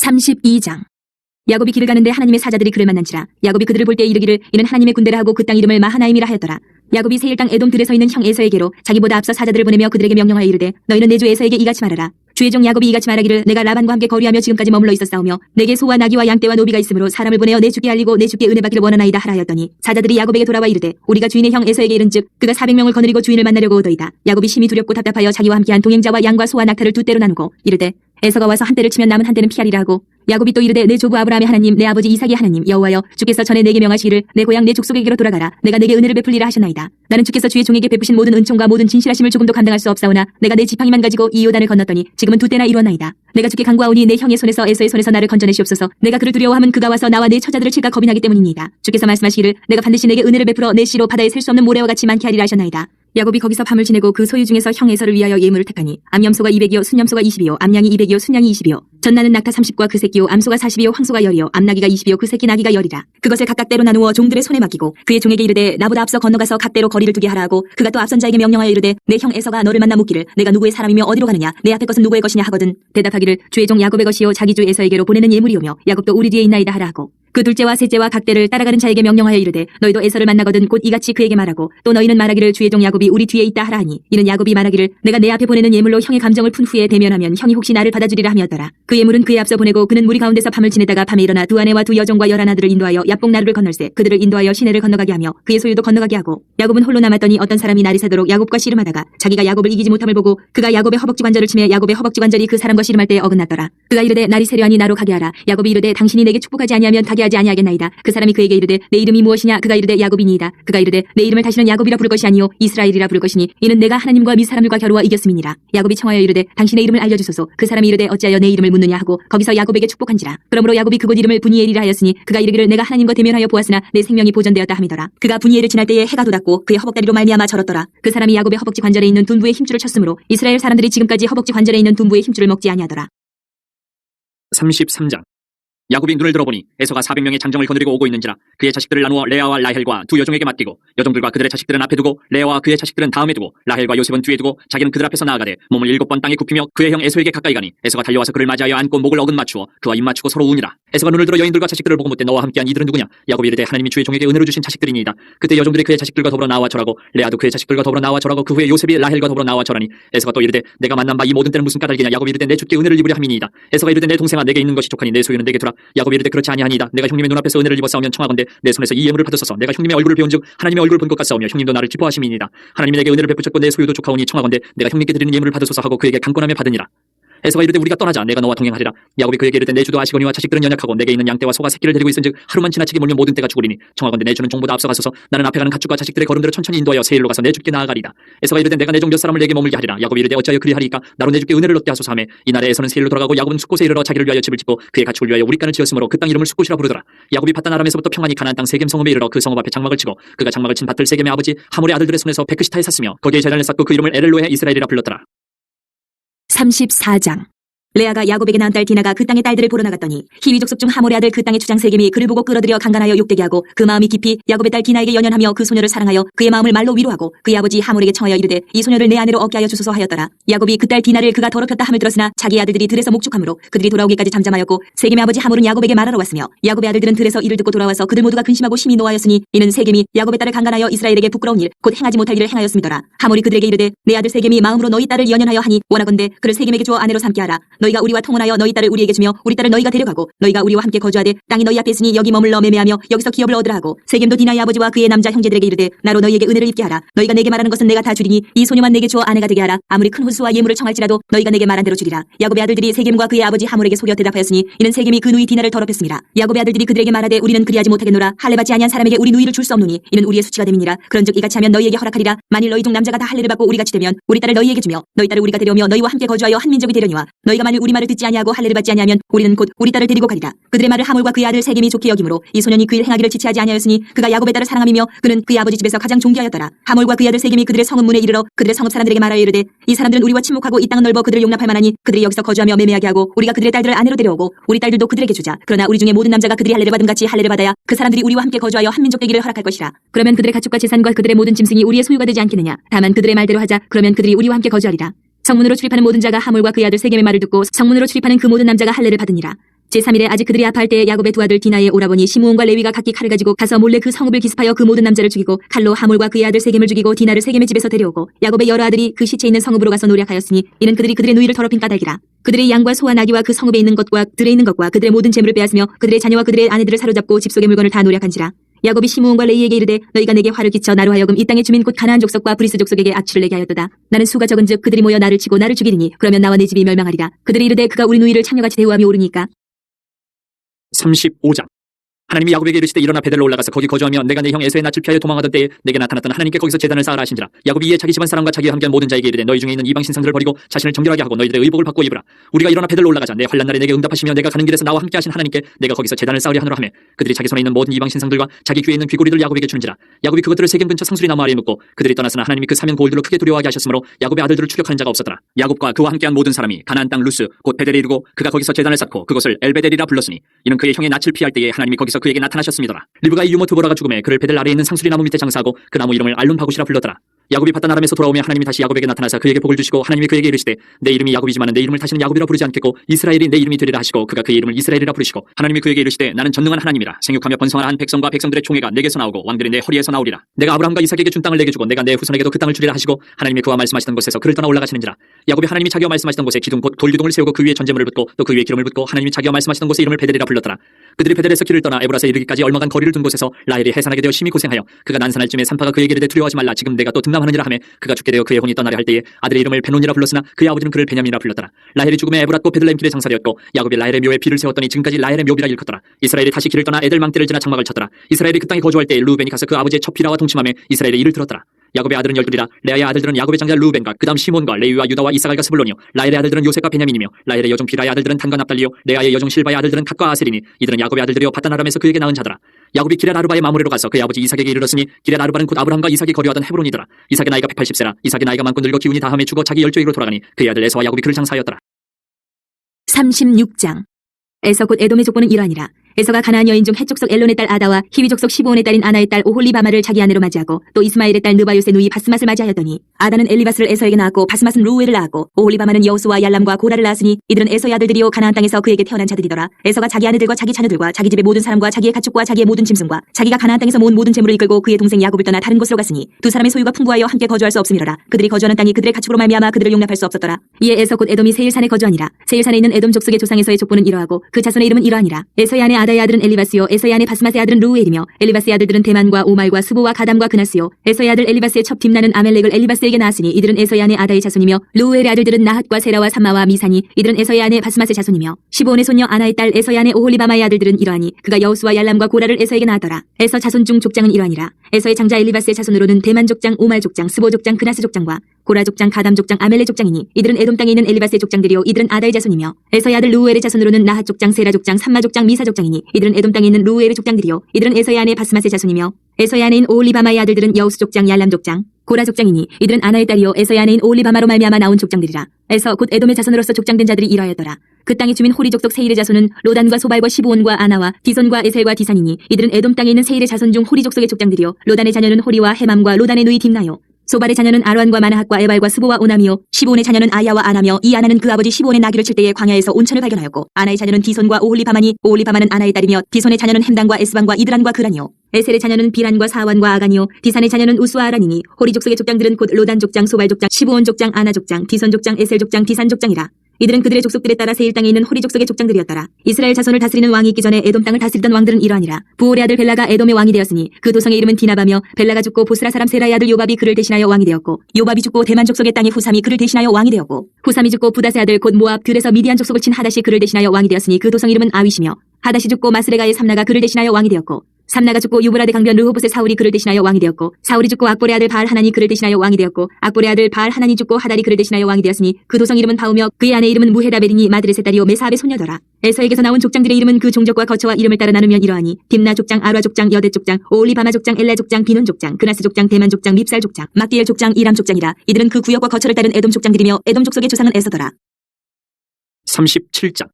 32장. 야곱이 길을 가는데 하나님의 사자들이 그를 만난지라. 야곱이 그들을 볼 때 이르기를 이는 하나님의 군대라 하고 그 땅 이름을 마하나임이라 하였더라. 야곱이 세일 땅 에돔 들에 서 있는 형 에서에게로 자기보다 앞서 사자들을 보내며 그들에게 명령하여 이르되 너희는 내 주 에서에게 이같이 말하라. 주의 종 야곱이 이같이 말하기를 내가 라반과 함께 거류하며 지금까지 머물러 있었사오며 내게 소와 나귀와 양떼와 노비가 있으므로 사람을 보내어 내 주께 알리고 내 주께 은혜 받기를 원하나이다 하라 하였더니 사자들이 야곱에게 돌아와 이르되 우리가 주인의 형 에서에게 이른즉 그가 400명을 거느리고 주인을 만나려고 오더이다. 야곱이 심히 두렵고 답답하여 자기와 함께한 동행자와 양과 소와 낙타를 두 떼로 나누고 이르되 에서가 와서 한 떼를 치면 남은 한 떼는 피하리라 하고 야곱이 또 이르되 내 조부 아브라함의 하나님 내 아버지 이삭의 하나님 여호와여 주께서 전에 내게 명하시기를 내 고향 내 족속에게로 돌아가라. 내가 내게 은혜를 베풀리라 하셨나이다. 나는 주께서 주의 종에게 베푸신 모든 은총과 모든 진실하심을 조금도 감당할 수 없사오나 내가 내 지팡이만 가지고 이 요단을 건넜더니 지금은 두 떼나 이루었나이다. 내가 주께 간구하오니 내 형의 손에서 에서의 손에서 나를 건져내시옵소서. 내가 그를 두려워하면 그가 와서 나와 내 처자들을 칠까 겁이 나기 때문이니이다. 주께서 말씀하시기를 내가 반드시 내게 은혜를 베풀어 내 씨로 바다에 셀 수 없는 모래와 같이 많게 하리라 하셨나이다. 야곱이 거기서 밤을 지내고 그 소유 중에서 형 에서를 위하여 예물을 택하니 암염소가 200이요 순염소가 20이요 암양이 200이요 순양이 20이요 전나는 낙타 30과 그 새끼요 암소가 40이요 황소가 10이요 암나귀가 20이요 그 새끼 나귀가 10이라. 그것을 각각 때로 나누어 종들의 손에 맡기고 그의 종에게 이르되 나보다 앞서 건너가서 각 때로 거리를 두게 하라 하고 그가 또 앞선 자에게 명령하여 이르되 내 형 에서가 너를 만나 묻기를 내가 누구의 사람이며 어디로 가느냐 내 앞에 것은 누구의 것이냐 하거든 대답하기를 주의 종 야곱의 것이요 자기 주 에서에게로 보내는 예물이오며 야곱도 우리 뒤에 있나이다 하라 하고 그 둘째와 셋째와 각 때를 따라가는 자에게 명령하여 이르되 너희도 에서를 만나거든 곧 이같이 그에게 말하고 또 너희는 말하기를 주의 종 야곱이 우리 뒤에 있다 하라 하니 이는 야곱이 말하기를 내가 내 앞에 보내는 예물로 형의 감정을 푼 후에 대면하면 형이 혹시 나를 받아주리라 하였더라. 그 예물은 그의 앞서 보내고 그는 무리 가운데서 밤을 지내다가 밤에 일어나 두 아내와 두 여종과 11아들을 인도하여 야복 나루를 건널세 그들을 인도하여 시내를 건너가게 하며 그의 소유도 건너가게 하고 야곱은 홀로 남았더니 어떤 사람이 날이 새도록 야곱과 씨름하다가 자기가 야곱을 이기지 못함을 보고 그가 야곱의 허벅지 관절을 치매 야곱의 허벅지 관절이 그 사람과 씨름할 때에 어긋났더라. 그가 이르되 날이 새려하니 나로 가게 하라. 야곱이 이르되 당신이 내게 축복하지 아니하면 가게 하지 아니하겠나이다. 그 사람이 그에게 이르되 내 이름이 무엇이냐. 그가 이르되 야곱이니이다. 그가 이르되 내 이름을 다시는 야곱이라 부를 것이 아니요 이스라엘이라 부를 것이니 이는 내가 하나님과 미 사람들과 겨루어 이겼음이니라. 야곱이 청하여 이르되 당신의 이름을 알려주소서. 그 사람이 이르되 어찌하여 내 이름을 묻느냐 하고 거기서 야곱에게 축복한지라. 그러므로 야곱이 그곳 이름을 브니엘이라 하였으니 그가 이르기를 내가 하나님과 대면하여 보았으나 내 생명이 보존되었다 함이더라. 그가 브니엘을 지날 때에 해가 돋았고 그의 허벅다리로 말미암아 절었더라. 그 사람이 야곱의 허벅지 관절에 있는 둔부의 힘줄을 쳤으므로 이스라엘 사람들이 지금까지 허벅지 관절에 있는 둔부의 힘줄을 먹지 아니하더라. 33장. 야곱이 눈을 들어보니 에서가 400명의 장정을 거느리고 오고 있는지라 그의 자식들을 나누어 레아와 라헬과 두 여종에게 맡기고 여종들과 그들의 자식들은 앞에 두고 레아와 그의 자식들은 다음에 두고 라헬과 요셉은 뒤에 두고 자기는 그들 앞에서 나아가되 몸을 7번 땅에 굽히며 그의 형 에서에게 가까이 가니 에서가 달려와서 그를 맞이하여 안고 목을 어긋 맞추어 그와 입 맞추고 서로 우니라. 에서가 눈을 들어 여인들과 자식들을 보고 묻되 너와 함께한 이들은 누구냐. 야곱이 이르되 하나님이 주의 종에게 은혜로 주신 자식들이니이다. 그때 여종들이 그의 자식들과 더불어 나와 절하고 레아도 그의 자식들과 더불어 나와 절하고 그 후에 요셉이 라헬과 더불어 나와 절하니 에서가 또 이르되 내가 만난 바 이 모든 때는 무슨 까닭이냐. 야곱이 이르되 내 주께 은혜를 입으려 함이니이다. 에서가 이르되 내 동생아 내게 있는 것이 족하니 내 소유는 내게 두라. 야곱이 이르되 그렇지 아니하니이다. 내가 형님의 눈앞에서 은혜를 입었사오면 청하건대 내 손에서 이 예물을 받으소서. 내가 형님의 얼굴을 배운즉 하나님의 얼굴을 본 것 같사오며 형님도 나를 기뻐하심이니이다. 하나님이 내게 은혜를 베푸셨고 내 소유도 족하오니 청하건대 내가 형님께 드리는 예물을 받으소서 하고 그에게 강권하며 받으니라. 에서가 이르되 우리가 떠나자. 내가 너와 동행하리라. 야곱이 그에게 이르되 내 주도 아시거니와 자식들은 연약하고 내게 있는 양떼와 소가 새끼를 데리고 있은즉 하루만 지나치게 몰면 모든 떼가 죽으리니 청하건대 내 주는 종보다 앞서가소서. 나는 앞에 가는 가축과 자식들의 걸음대로 천천히 인도하여 세일로 가서 내 주께 나아가리라. 에서가 이르되 내가 내 종 몇 사람을 내게 머물게 하리라. 야곱이 이르되 어찌하여 그리하리까. 나로 내 주께 은혜를 얻게 하소서 하매 이날에 에서는 세일로 돌아가고 야곱은 숫곳에 이르러 자기를 위하여 집을 짓고 그의 가축을 위하여 우리간을 지었으므로 그 땅 이름을 숫곳이라 부르더라. 야곱이 바단 아람에서부터 평안히 가나안 땅 세겜 성읍에 이르러 그 성읍 앞에 장막을 치고 그가 장막을 친 밭을 세겜의 아버지 하몰의 아들들의 손에서 베크시타에 샀으며 거기에 제단을 쌓고 그 이름을 에렐로에 이스라엘이라 불렀더라. 34장. 레아가 야곱에게 낳은 딸 디나가 그 땅의 딸들을 보러 나갔더니 히위 족속 중 하몰의 아들 그 땅의 주장 세겜이 그를 보고 끌어들여 강간하여 욕되게 하고 그 마음이 깊이 야곱의 딸 디나에게 연연하며 그 소녀를 사랑하여 그의 마음을 말로 위로하고 그의 아버지 하몰에게 청하여 이르되 이 소녀를 내 아내로 얻게 하여 주소서 하였더라. 야곱이 그 딸 디나를 그가 더럽혔다 함을 들었으나 자기 아들들이 들에서 목축함으로 그들이 돌아오기까지 잠잠하였고 세겜의 아버지 하몰은 야곱에게 말하러 왔으며 야곱의 아들들은 들에서 이를 듣고 돌아와서 그들 모두가 근심하고 심히 노하였으니 이는 세겜이 야곱의 딸을 강간하여 이스라엘에게 부끄러운 일 곧 행하지 못할 일을 행하였음이더라. 하몰이 그들에게 이르되 내 아들 세겜이 마음으로 너희 딸을 연연하여 하니 원하건대 그를 세겜에게 주어 아내로 삼게 하라. 너희가 우리와 통혼하여 너희 딸을 우리에게 주며 우리 딸을 너희가 데려가고 너희가 우리와 함께 거주하되 땅이 너희 앞에 있으니 여기 머물러 매매하며 여기서 기업을 얻으라 하고 세겜도 디나의 아버지와 그의 남자 형제들에게 이르되 나로 너희에게 은혜를 입게 하라. 너희가 내게 말하는 것은 내가 다 주리니 이 소녀만 내게 주어 아내가 되게 하라. 아무리 큰 혼수와 예물을 청할지라도 너희가 내게 말한 대로 주리라. 야곱의 아들들이 세겜과 그의 아버지 하몰에게 속여 대답하였으니 이는 세겜이 그 누이 디나를 더럽혔습니다. 야곱의 아들들이 그들에게 말하되 우리는 그리하지 못하겠노라. 할례받지 아니한 사람에게 우리 누이를 줄 수 없노니 이는 우리의 수치가 됨이니라. 그런즉 이같이 하면 너희에게 허락하리라. 만일 너희 중 남자가 다 할례를 받고 우리 같이 되면 우리 딸을 너희에게 주며 너희 딸을 우리가 데려오며 너희와 함께 거주하여 한 민족이 되려니와 너희가 만일 우리 말을 듣지 아니하고 할례를 받지 아니하면 우리는 곧 우리 딸을 데리고 가리라. 그들의 말을 하몰과 그의 아들 세겜이 좋게 여김으로 이 소년이 그 일 행하기를 지체하지 아니하였으니 그가 야곱의 딸을 사랑함이며 그는 그의 아버지 집에서 가장 존귀하였더라. 하몰과 그의 아들 세겜이 그들의 성읍 문에 이르러 그들의 성읍 사람들에게 말하여 이르되 이 사람들은 우리와 친목하고 이 땅은 넓어 그들을 용납할 만하니 그들이 여기서 거주하며 매매하게 하고 우리가 그들의 딸들을 아내로 데려오고 우리 딸들도 그들에게 주자. 그러나 우리 중에 모든 남자가 그들이 할례를 받음 같이 할례를 받아야 그 사람들이 우리와 함께 거주하여 한 민족 되기를 허락할 것이라. 그러면 그들의 가축과 재산과 그들의 모든 짐승이 우리의 소유가 되지 않겠느냐. 다만 그들의 말대로 하자. 그러면 그들이 우리와 함께 거주하리라. 성문으로 출입하는 모든 자가 하몰과 그의 아들 세겜의 말을 듣고 성문으로 출입하는 그 모든 남자가 할례를 받으니라. 제3일에 아직 그들이 아파할 때에 야곱의 두 아들 디나의 오라버니 시므온과 레위가 각기 칼을 가지고 가서 몰래 그 성읍을 기습하여 그 모든 남자를 죽이고 칼로 하몰과 그의 아들 세겜을 죽이고 디나를 세겜의 집에서 데려오고 야곱의 여러 아들이 그 시체 있는 성읍으로 가서 노략하였으니 이는 그들이 그들의 누이를 더럽힌 까닭이라. 그들의 양과 소와 나귀와 그 성읍에 있는 것과 들에 있는 것과 그들의 모든 재물을 빼앗으며 그들의 자녀와 그들의 아내들을 사로잡고 집 속의 물건을 다 노략한지라. 야곱이 시므온과 레이에게 이르되 너희가 내게 화를 끼쳐 나로 하여금 이 땅의 주민 곧 가나안 족속과 브리스 족속에게 악취를 내게 하였도다. 나는 수가 적은즉 그들이 모여 나를 치고 나를 죽이리니 그러면 나와 내 집이 멸망하리라. 그들이 이르되 그가 우리 누이를 참녀같이 대우함이 옳으니까. 35장. 하나님이 야곱에게 이르시되 일어나 베델로 올라가서 거기 거주하며 내가 내 형 에서의 낯을 피하여 도망하던 때에 내게 나타났던 하나님께 거기서 제단을 쌓으라 하신지라. 야곱이 이에 자기 집안 사람과 자기와 함께한 모든 자에게 이르되 너희 중에 있는 이방 신상들을 버리고 자신을 정결하게 하고 너희들의 의복을 받고 입으라. 우리가 일어나 베델로 올라가자. 내 환난 날에 내게 응답하시며 내가 가는 길에서 나와 함께 하신 하나님께 내가 거기서 제단을 쌓으려 하노라 하매 그들이 자기 손에 있는 모든 이방 신상들과 자기 귀에 있는 귀고리들 야곱에게 주는지라. 야곱이 그것들을 세겜 근처 상수리 나무 아래에 묻고 그들이 떠났으나 하나님이 그 사면 고울들로 크게 두려워하게 하셨으므로 야곱의 아들들을 추격하는 자가 없었더라. 야곱과 그와 함께한 모든 사람이 가나안 땅 루스 곧 베델에 이르고 그가 거기서 제단을 쌓고 그것을 엘베델이라 불렀으니 이는 그의 형의 낯을 피할 때에 하나님이 거기서 그에게 나타나셨습니다. 리브가 이유모 두보라가 죽음에 그를 베델 아래에 있는 상수리 나무 밑에 장사하고 그 나무 이름을 알룬 바굿이라 불렀더라. 야곱이 바단 아람에서 돌아오며 하나님이 다시 야곱에게 나타나사 그에게 복을 주시고 하나님이 그에게 이르시되 내 이름이 야곱이지만 내 이름을 다시는 야곱이라 부르지 않겠고 이스라엘이 내 이름이 되리라 하시고 그가 그의 이름을 이스라엘이라 부르시고 하나님이 그에게 이르시되 나는 전능한 하나님이라 생육하며 번성하라 한 백성과 백성들의 총회가 내게서 나오고 왕들이 내 허리에서 나오리라. 내가 아브라함과 이삭에게 준 땅을 내게 주고 내가 내 후손에게도 그 땅을 주리라 하시고 하나님이 그와 말씀하시던 곳에서 그를 떠나 올라가시는지라. 야곱이 하나님이 자기와 말씀하시던 곳에 기둥 곧 돌기둥을 세우고 그 위에 전제물을 붓고 또 그 위에 기름을 붓고 하나님이 자기와 말씀하시던 곳에 이름을 베델이라 불렀더라. 그들이 베델에서 길을 떠나 에브라스에 이르기까지 얼마간 거리를 둔 곳에서 라헬이 해산하게 되어 심히 고생하여 그가 난산할 쯤에 산파가 그에게 이르되 두려워하지 말라 지금 내가 또 등남하느니라 하매 그가 죽게 되어 그의 혼이 떠나려 할 때에 아들의 이름을 베논이라 불렀으나 그의 아버지는 그를 베냐민이라 불렀더라. 라헬이 죽음에 에브랏고 베들레헴 길에 장사되었고 야곱이 라헬의 묘에 비를 세웠더니 지금까지 라헬의 묘비라 일컫더라. 이스라엘이 다시 길을 떠나 에델 망대를 지나 장막을 쳤더라. 이스라엘이 그 땅에 거주할 때에 루벤이 가서 그 아버지의 첫 비라와 동침하며 이스라엘의 일을 들었더라. 야곱의 아들은 열둘이라. 레아의 아들들은 야곱의 장자 루벤과 그다음 시몬과 레위와 유다와 이사갈과 스불론이요 라헬의 아들들은 요셉과 베냐민이며 라헬의 여종 비라의 아들들은 단과 납달리요 레아의 여종 실바의 아들들은 갓과 아셀이니 이들은 야곱의 아들들이요 바단 아람에서 그에게 낳은 자더라. 야곱이 기럇 아르바의 마므레로 가서 그의 아버지 이삭에게 이르렀으니 기럇 아르바는 곧 아브라함과 이삭이 거류하던 헤브론이더라. 이삭의 나이가 180세라. 이삭의 나이가 많고 늙어 기운이 다함에 죽어 자기 열조에게로 돌아가니 그의 아들 에서와 야곱이 그를 장사하였더라. 36장. 에서 곧 에돔의 족보는 이러하니라. 에서가 가나안 여인 중 헷족속 엘론의 딸 아다와 히위 족속 시브온의 딸인 아나의 딸 오홀리바마를 자기 아내로 맞이하고 또 이스마엘의 딸 느바요스의 누이 바스맛을 맞이하였더니 아다는 엘리바스를 에서에게 낳았고 바스맛은 루우엘을 낳았고 오홀리바마는 여호수와 얄람과 고라를 낳았으니 이들은 에서의 아들들이요 가나안 땅에서 그에게 태어난 자들이더라. 에서가 자기 아내들과 자기 자녀들과 자기 집의 모든 사람과 자기의 가축과 자기의 모든 짐승과 자기가 가나안 땅에서 모은 모든 재물을 이끌고 그의 동생 야곱을 떠나 다른 곳으로 갔으니 두 사람의 소유가 풍부하여 함께 거주할 수 없음이로라. 그들이 거주하는 땅이 그들의 가축으로 말미암아 그들을 용납할 수 없었더라. 이에 에서 곧 에돔이 세일산에 거주하니라. 세일산에 있는 에돔 족속의 조상에서의 족보는 이러하고 그 자손의 이름은 이러하니라. 에서의 아내 아다의 아들은 엘리바스요 에서의 아내 바스맛의 아들은 루우엘이며 엘리바스의 아들들은 대만과 오말과 스보와 가담과 그나스요 에서의 아들 엘리바스의 첩 딥나는 아멜렉을 엘리바스에게 낳았으니 이들은 에서의 아내 아다의 자손이며 루우엘의 아들들은 나핫과 세라와 삼마와 미사니 이들은 에서의 아내 바스맛의 자손이며 시브온의 손녀 아나의 딸 에서의 아내 오홀리바마의 아들들은 이러하니 그가 여호수와 얄람과 고라를 에서에게 낳았더라. 에서 자손 중 족장은 이러하니라. 에서의 장자 엘리바스의 자손으로는 대만 족장 오말 족장 스보 족장 그나스 족장과 고라 족장 가담 족장 아멜렉 족장이니 이들은 에돔 땅에 있는 엘리바스의 족장들이요 이들은 아다의 자손이며 에서의 아들 루우엘의 자손으로는 나핫 족장 세라 족장 삼마 족장 미사 족장이니 이들은 에돔 땅에 있는 루우엘의 족장들이요 이들은 에서의 아내 바스맛의 자손이며 에서의 아내인 오홀리바마의 아들들은 여우수 족장 얄람 족장 고라 족장이니 이들은 아나의 딸이요 에서의 아내인 오홀리바마로 말미암아 나온 족장들이라. 에서 곧 에돔의 자손으로서 족장된 자들이 이러하였더라. 그 땅의 주민 호리 족속 세일의 자손은 로단과 소발과 시브온과 아나와 디손과 에셀과 디산이니 이들은 에돔 땅에 있는 세일의 자손 중 호리 족속의 족장들이요 로단의 자녀는 호리와 헤맘과 로단의 누이 딥나요 소발의 자녀는 아론과 마나핫과 에발과 스보와 오나미요 시브온의 자녀는 아야와 아나며 이 아나는 그 아버지 시브온의 나귀를 칠 때에 광야에서 온천을 발견하였고 아나의 자녀는 디손과 오홀리바마니 오홀리바마는 아나의 딸이며 디손의 자녀는 햄단과 에스반과 이드란과 그란이요 에셀의 자녀는 비란과 사완과 아간이요 디산의 자녀는 우스와 아란이니 호리 족속의 족장들은 곧 로단 족장 소발 족장 시브온 족장 아나 족장 디손 족장 에셀 족장 디산 족장이라. 이들은 그들의 족속들에 따라 세일 땅에 있는 호리 족속의 족장들이었더라. 이스라엘 자손을 다스리는 왕이 있기 전에 에돔 땅을 다스리던 왕들은 이러하니라. 부올의 아들 벨라가 에돔의 왕이 되었으니 그 도성의 이름은 디나바며 벨라가 죽고 보스라 사람 세라의 아들 요밥이 그를 대신하여 왕이 되었고 요밥이 죽고 대만 족속의 땅의 후삼이 그를 대신하여 왕이 되었고 후삼이 죽고 부닷의 아들 곧 모압 들에서 미디안 족속을 친 하닷이 그를 대신하여 왕이 되었으니 그 도성 이름은 아윗이며 하닷이 죽고 마스레가의 삼나가 그를 대신하여 왕이 되었고 삼나가 죽고 유브라데 강변 르호봇의 사울이 그를 대신하여 왕이 되었고 사울이 죽고 악볼의 아들 바알 하나니 그를 대신하여 왕이 되었고 악볼의 아들 바알 하나니 죽고 하달이 그를 대신하여 왕이 되었으니 그 도성 이름은 바우며 그의 아내 이름은 무헤다베리니 마드레세 딸이요 메사압의 손녀더라. 에서에게서 나온 족장들의 이름은 그 종족과 거처와 이름을 따라 나누면 이러하니 딥나 족장 아라 족장 여대 족장 오올리바마 족장 엘라 족장 비논 족장 그나스 족장 대만 족장 밉살 족장 막디엘 족장 이람 족장이라. 이들은 그 구역과 거처를 따른 에돔 족장들이며 에돔 족속의 조상은 에서더라. 37장.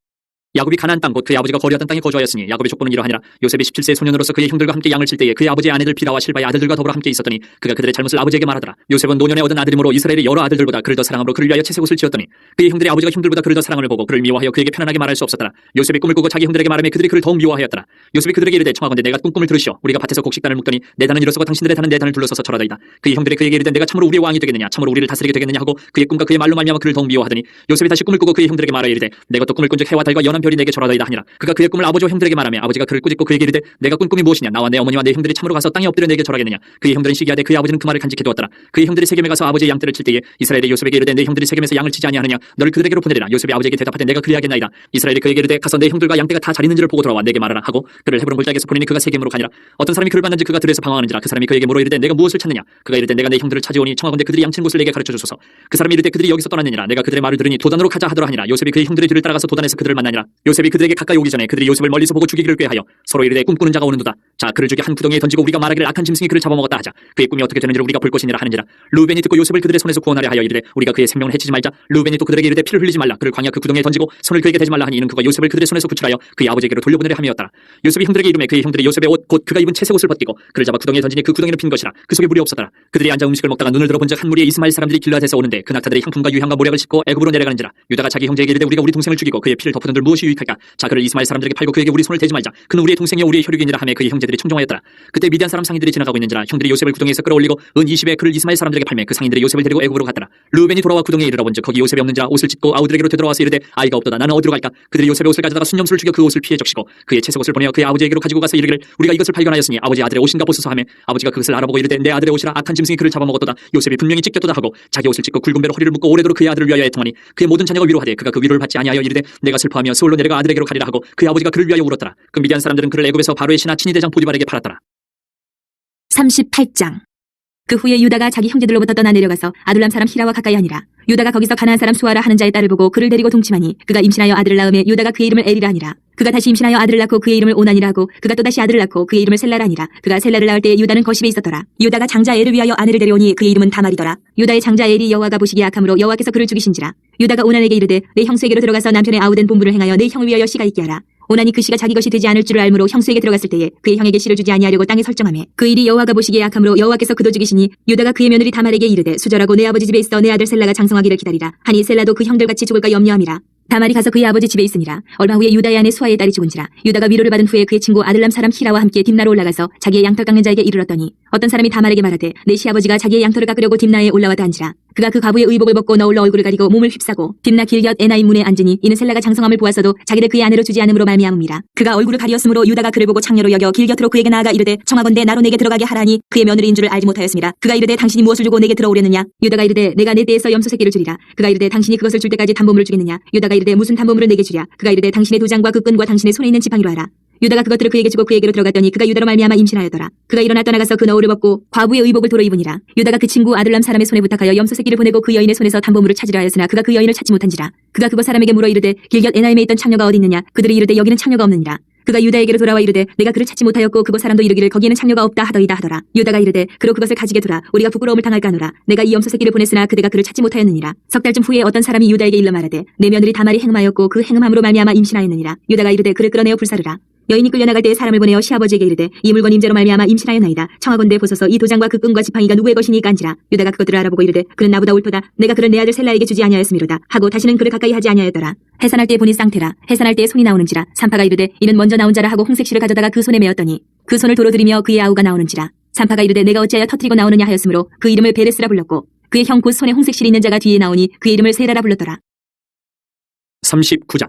야곱이 가나안 땅 곧 그의 아버지가 거류하던 땅에 거주하였으니 야곱의 족보는 이러하니라. 요셉이 17세 소년으로서 그의 형들과 함께 양을 칠 때에 그의 아버지의 아내들 비라와 실바의 아들들과 더불어 함께 있었더니 그가 그들의 잘못을 아버지에게 말하더라. 요셉은 노년에 얻은 아들이므로 이스라엘의 여러 아들들보다 그를 더 사랑함으로 그를 위하여 채색옷을 지었더니 그의 형들의 아버지가 형들보다 그를 더 사랑함을 보고 그를 미워하여 그에게 편안하게 말할 수 없었더라. 요셉이 꿈을 꾸고 자기 형들에게 말하며 그들이 그를 더욱 미워하였더라. 요셉이 그들에게 이르되 청하건대 내가 꿈을 들으시오. 우리가 밭에서 곡식단을 묶더니 내 단은 이로서고 당신들의 단은 내 단을 둘러서서 절하다이다. 그의 형들이 그에게 이르되 내가 참으로 우리의 왕이 되겠느냐 참으로 우리를 다스리게 되겠느냐 하고 그의 꿈과 그의 말로 말미암아 그를 더욱 미워하더니 요셉이 다시 꿈을 꾸고 그의 형들에게 말하여 이르되 내가 또 꿈을 꾼즉 해와 달과 연한 별이 내게 절하다이다 하니라. 그가 그의 꿈을 아버지와 형들에게 말하며 아버지가 그를 꾸짖고 그에게 이르되 내가 꾼 꿈이 무엇이냐 나와 내 어머니와 내 형들이 참으로 가서 땅에 엎드려 내게 절하겠느냐. 그의 형들은 시기하되 그의 아버지는 그 말을 간직해 두었더라. 그의 형들이 세겜에 가서 아버지의 양떼를 칠 때에 이스라엘이 요셉에게 이르되 내 형들이 세겜에서 양을 치지 아니하느냐 너를 그들에게로 보내리라. 요셉이 아버지에게 대답하되 내가 그리하겠나이다. 이스라엘이 그에게 이르되 가서 내 형들과 양떼가 다 잘 있는지를 보고 돌아와 내게 말하라 하고 그를 헤브론 골짜기에서 보내니 그가 세겜으로 가니라. 어떤 사람이 그를 봤는지 그가 들에서 방황하는지라. 그 사람이 그에게 물어 이르되 내가 무엇을 찾느냐. 그가 이르되 내가 내 형들을 찾아오니 청하건대 그들이 양치는 곳을 내게 가르쳐 주소서. 그 사람이 이르되 그들이 여기서 떠났느니라. 내가 그들의 말을 들으니 도단으로 가자 하더라 하니라. 요셉이 그의 형들의 뒤를 따라가서 도단에서 그들을 만나니라. 요셉이 그들에게 가까이 오기 전에 그들이 요셉을 멀리서 보고 죽이기를 꾀하여 서로 이르되 꿈꾸는 자가 오는도다. 자, 그를 죽여 한 구덩이에 던지고 우리가 말하기를 악한 짐승이 그를 잡아먹었다 하자. 그의 꿈이 어떻게 되는지를 우리가 볼 것이니라 하는지라. 르우벤이 듣고 요셉을 그들의 손에서 구원하려 하여 이르되 우리가 그의 생명을 해치지 말자. 르우벤이 또 그들에게 이르되 피를 흘리지 말라. 그를 광야 그 구덩이에 던지고 손을 그에게 대지 말라 하니 이는 그가 요셉을 그들의 손에서 구출하여 그의 아버지에게로 돌려보내려 함이었더라. 요셉이 형들에게 이르매 그의 형들이 요셉의 옷 곧 그가 입은 채색 옷을 벗기고 그를 잡아 구덩이에 던지니 그 구덩이는 빈 것이라. 그 속에 물이 없었더라. 그들이 앉아 음식을 먹다가 눈을 들어본즉 한 무리의 이스마엘 사람들이 길라앗에서 오는데 그 낙타들이 향품과 유향과 모략을 싣고 애굽으로 내려가는지라. 유다가 자기 형제에게 이르되 우리가 우리 동생을 죽이고 그의 피를 덮어둔들 무엇이 유익할까? 자, 그를 이스마엘 사람들에게 팔고 그에게 우리 손을 대지 말자. 그는 우리의 동생이요 우리의 혈육이니라 하며 그의 형제들이 청종하였더라. 그때 미디안 사람 상인들이 지나가고 있는지라 형들이 요셉을 구덩이에서 끌어올리고 은 20에 그를 이스마엘 사람들에게 팔매 그 상인들이 요셉을 데리고 애굽으로 갔더라. 르우벤이 돌아와 구덩이에 이르러본즉 거기 요셉이 없는지라 옷을 찢고 아우들에게로 되돌아와서 이르되 아이가 없도다. 나는 어디로 갈까? 그들이 요셉의 옷을 가져다가 순념수를 죽여 그 옷을 피해 적시고 그의 채색 옷을 보내어 그의 아버지에게로 가지고 가서 이르기를 우리가 이것을 발견하였으니 아버지 아들의 옷인가 보소서 하며 아버지가 그것을 알아보고 이르되 내 아들의 옷이라 악한 짐승이 그를 잡아먹었도다. 요셉이 분명히 찢겼도다 하고 자기 옷을 찢고 굵은 배로 허리를 묶고 오래도록 그의 아들을 위하여 애통하니 그의 모든 자녀가 위로하되 그가 그 위로를 받지 아니하여 이르되 내가 슬퍼하며 서울로 내려가 아들에게로 가리라 하고 그의 아버지가 그를 위하여 울었더라. 그 미디안 사람들은 그를 애굽에서 바로의 신하 친위 대장 보디발에게 팔았더라. 38장. 그 후에 유다가 자기 형제들로부터 떠나 내려가서 아둘람 사람 히라와 가까이 하니라. 유다가 거기서 가나안 사람 수아라 하는 자의 딸을 보고 그를 데리고 동침하니 그가 임신하여 아들을 낳음에 유다가 그의 이름을 에리라 하니라. 그가 다시 임신하여 아들을 낳고 그의 이름을 오난이라 하고 그가 또다시 아들을 낳고 그의 이름을 셀라라 하니라. 그가 셀라를 낳을 때 유다는 거십에 있었더라. 유다가 장자 엘을 위하여 아내를 데려오니 그의 이름은 다말이더라. 유다의 장자 엘이 여호와가 보시기에 악함으로 여호와께서 그를 죽이신지라. 유다가 오난에게 이르되 내 형수에게로 들어가서 남편의 아우된 본부를 행하여 내 형을 위하여 씨가 있게 하라. 오난이 그 씨가 자기 것이 되지 않을 줄을 알므로 형수에게 들어갔을 때에 그의 형에게 씨를 주지 아니하려고 땅에 설정하매 그 일이 여호와가 보시기에 악함으로 여호와께서 그도 죽이시니 유다가 그의 며느리 다말에게 이르되 수절하고 내 아버지 집에 있어 내 아들 셀라가 장성하기를 기다리라 하니 셀라도 그 형들같이 죽을까 염려함이라. 다말이 가서 그의 아버지 집에 있으니라. 얼마 후에 유다의 아내 수아의 딸이 죽은지라. 유다가 위로를 받은 후에 그의 친구 아들람 사람 히라와 함께 딥나로 올라가서 자기의 양털 깎는 자에게 이르렀더니 어떤 사람이 다말에게 말하되 내 시아버지가 자기의 양털을 깎으려고 딥나에 올라왔다 한지라. 그가 그 과부의 의복을 벗고 너울로 얼굴을 가리고 몸을 휩싸고 딥나 길곁 에나임 문에 앉으니 이는 셀라가 장성함을 보았어도 자기를 그의 아내로 주지 않음으로 말미암음이라. 그가 얼굴을 가리었으므로 유다가 그를 보고 창녀로 여겨 길곁으로 그에게 나아가 이르되 청하건대 나로 내게 들어가게 하라니 그의 며느리인 줄을 알지 못하였습니다. 그가 이르되 당신이 무엇을 주고 내게 들어오려느냐. 유다가 이르되 내가 내 떼에서 염소 새끼를 주리라. 그가 이르되 당신이 그것을 줄 때까지 담보물을 주겠느냐. 유다가 이르되 무슨 담보물을 내게 주랴. 그가 이르되 당신의 도장과 그 끈과 당신의 손에 있는 지팡이로 하라. 유다가 그것들을 그에게 주고 그에게로 들어갔더니 그가 유다로 말미암아 임신하였더라. 그가 일어나 떠나가서 그 너울을 벗고 과부의 의복을 도로 입으니라. 유다가 그 친구 아들람 사람의 손에 부탁하여 염소 새끼를 보내고 그 여인의 손에서 담보물을 찾으려 하였으나 그가 그 여인을 찾지 못한지라. 그가 그곳 사람에게 물어 이르되 길곁 에나임에 있던 창녀가 어디 있느냐. 그들이 이르되 여기는 창녀가 없느니라. 그가 유다에게로 돌아와 이르되 내가 그를 찾지 못하였고 그곳 사람도 이르기를 거기에는 창녀가 없다 하더이다 하더라. 유다가 이르되 그로 그것을 가지게 두라. 우리가 부끄러움을 당할까 하노라. 내가 이 염소 새끼를 보냈으나 그대가 그를 찾지 못하였느니라. 석 달쯤 후에 어떤 사람이 유다에게 일러 말하되 내 며느리 다말이 행음하였고 그 행음함으로 말미암아 임신하였느니라. 유다가 이르되 그를 끌어내어 불사르라. 여인이 끌려나갈 때에 사람을 보내어 시아버지에게 이르되 이 물건 임재로 말미암아 임신하였나이다. 청하건대 보소서 이 도장과 그 끈과 지팡이가 누구의 것이니까 한지라. 유다가 그것들을 알아보고 이르되 그는 나보다 옳도다. 내가 그를 내 아들 셀라에게 주지 아니하였음이로다 하고 다시는 그를 가까이 하지 아니하였더라. 해산할 때 보니 쌍태라. 해산할 때에 손이 나오는지라. 산파가 이르되 이는 먼저 나온 자라 하고 홍색실을 가져다가 그 손에 메었더니 그 손을 도로 들이며 그의 아우가 나오는지라. 산파가 이르되 내가 어찌하여 터뜨리고 나오느냐 하였으므로 그 이름을 베레스라 불렀고 그의 형 곧 손에 홍색실이 있는 자가 뒤에 나오니 그의 이름을 세라라 불렀더라. 39장.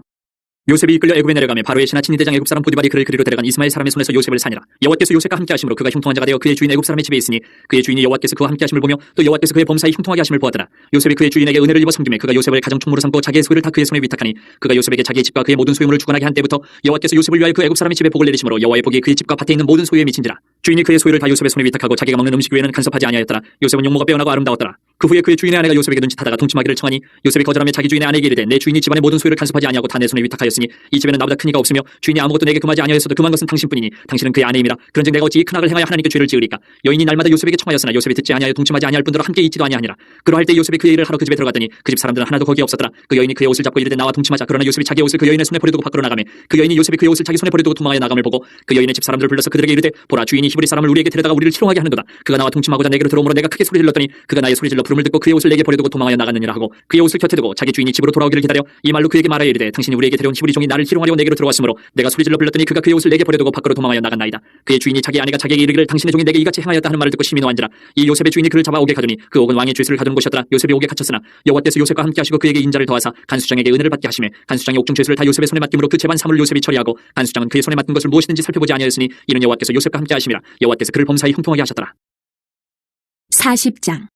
요셉이 이끌려 애굽에 내려가며 바로의 신하 친위 대장 애굽 사람 보디발이 그를 그리로 데려간 이스마엘 사람의 손에서 요셉을 사니라. 여호와께서 요셉과 함께 하심으로 그가 형통한 자가 되어 그의 주인 애굽 사람의 집에 있으니 그의 주인이 여호와께서 그와 함께 하심을 보며 또 여호와께서 그의 범사에 형통하게 하심을 보았더라. 요셉이 그의 주인에게 은혜를 입어 섬김에 그가 요셉을 가정 총무로 삼고 자기의 소유를 다 그의 손에 위탁하니 그가 요셉에게 자기의 집과 그의 모든 소유물을 주관하게 한 때부터 여호와께서 요셉을 위하여 그 애굽 사람의 집에 복을 내리심으로 여호와의 복이 그의 집과 밭에 있는 모든 소유에 미친지라. 주인이 그의 소유를 다 요셉의 손에 위탁하고 자기가 먹는 음식 외에는 간섭하지 아니하였더라. 요셉은 용모가 빼어나고 아름다웠더라. 그 후에 그의 주인의 아내가 요셉에게 눈짓하다가 동침하기를 청하니 요셉이 거절하며 자기 주인의 아내에게 이르되 내 주인이 집안의 모든 소유를 간섭하지 아니하고 다 내 손에 위탁하였으니 이 집에는 나보다 큰 이가 없으며 주인이 아무것도 내게 금하지 아니하였어도 금한 것은 당신뿐이니 당신은 그의 아내임이라. 그런즉 내가 어찌 이 큰 악을 행하여 하나님께 죄를 지으리까. 여인이 날마다 요셉에게 청하였으나 요셉이 듣지 아니하여 동침하지 아니할 뿐더러 함께 있지도 아니하니라. 그러할 때 요셉이 그의 일을 하러 그 집에 들어갔더니 그 집 사람들은 하나도 거기 없었더라. 그 여인이 그의 옷을 잡고 이르되 나와 동침하자. 그러나 요셉이 자기의 옷을 그 여인의 손에 버려두고 밖으로 나가매 그 여인이 요셉이 그의 옷을 자기 손에 버려두고 도망하여 나감을 보고 그 여인의 집 사람들을 불러서 그들에게 이르되 보라 주인이 히브리 사람을 우리에게 데려다가 우리를 희롱하게 하는도다. 그가 나와 동침하고자 내게로 들어오므로 내가 크게 소리 질렀더니 그가 나의 소리 질러 부름을 듣고 그의 옷을 내게 버려두고 도망하여 나갔느니라 하고 그의 옷을 곁에 두고 자기 주인이 집으로 돌아오기를 기다려 이 말로 그에게 말하여 이르되 당신이 우리에게 데려온 히브리 종이 나를 희롱하려고 내게로 들어왔으므로 내가 소리 질러 불렀더니 그가 그의 옷을 내게 버려두고 밖으로 도망하여 나갔나이다. 그의 주인이 자기 아내가 자기에게 이르기를 당신의 종이 내게 이같이 행하였다 하는 말을 듣고 심히 노한지라. 이 요셉의 주인이 그를 잡아 옥에 가두니 그 옥은 왕의 죄수를 가두는 곳이었더라. 요셉이 옥에 갇혔으나 여호와께서 요셉과 함께 하시고 그에게 인자를 더하사 간수장에게 은혜를 받게 하시매 간수장이 옥중 죄수를 다 요셉의 손에 맡김으로 그 재반 사물을 요셉이 처리하고 간수장은 그의 손에 맡은 것을 무엇이든지 살펴보지 아니하였으니 이는 여호와께서 요셉과 함께 하심이라. 여호와께서 그를 범사에 형통하게 하셨더라. 40장.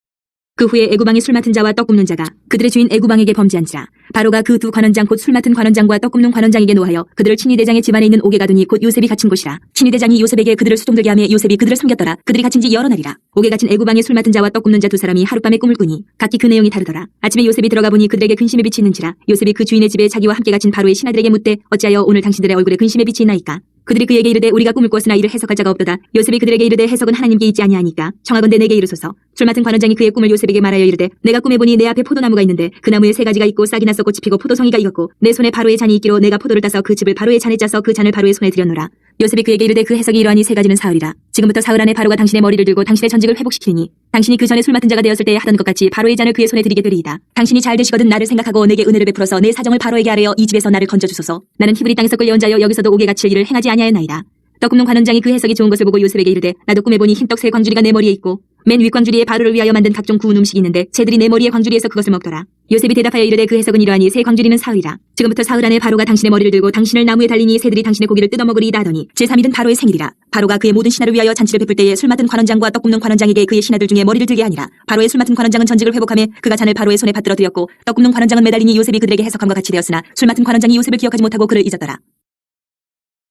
그 후에 애구방의 술 맡은 자와 떡 굽는 자가 그들의 주인 애구방에게 범죄한지라. 바로가 그 두 관원장 곧 술 맡은 관원장과 떡 굽는 관원장에게 노하여 그들을 친위대장의 집안에 있는 옥에 가두니 곧 요셉이 갇힌 곳이라. 친위대장이 요셉에게 그들을 수종들게 하며 요셉이 그들을 섬겼더라. 그들이 갇힌 지 여러 날이라. 옥에 갇힌 애구방의 술 맡은 자와 떡 굽는 자 두 사람이 하룻밤에 꿈을 꾸니 각기 그 내용이 다르더라. 아침에 요셉이 들어가 보니 그들에게 근심의 빛이 있는지라. 요셉이 그 주인의 집에 자기와 함께 갇힌 바로의 신하들에게 묻되 어찌하여 오늘 당신들의 얼굴에 근심의 빛이 있나이까. 그들이 그에게 이르되 우리가 꿈을 꾸었으나 이를 해석할 자가 없도다. 요셉이 그들에게 이르되 해석은 하나님께 있지 아니하니까 청하건대 내게 이르소서. 술 맡은 관원장이 그의 꿈을 요셉에게 말하여 이르되 내가 꿈에 보니 내 앞에 포도나무가 있는데 그 나무에 세 가지가 있고 싹이 나서 꽃이 피고 포도송이가 익었고 내 손에 바로의 잔이 있기로 내가 포도를 따서 그 즙을 바로의 잔에 짜서 그 잔을 바로의 손에 들였노라. 요셉이 그에게 이르되 그 해석이 이러하니 세 가지는 사흘이라. 지금부터 사흘 안에 바로가 당신의 머리를 들고 당신의 전직을 회복시키니 당신이 그 전에 술 맡은 자가 되었을 때에 하던 것 같이 바로의 잔을 그의 손에 드리게 되리이다. 당신이 잘 되시거든 나를 생각하고 내게 은혜를 베풀어서 내 사정을 바로에게 아뢰어 이 집에서 나를 건져주소서. 나는 히브리 땅에서 끌려온 자여 여기서도 옥에 갇힐 일을 행하지 아니하였나이다. 떡 굽는 관원장이 그 해석이 좋은 것을 보고 요셉에게 이르되 나도 꿈에 보니 흰떡 세 광주리가 내 머리에 있고 맨 윗광주리에 바로를 위하여 만든 각종 구운 음식이 있는데 새들이 내 머리에 광주리에서 그것을 먹더라. 요셉이 대답하여 이르되 그 해석은 이러하니 세 광주리는 사흘이라. 지금부터 사흘 안에 바로가 당신의 머리를 들고 당신을 나무에 달리니 새들이 당신의 고기를 뜯어먹으리이다 하더니 제3일은 바로의 생일이라. 바로가 그의 모든 신하를 위하여 잔치를 베풀 때에 술 맡은 관원장과 떡 굽는 관원장에게 그의 신하들 중에 머리를 들게 하니라. 바로의 술 맡은 관원장은 전직을 회복하며 그가 잔을 바로의 손에 받들어 드렸고 떡 굽는 관원장은 매달리니 요셉이 그들에게 해석함과 같이 되었으나 술 맡은 관원장이 요셉을 기억하지 못하고 그를 잊었더라.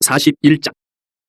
41장.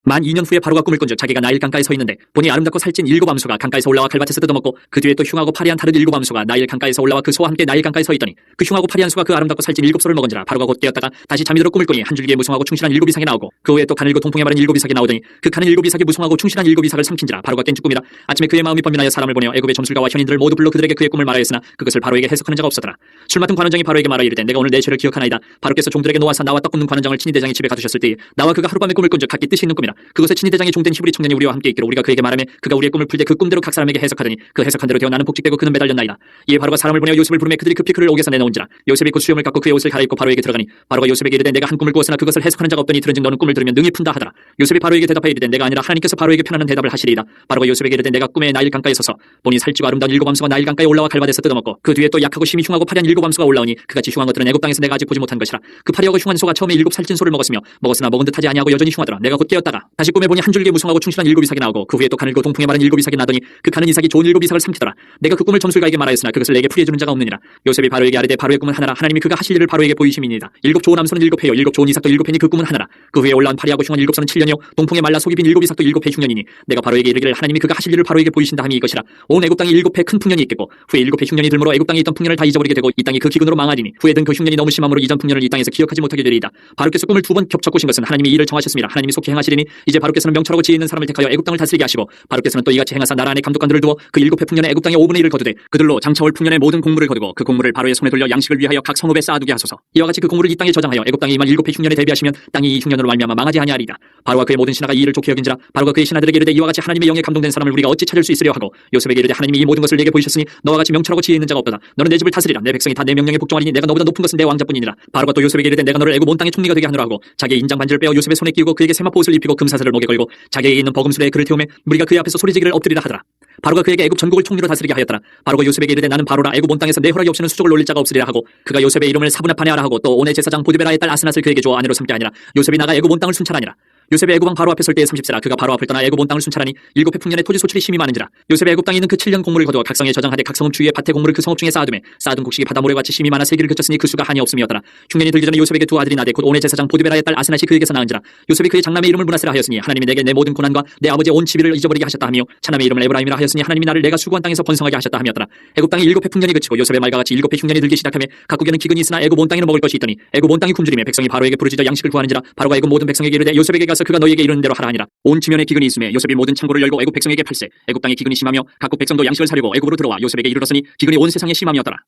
만 2년 후에 바로가 꿈을 꾼즉 자기가 나일 강가에 서 있는데 보니 아름답고 살찐 일곱 암소가 강가에서 올라와 갈밭에서 뜯어먹고 그 뒤에 또 흉하고 파리한 다른 일곱 암소가 나일 강가에서 올라와 그 소와 함께 나일 강가에 서 있더니 그 흉하고 파리한 소가 그 아름답고 살찐 일곱 소를 먹은지라. 바로가 곧 깨었다가 다시 잠이 들어 꿈을 꾸니 한 줄기에 무성하고 충실한 일곱 이삭이 나오고 그 후에 또 가늘고 통풍에 마른 일곱 이삭이 나오더니 그 가는 일곱 이삭이 무성하고 충실한 일곱 이삭을 삼킨지라. 바로가 깬 즉 꿈이라. 아침에 그의 마음이 번민하여 사람을 보내어 애굽의 점술가와 현인들을 모두 불러 그들에게 그의 꿈을 말하였으나 그것을 바로에게 해석하는 자가 없었더라. 술 맡은 관원장이 바로에게 말하여 이르되 내가 오늘 내 죄를 기억하나이다. 바로께서 종들에게 놓아서 나와 떡 굽는 관원장을 친위대장의 집에 가두셨을 때에 나와 그가 하룻밤에 꿈을 꾼즉 각기 뜻이 있는 꿈이라. 그것에 친위대장의 종된 히브리 청년이 우리와 함께 있기로 우리가 그에게 말하며 그가 우리의 꿈을 풀되 그 꿈대로 각 사람에게 해석하더니 그 해석한 대로 되어 나는 복직되고 그는 매달렸나이다. 이에 바로가 사람을 보내어 요셉을 부르매 그들이 급히 그를 옥에서 내놓은지라. 요셉이 곧 수염을 깎고 그의 옷을 갈아입고 바로에게 들어가니 바로가 요셉에게 이르되 내가 한 꿈을 꾸었으나 그것을 해석하는 자가 없더니 들은즉 너는 꿈을 들으면 능히 푼다 하더라. 요셉이 바로에게 대답하여 이르되 내가 아니라 하나님께서 바로에게 편안한 대답을 하시리이다. 바로가 요셉에게 이르되 내가 꿈에 나일 강가에 서서 보니 살찌고 아름다운 일곱 암소가 나일 강가에 올라와 갈밭에서 뜯어먹고 그 뒤에 또 약하고 심히 흉하고 파리한 일곱 암소가 올라오니 그같이 흉한 것들은 애굽 땅에서 내가 아직 보지 못한 것이라. 그 파리하고 흉한 소가 처음에 일곱 살찐 소를 먹었으나 먹은 듯하지 아니하고 여전히 흉하더라. 내가 곧 깨었다가 다시 꿈에 보니 한 줄기에 무성하고 충실한 일곱 이삭이 나오고 그 후에 또 가늘고 동풍에 마른 일곱 이삭이 나더니 그 가는 이삭이 좋은 일곱 이삭을 삼키더라. 내가 그 꿈을 점술가에게 말하였으나 그것을 내게 풀이해주는 자가 없느니라. 요셉이 바로에게 아뢰되 바로의 꿈은 하나라. 하나님이 그가 하실 일을 바로에게 보이심이니이다. 일곱 좋은 암소는 일곱 해요 일곱 좋은 이삭도 일곱 해니 그 꿈은 하나라. 그 후에 올라온 파리하고 흉한 일곱 소는 7년이요 동풍에 말라 속이 빈 일곱 이삭도 일곱 해 흉년이니 내가 바로에게 이르기를 하나님이 그가 하실 일을 바로에게 보이신다 함이 이것이라. 온 애굽 땅에 일곱 해 큰 풍년이 있겠고 후에 일곱 해 흉년이 들므로 애굽 땅에 있던 풍년을 다 잊어버리게 되고 이 땅이 그 기근으로 망하리니 후에 든 그 흉년이 너무 심함으로 이전 풍년을 이 땅에서 기억하지 못하게 되리이다. 바로께서 꿈을 두 번 겹쳐 꾸신 것은 하나님이 이를 정하셨습니다. 하나님이 속히 행하시리니 이제 바로께서는 명철하고 지혜 있는 사람을 택하여 애굽 땅을 다스리게 하시고 바로께서는 또 이같이 행하사 나라 안에 감독관들을 두어 그 일곱 해 풍년에 애굽 땅의 5분의 1을 거두되 그들로 장차올 풍년의 모든 곡물을 거두고 그 곡물을 바로의 손에 돌려 양식을 위하여 각 성읍에 쌓아두게 하소서. 이와 같이 그 곡물을 이 땅에 저장하여 애굽 땅에 임한 일곱 해 흉년에 대비하시면 땅이 이 흉년으로 말미암아 망하지 아니하리이다. 바로와 그의 모든 신하가 이 일을 좋게 여긴지라. 바로가 그의 신하들에게 이르되 이와 같이 하나님의 영에 감동된 사람을 우리가 어찌 찾을 수 있으려 하고 요셉에게 이르되 하나님이 이 모든 것을 내게 보이셨으니 너와 같이 명철하고 지혜 있는 자가 없도다. 너는 내 집을 다스리라. 내 백성이 다 내 명령에 복종하리니 내가 너보다 높은 것은 내 왕자뿐이니라. 바로가 또 요셉에게 이르되 내가 너를 애굽 온 땅의 총리가 되게 하노라 하고 자기의 인장 반지를 빼어 요셉의 손에 끼우고 그에게 세마포 옷을 입히고 금사슬을 목에 걸고 자기에게 있는 버금수레에 그를 태우매 우리가 그의 앞에서 소리지기를 엎드리라 하더라. 바로가 그에게 애굽 전국을 총리로 다스리게 하였더라. 바로가 요셉에게 이르되 나는 바로라. 애굽 온 땅에서 내 허락이 없이는 수족을 놀릴 자가 없으리라 하고 그가 요셉의 이름을 사분합하냐 하라 하고 또 온의 제사장 보디베라의 딸 아스낫을 그에게 주어 아내로 삼게 하니라. 요셉이 나가 애굽 온 땅을 순찰하니라. 요셉의 애굽왕 바로 앞에 설 때에 30세라. 그가 바로 앞을 떠나 애굽 온 땅을 순찰하니 일곱 해 풍년의 토지 소출이 심히 많은지라. 요셉의 애굽 땅에 있는 그 7년 곡물을 거두어 각 성에 저장하되 각 성읍 주위의 밭의 곡물을 그 성읍 중에 쌓아두매 쌓아둔 곡식이 바다 모래같이 심히 많아 세기를 그쳤으니 그 수가 한이 없음이었더라. 흉년이 들기 전에 요셉에게 두 아들이 나되 곧 온의 제사장 보디베라의 딸 아스낫이 그에게서 낳은지라. 요셉이 그의 장남의 이름을 므낫세라 하였으니 하나님이 내게 내 모든 고난과 내 아버지의 온 치비를 잊어버리게 하셨다 하며 차남의 이름을 에브라임이라 하였으니 하나님이 나를 내가 수고한 땅에서 번성하게 하셨다 함이었더라. 애굽 땅에 일곱 해 풍년이 그치고 요셉의 말과 같이 일곱 해 흉년이 들기 시작하며 각국에는 기근이 있으나 애굽 온 땅에는 먹을 것이 있더니 애굽 온 땅이 굶주리며 백성이 바로에게 부르짖어 양식을 구하는지라. 바로가 애굽 모든 백성에게 이르되 요셉에게 가서 그가 너희에게 이르는 대로 하라 하니라. 온 지면에 기근이 있음에 요셉이 모든 창고를 열고 애굽 백성에게 팔세. 애굽 땅에 기근이 심하며 각국 백성도 양식을 사려고 애굽으로 들어와 요셉에게 이르렀으니 기근이 온 세상에 심함이었더라.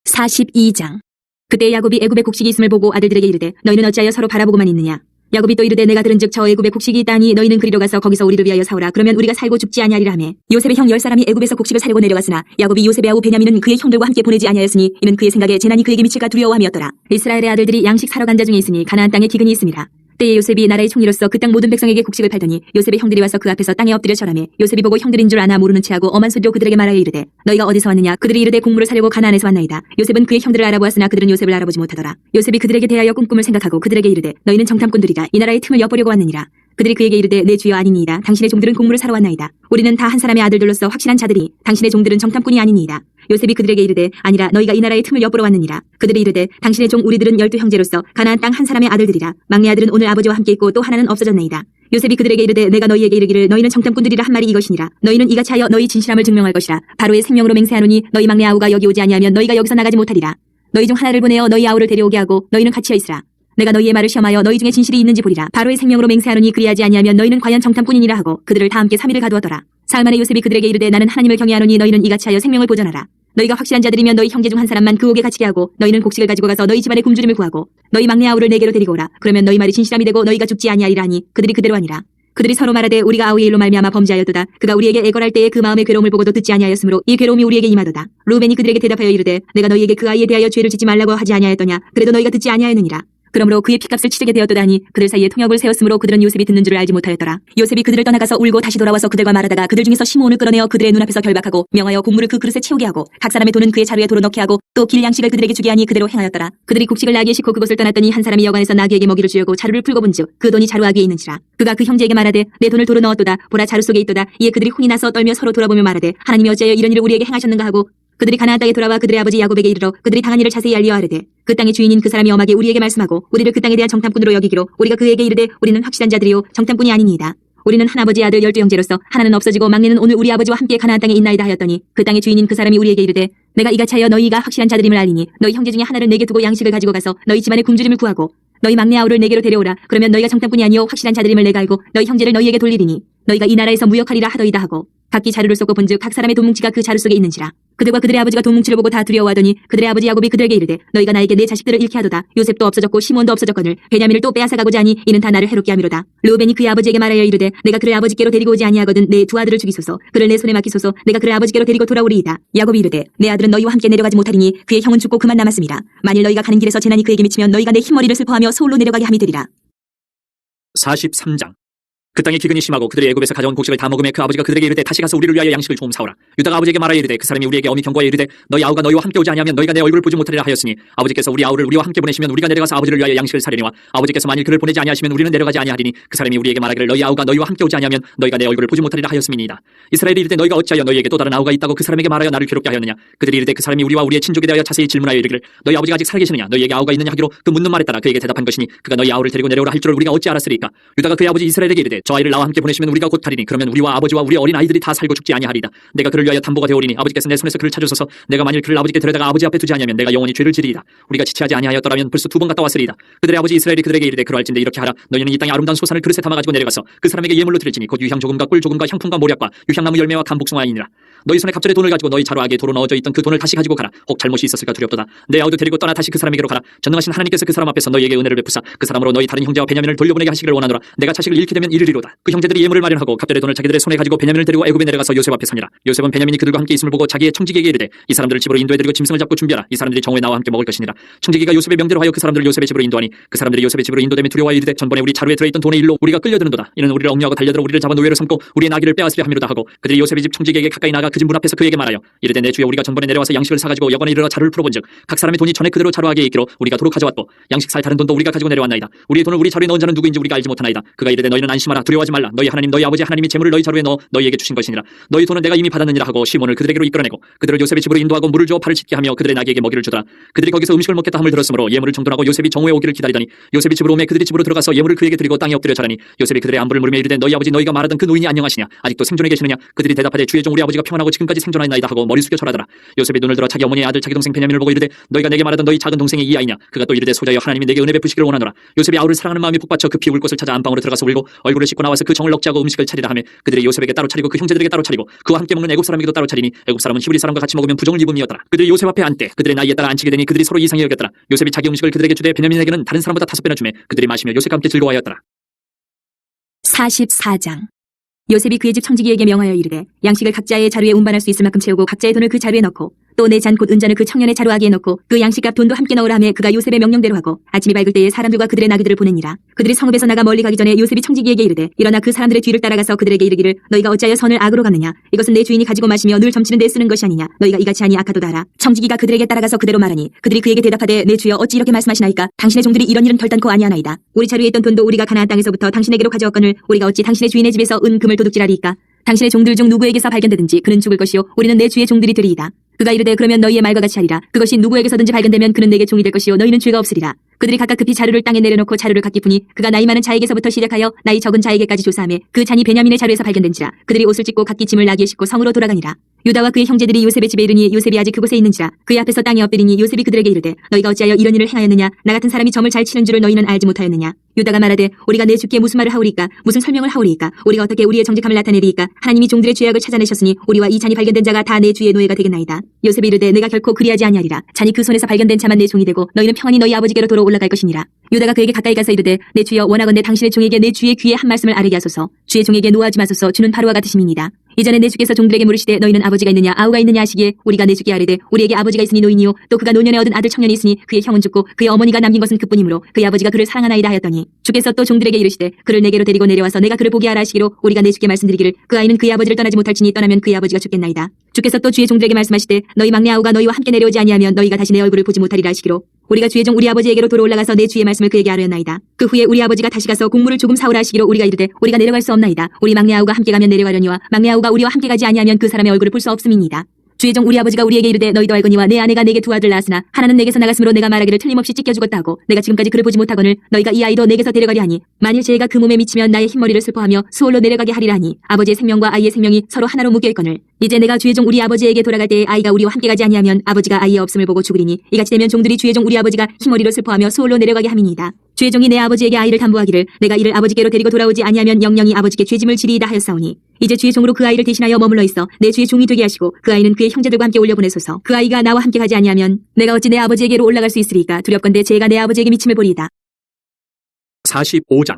42장. 그때 야곱이 애굽에 곡식이 있음을 보고 아들들에게 이르되 너희는 어찌하여 서로 바라보고만 있느냐. 야곱이 또 이르되 내가 들은즉 저 애굽에 곡식이 있다니 너희는 그리로 가서 거기서 우리를 위하여 사오라. 그러면 우리가 살고 죽지 아니하리라 하매 요셉의 형 10사람이 애굽에서 곡식을 사려고 내려갔으나 야곱이 요셉의 아우 베냐민은 그의 형들과 함께 보내지 아니하였으니 이는 그의 생각에 재난이 그에게 미칠까 두려워함이었더라. 이스라엘의 아들들이 양식 사러 간 자 중에 있으니 가나안 땅에 기근이 있음이라. 때에 요셉이 나라의 총리로서 그 땅 모든 백성에게 곡식을 팔더니 요셉의 형들이 와서 그 앞에서 땅에 엎드려 절하매 요셉이 보고 형들인 줄 아나 모르는 체하고 엄한 소리로 그들에게 말하여 이르되 너희가 어디서 왔느냐. 그들이 이르되 곡물을 사려고 가나안에서 왔나이다. 요셉은 그의 형들을 알아보았으나 그들은 요셉을 알아보지 못하더라. 요셉이 그들에게 대하여 꿈꿈을 생각하고 그들에게 이르되 너희는 정탐꾼들이라 이 나라의 틈을 엿보려고 왔느니라. 그들이 그에게 이르되 내 주여 아니니이다. 당신의 종들은 곡물을 사러 왔나이다. 우리는 다 한 사람의 아들들로서 확실한 자들이 당신의 종들은 정탐꾼이 아니니이다. 요셉이 그들에게 이르되 아니라 너희가 이 나라의 틈을 엿보러 왔느니라. 그들이 이르되 당신의 종 우리들은 12형제로서 가나안 땅 한 사람의 아들들이라. 막내 아들은 오늘 아버지와 함께 있고 또 하나는 없어졌나이다. 요셉이 그들에게 이르되 내가 너희에게 이르기를 너희는 정탐꾼들이라 한 말이 이것이니라. 너희는 이같이 하여 너희 진실함을 증명할 것이라. 바로의 생명으로 맹세하노니 너희 막내 아우가 여기 오지 아니하면 너희가 여기서 나가지 못하리라. 너희 중 하나를 보내어 너희 아우를 데려오게 하고 너희는 갇혀 있으라. 내가 너희의 말을 시험하여 너희 중에 진실이 있는지 보리라. 바로의 생명으로 맹세하노니 그리하지 아니하면 너희는 과연 정탐꾼이니라 하고 그들을 다 함께 3일을 가두었더라. 사흘 만에 요셉이 그들에게 이르되 나는 하나님을 경외하노니 너희는 이같이 하여 생명을 보존하라. 너희가 확실한 자들이면 너희 형제 중 한 사람만 그 옥에 갇히게 하고 너희는 곡식을 가지고 가서 너희 집안의 굶주림을 구하고 너희 막내 아우를 내게로 데리고 오라. 그러면 너희 말이 진실함이 되고 너희가 죽지 아니하리라 하니 그들이 그대로 하니라. 그들이 서로 말하되 우리가 아우의 일로 말미암아 범죄하였도다. 그가 우리에게 애걸할 때에 그 마음의 괴로움을 보고도 듣지 아니하였으므로 이 괴로움이 우리에게 임하도다. 루벤이 그들에게 대답하여 이르되 내가 너희에게 그 아이에 대하여 죄를 짓지 말라고 하지 아니하였더냐. 그래도 너희가 듣지 아니하였느니라. 그러므로 그의 피값을 치르게 되었도다 하니 그들 사이에 통역을 세웠으므로 그들은 요셉이 듣는 줄을 알지 못하였더라. 요셉이 그들을 떠나가서 울고 다시 돌아와서 그들과 말하다가 그들 중에서 시므온을 끌어내어 그들의 눈앞에서 결박하고 명하여 곡물을 그 그릇에 채우게 하고 각 사람의 돈은 그의 자루에 도로 넣게 하고 또 길 양식을 그들에게 주게 하니 그대로 행하였더라. 그들이 곡식을 나귀에 싣고 그곳을 떠났더니 한 사람이 여관에서 나귀에게 먹이를 주려고 자루를 풀고 본즉 그 돈이 자루 아귀에 있는지라. 그가 그 형제에게 말하되 내 돈을 도로 넣었도다. 보라 자루 속에 있도다. 이에 그들이 혼이 나서 떨며 서로 돌아보며 말하되 하나님이 어찌하여 이런 일을 우리에게 행하셨는가 하고 그들이 가나안 땅에 돌아와 그들의 아버지 야곱에게 이르러 그들이 당한 일을 자세히 알리어 하르되 그 땅의 주인인 그 사람이 엄하게 우리에게 말씀하고 우리를 그 땅에 대한 정탐꾼으로 여기기로 우리가 그에게 이르되 우리는 확실한 자들이요 정탐꾼이 아니니이다. 우리는 한 아버지의 아들 12형제로서 하나는 없어지고 막내는 오늘 우리 아버지와 함께 가나안 땅에 있나이다 하였더니 그 땅의 주인인 그 사람이 우리에게 이르되 내가 이같이 하여 너희가 확실한 자들임을 알리니 너희 형제 중에 하나를 내게 두고 양식을 가지고 가서 너희 집안의 굶주림을 구하고 너희 막내 아우를 내게로 데려오라. 그러면 너희가 정탐꾼이 아니요 확실한 자들임을 내가 알고 너희 형제를 너희에게 돌리리니 너희가 이 나라에서 무역하리라 하더이다 하고 각기 자루를 쏟고 본즉 각 사람의 돈뭉치가 그 자루 속에 있는지라. 그들과 그들의 아버지가 돈뭉치를 보고 다 두려워하더니 그들의 아버지 야곱이 그들에게 이르되 너희가 나에게 내 자식들을 잃게 하도다. 요셉도 없어졌고 시몬도 없어졌거늘 베냐민을 또 빼앗아가고자 하니 이는 다 나를 해롭게 함이로다. 르우벤이 그의 아버지에게 말하여 이르되 내가 그를 아버지께로 데리고 오지 아니하거든 내 두 아들을 죽이소서. 그를 내 손에 맡기소서. 내가 그를 아버지께로 데리고 돌아오리이다. 야곱이 이르되 내 아들은 너희와 함께 내려가지 못하리니 그의 형은 죽고 그만 남았습니다. 만일 너희가 가는 길에서 재난이 그에게 미치면 너희가 내 흰머리를 슬퍼하며 서울로 내려가게 함이 되리라. 43장. 그 땅이 기근이 심하고 그들이 애굽에서 가져온 곡식을 다 먹음에 그 아버지가 그들에게 이르되 다시 가서 우리를 위하여 양식을 조금 사오라. 유다가 아버지에게 말하여 이르되 그 사람이 우리에게 엄히 경고하여 이르되 너희 아우가 너희와 함께 오지 아니하면 너희가 내 얼굴을 보지 못하리라 하였으니 아버지께서 우리 아우를 우리와 함께 보내시면 우리가 내려가서 아버지를 위하여 양식을 사려니와 아버지께서 만일 그를 보내지 아니하시면 우리는 내려가지 아니하리니 그 사람이 우리에게 말하기를 너희 아우가 너희와 함께 오지 아니하면 너희가 내 얼굴을 보지 못하리라 하였음이니이다. 이스라엘이 이르되 너희가 어찌하여 너희에게 또 다른 아우가 있다고 그 사람에게 말하여 나를 괴롭게 하였느냐. 그들이 이르되 그 사람이 우리와 우리의 친족에 대하여 자세히 질문하여 이르기를 너희 아버지가 아직 살아계시느냐 너희에게 아우가 있느냐 하기로 그 묻는 말에 따라 그에게 대답한 것이니 그가 너희 아우를 데리고 내려오라 할 줄을 우리가 어찌 알았으리까. 유다가 그의 아버지 이스라엘에게 이르되 저 아이를 나와 함께 보내시면 우리가 곧 가리니 그러면 우리와 아버지와 우리 어린 아이들이 다 살고 죽지 아니하리이다. 내가 그를 위하여 담보가 되오리니 아버지께서 내 손에서 그를 찾으소서. 내가 만일 그를 아버지께 데려다가 아버지 앞에 두지 아니하면 내가 영원히 죄를 지리이다. 우리가 지체하지 아니하였더라면 벌써 2번 갔다 왔으리이다. 그들의 아버지 이스라엘이 그들에게 이르되 그러할진대 이렇게 하라. 너희는 이 땅의 아름다운 소산을 그릇에 담아 가지고 내려가서 그 사람에게 예물로 드릴지니 곧 유향 조금과 꿀 조금과 향품과 모략과 유향나무 열매와 감복숭아이니라. 너희 손에 갑절의 돈을 가지고 너희 자루아기에 도로 넣어져 있던 그 돈을 다시 가지고 가라. 혹 잘못이 있었을까 두렵도다. 내 아우도 데리고 떠나 다시 그 사람에게로 가라. 전능하신 하나님께서 그 사람 앞에서 너희에게 은혜를 베푸사 그 사람으로 너희 다른 형제와 베냐민을 돌려보내게 하시기를 원하노라. 내가 자식을 잃게 되면 이르리로다. 그 형제들이 예물을 마련하고 갑절의 돈을 자기들의 손에 가지고 베냐민을 데리고 애굽에 내려가서 요셉 앞에 서니라. 요셉은 베냐민이 그들과 함께 있음을 보고 자기의 청지기에게 이르되 이 사람들을 집으로 인도해드리고 짐승을 잡고 준비하라. 이 사람들이 정오에 나와 함께 먹을 것이니라. 청지기가 요셉의 명대로 하여 그 사람들을 요셉의 집으로 인도하니 그 사람들이 요셉의 집으로 인도되며 두려워하여 이르되 전번에 우리 자루에 들어있던 돈의 일로 우리가 끌려드는도다. 이는 우리를 억류하고 달려들어 우리를 잡아 노예로 삼고 우리의 나귀를 빼앗으려 함이로다 하고 그들이 요셉의 집 청지기에게 가까이 나가 그 집 문 앞에서 그에게 말하여 이르되 내 주여 우리가 전번에 내려와서 양식을 사가지고 여관에 이르러 자루를 풀어본즉 각 사람의 돈이 전에 그대로 자루하게 있기로 우리가 도로 가져왔고 양식 살 다른 돈도 우리가 가지고 내려왔나이다. 우리의 돈을 우리 자루에 넣은 자는 누구인지 우리가 알지 못하나이다. 그가 이르되 너희는 안심하라 두려워하지 말라. 너희 하나님 너희 아버지 하나님이 재물을 너희 자루에 넣어 너희에게 주신 것이니라. 너희 돈은 내가 이미 받았느니라 하고 시몬을 그들에게로 이끌어내고 그들을 요셉의 집으로 인도하고 물을 주어 팔을 찢게 하며 그들의 나귀에게 먹이를 주더라. 그들이 거기서 음식을 먹겠다 함을 들었으므로 예물을 정돈하고 요셉이 정오에 오기를 기다리더니 요셉이 집으로 오매 그들이 집으로 들어가서 예물을 그에게 드리고 땅에 엎드려 자라니 요셉이 그들의 안부를 물으며 이르되 너희 아버지 너희가 말하던 그 노인이 안녕하시냐 아직도 생존해 계시느냐. 그들이 대답하되 주의 종 우리 아버지가 평안하고 지금까지 생존하였나이다 하고 머리 숙여 절하더라. 요셉이 눈을 들어 자기 어머니의 아들 자기 동생 베냐민을 보고 이르되 너희가 내게 말하던 너희 작은 동생이 이 아이냐. 그가 또 이르되 소자여 하나님이 내게 은혜 베푸시기를 원하노라. 요셉이 아우를 사랑하는 마음이 북받쳐 급히 울 곳을 찾아 안방으로 들어가서 울고 얼굴을 씻고 나와서 그 정을 럭지하고 음식을 차리라 하며 그들이 요셉에게 따로 차리고 그 형제들에게 따로 차리고 그와 함께 먹는 애굽 사람에게도 따로 차리니 애굽 사람은 히브리 사람과 같이 먹으면 부정을 입음이었더라. 그들이 요셉 앞에 앉되 그들의 나이에 따라 앉히게 되니 그들이 서로 이상히 여겼더라. 요셉이 자기 음식을 그들에게 주되 베냐민에게는 다른 사람보다 5배나 주매 그들이 마시며 요셉과 함께 즐거워하였더라. 44장. 요셉이 그의 집 청지기에게 명하여 이르되 양식을 각자의 자루에 운반할 수 있을 만큼 채우고 각자의 돈을 그 자루에 넣고 또 내 잔 곧 은잔을 그 청년의 자루아기에 넣고 그 양식값 돈도 함께 넣으라 하며 그가 요셉의 명령대로 하고 아침이 밝을 때에 사람들과 그들의 나귀들을 보내니라. 그들이 성읍에서 나가 멀리 가기 전에 요셉이 청지기에게 이르되 일어나 그 사람들의 뒤를 따라가서 그들에게 이르기를 너희가 어찌하여 선을 악으로 갚느냐. 이것은 내 주인이 가지고 마시며 늘 점치는 데 쓰는 것이 아니냐. 너희가 이같이 하니 악하도다 하라. 청지기가 그들에게 따라가서 그대로 말하니 그들이 그에게 대답하되 내 주여 어찌 이렇게 말씀하시나이까. 당신의 종들이 이런 일은 결단코 아니하나이다. 우리 자루에 있던 돈도 우리가 가나안 땅에서부터 당신에게로 가져왔거늘 우리가 어찌 당신의 주인의 집에서 은 금을 도둑질하리이까. 당신의 종들 중 누구에게서 발견되든지 그는 죽을 것이요 우리는 내 주의 종들이 되리이다. 그가 이르되 그러면 너희의 말과 같이 하리라. 그것이 누구에게서든지 발견되면 그는 내게 종이 될 것이요 너희는 죄가 없으리라. 그들이 각각 급히 자루를 땅에 내려놓고 자루를 갖기 푸니 그가 나이 많은 자에게서부터 시작하여 나이 적은 자에게까지 조사하며 그 잔이 베냐민의 자루에서 발견된지라. 그들이 옷을 찢고 각기 짐을 나귀에 싣고 성으로 돌아가니라. 유다와 그의 형제들이 요셉의 집에 이르니 요셉이 아직 그곳에 있는지라. 그의 앞에서 땅에 엎드리니 요셉이 그들에게 이르되 너희가 어찌하여 이런 일을 행하였느냐. 나 같은 사람이 점을 잘 치는 줄을 너희는 알지 못하였느냐. 유다가 말하되 우리가 내 주께 무슨 말을 하오리까. 무슨 설명을 하오리까. 우리가 어떻게 우리의 정직함을 나타내리이까. 하나님이 종들의 죄악을 찾아내셨으니 우리와 이 잔이 발견된 자가 다 내 주의 노예가 되겠나이다. 요셉이 이르되 내가 결코 그리하지 아니하리라. 잔이 그 손에서 발견된 자만 내 종이 되고 너희는 평안히 너희 아버지께로 돌아 올라갈 것이니라. 유다가 그에게 가까이 가서 이르되 내 주여 원하건대 당신의 종에게 내 주의 귀에 한 말씀을 아뢰게 하소서. 주의 종에게 노하지 마소서. 주는 바로와 같으심이니이다. 이전에 내 주께서 종들에게 물으시되 너희는 아버지가 있느냐 아우가 있느냐 하시기에 우리가 내 주께 아뢰되 우리에게 아버지가 있으니 노인이요 또 그가 노년에 얻은 아들 청년이 있으니 그의 형은 죽고 그의 어머니가 남긴 것은 그뿐이므로 그의 아버지가 그를 사랑하나이다 하였더니 주께서 또 종들에게 이르시되 그를 내게로 데리고 내려와서 내가 그를 보게 하라 하시기로 우리가 내 주께 말씀드리기를 그 아이는 그의 아버지를 떠나지 못할지니 떠나면 그의 아버지가 죽겠나이다. 주께서 또 주의 종들에게 말씀하시되 너희 막내 아우가 너희와 함께 내려오지 아니하면 너희가 다시 내 얼굴을 보지 못하리라 하시기로 우리가 주의 종 우리 아버지에게로 돌아 올라가서 내 주의 말씀을 그에게 아뢰었나이다. 그 후에 우리 아버지가 다시 가서 곡물을 조금 사오라 하시기로 우리가 이르되 우리가 내려갈 수 없나이다. 우리 막내 아우가 함께 가면 내려가려니와 막내 아우가 우리와 함께 가지 아니하면 그 사람의 얼굴을 볼 수 없음이니이다. 주의 종 우리 아버지가 우리에게 이르되 너희도 알거니와 내 아내가 내게 두 아들 낳았으나 하나는 내게서 나갔으므로 내가 말하기를 틀림없이 찢겨 죽었다 하고 내가 지금까지 그를 보지 못하거늘 너희가 이 아이도 내게서 데려가려 하니 만일 죄가 그 몸에 미치면 나의 흰머리를 슬퍼하며 수월로 내려가게 하리라 하니 아버지의 생명과 아이의 생명이 서로 하나로 묶여 있거늘 이제 내가 주의 종 우리 아버지에게 돌아갈 때에 아이가 우리와 함께 가지 아니하면 아버지가 아이의 없음을 보고 죽으리니 이같이 되면 종들이 주의 종 우리 아버지가 흰머리로 슬퍼하며 수월로 내려가게 함이니이다. 주의 종이 내 아버지에게 아이를 담보하기를 내가 이를 아버지께로 데리고 돌아오지 아니하면 영영이 아버지께 죄짐을 지리이다 하였사오니 이제 주의 종으로 그 아이를 대신하여 머물러 있어 내 주의 종이 되게 하시고 그 아이는 그의 형제들과 함께 올려보내소서. 그 아이가 나와 함께 가지 아니하면 내가 어찌 내 아버지에게로 올라갈 수 있으리까. 두렵건대 죄가 내 아버지에게 미침을 보리이다. 45장.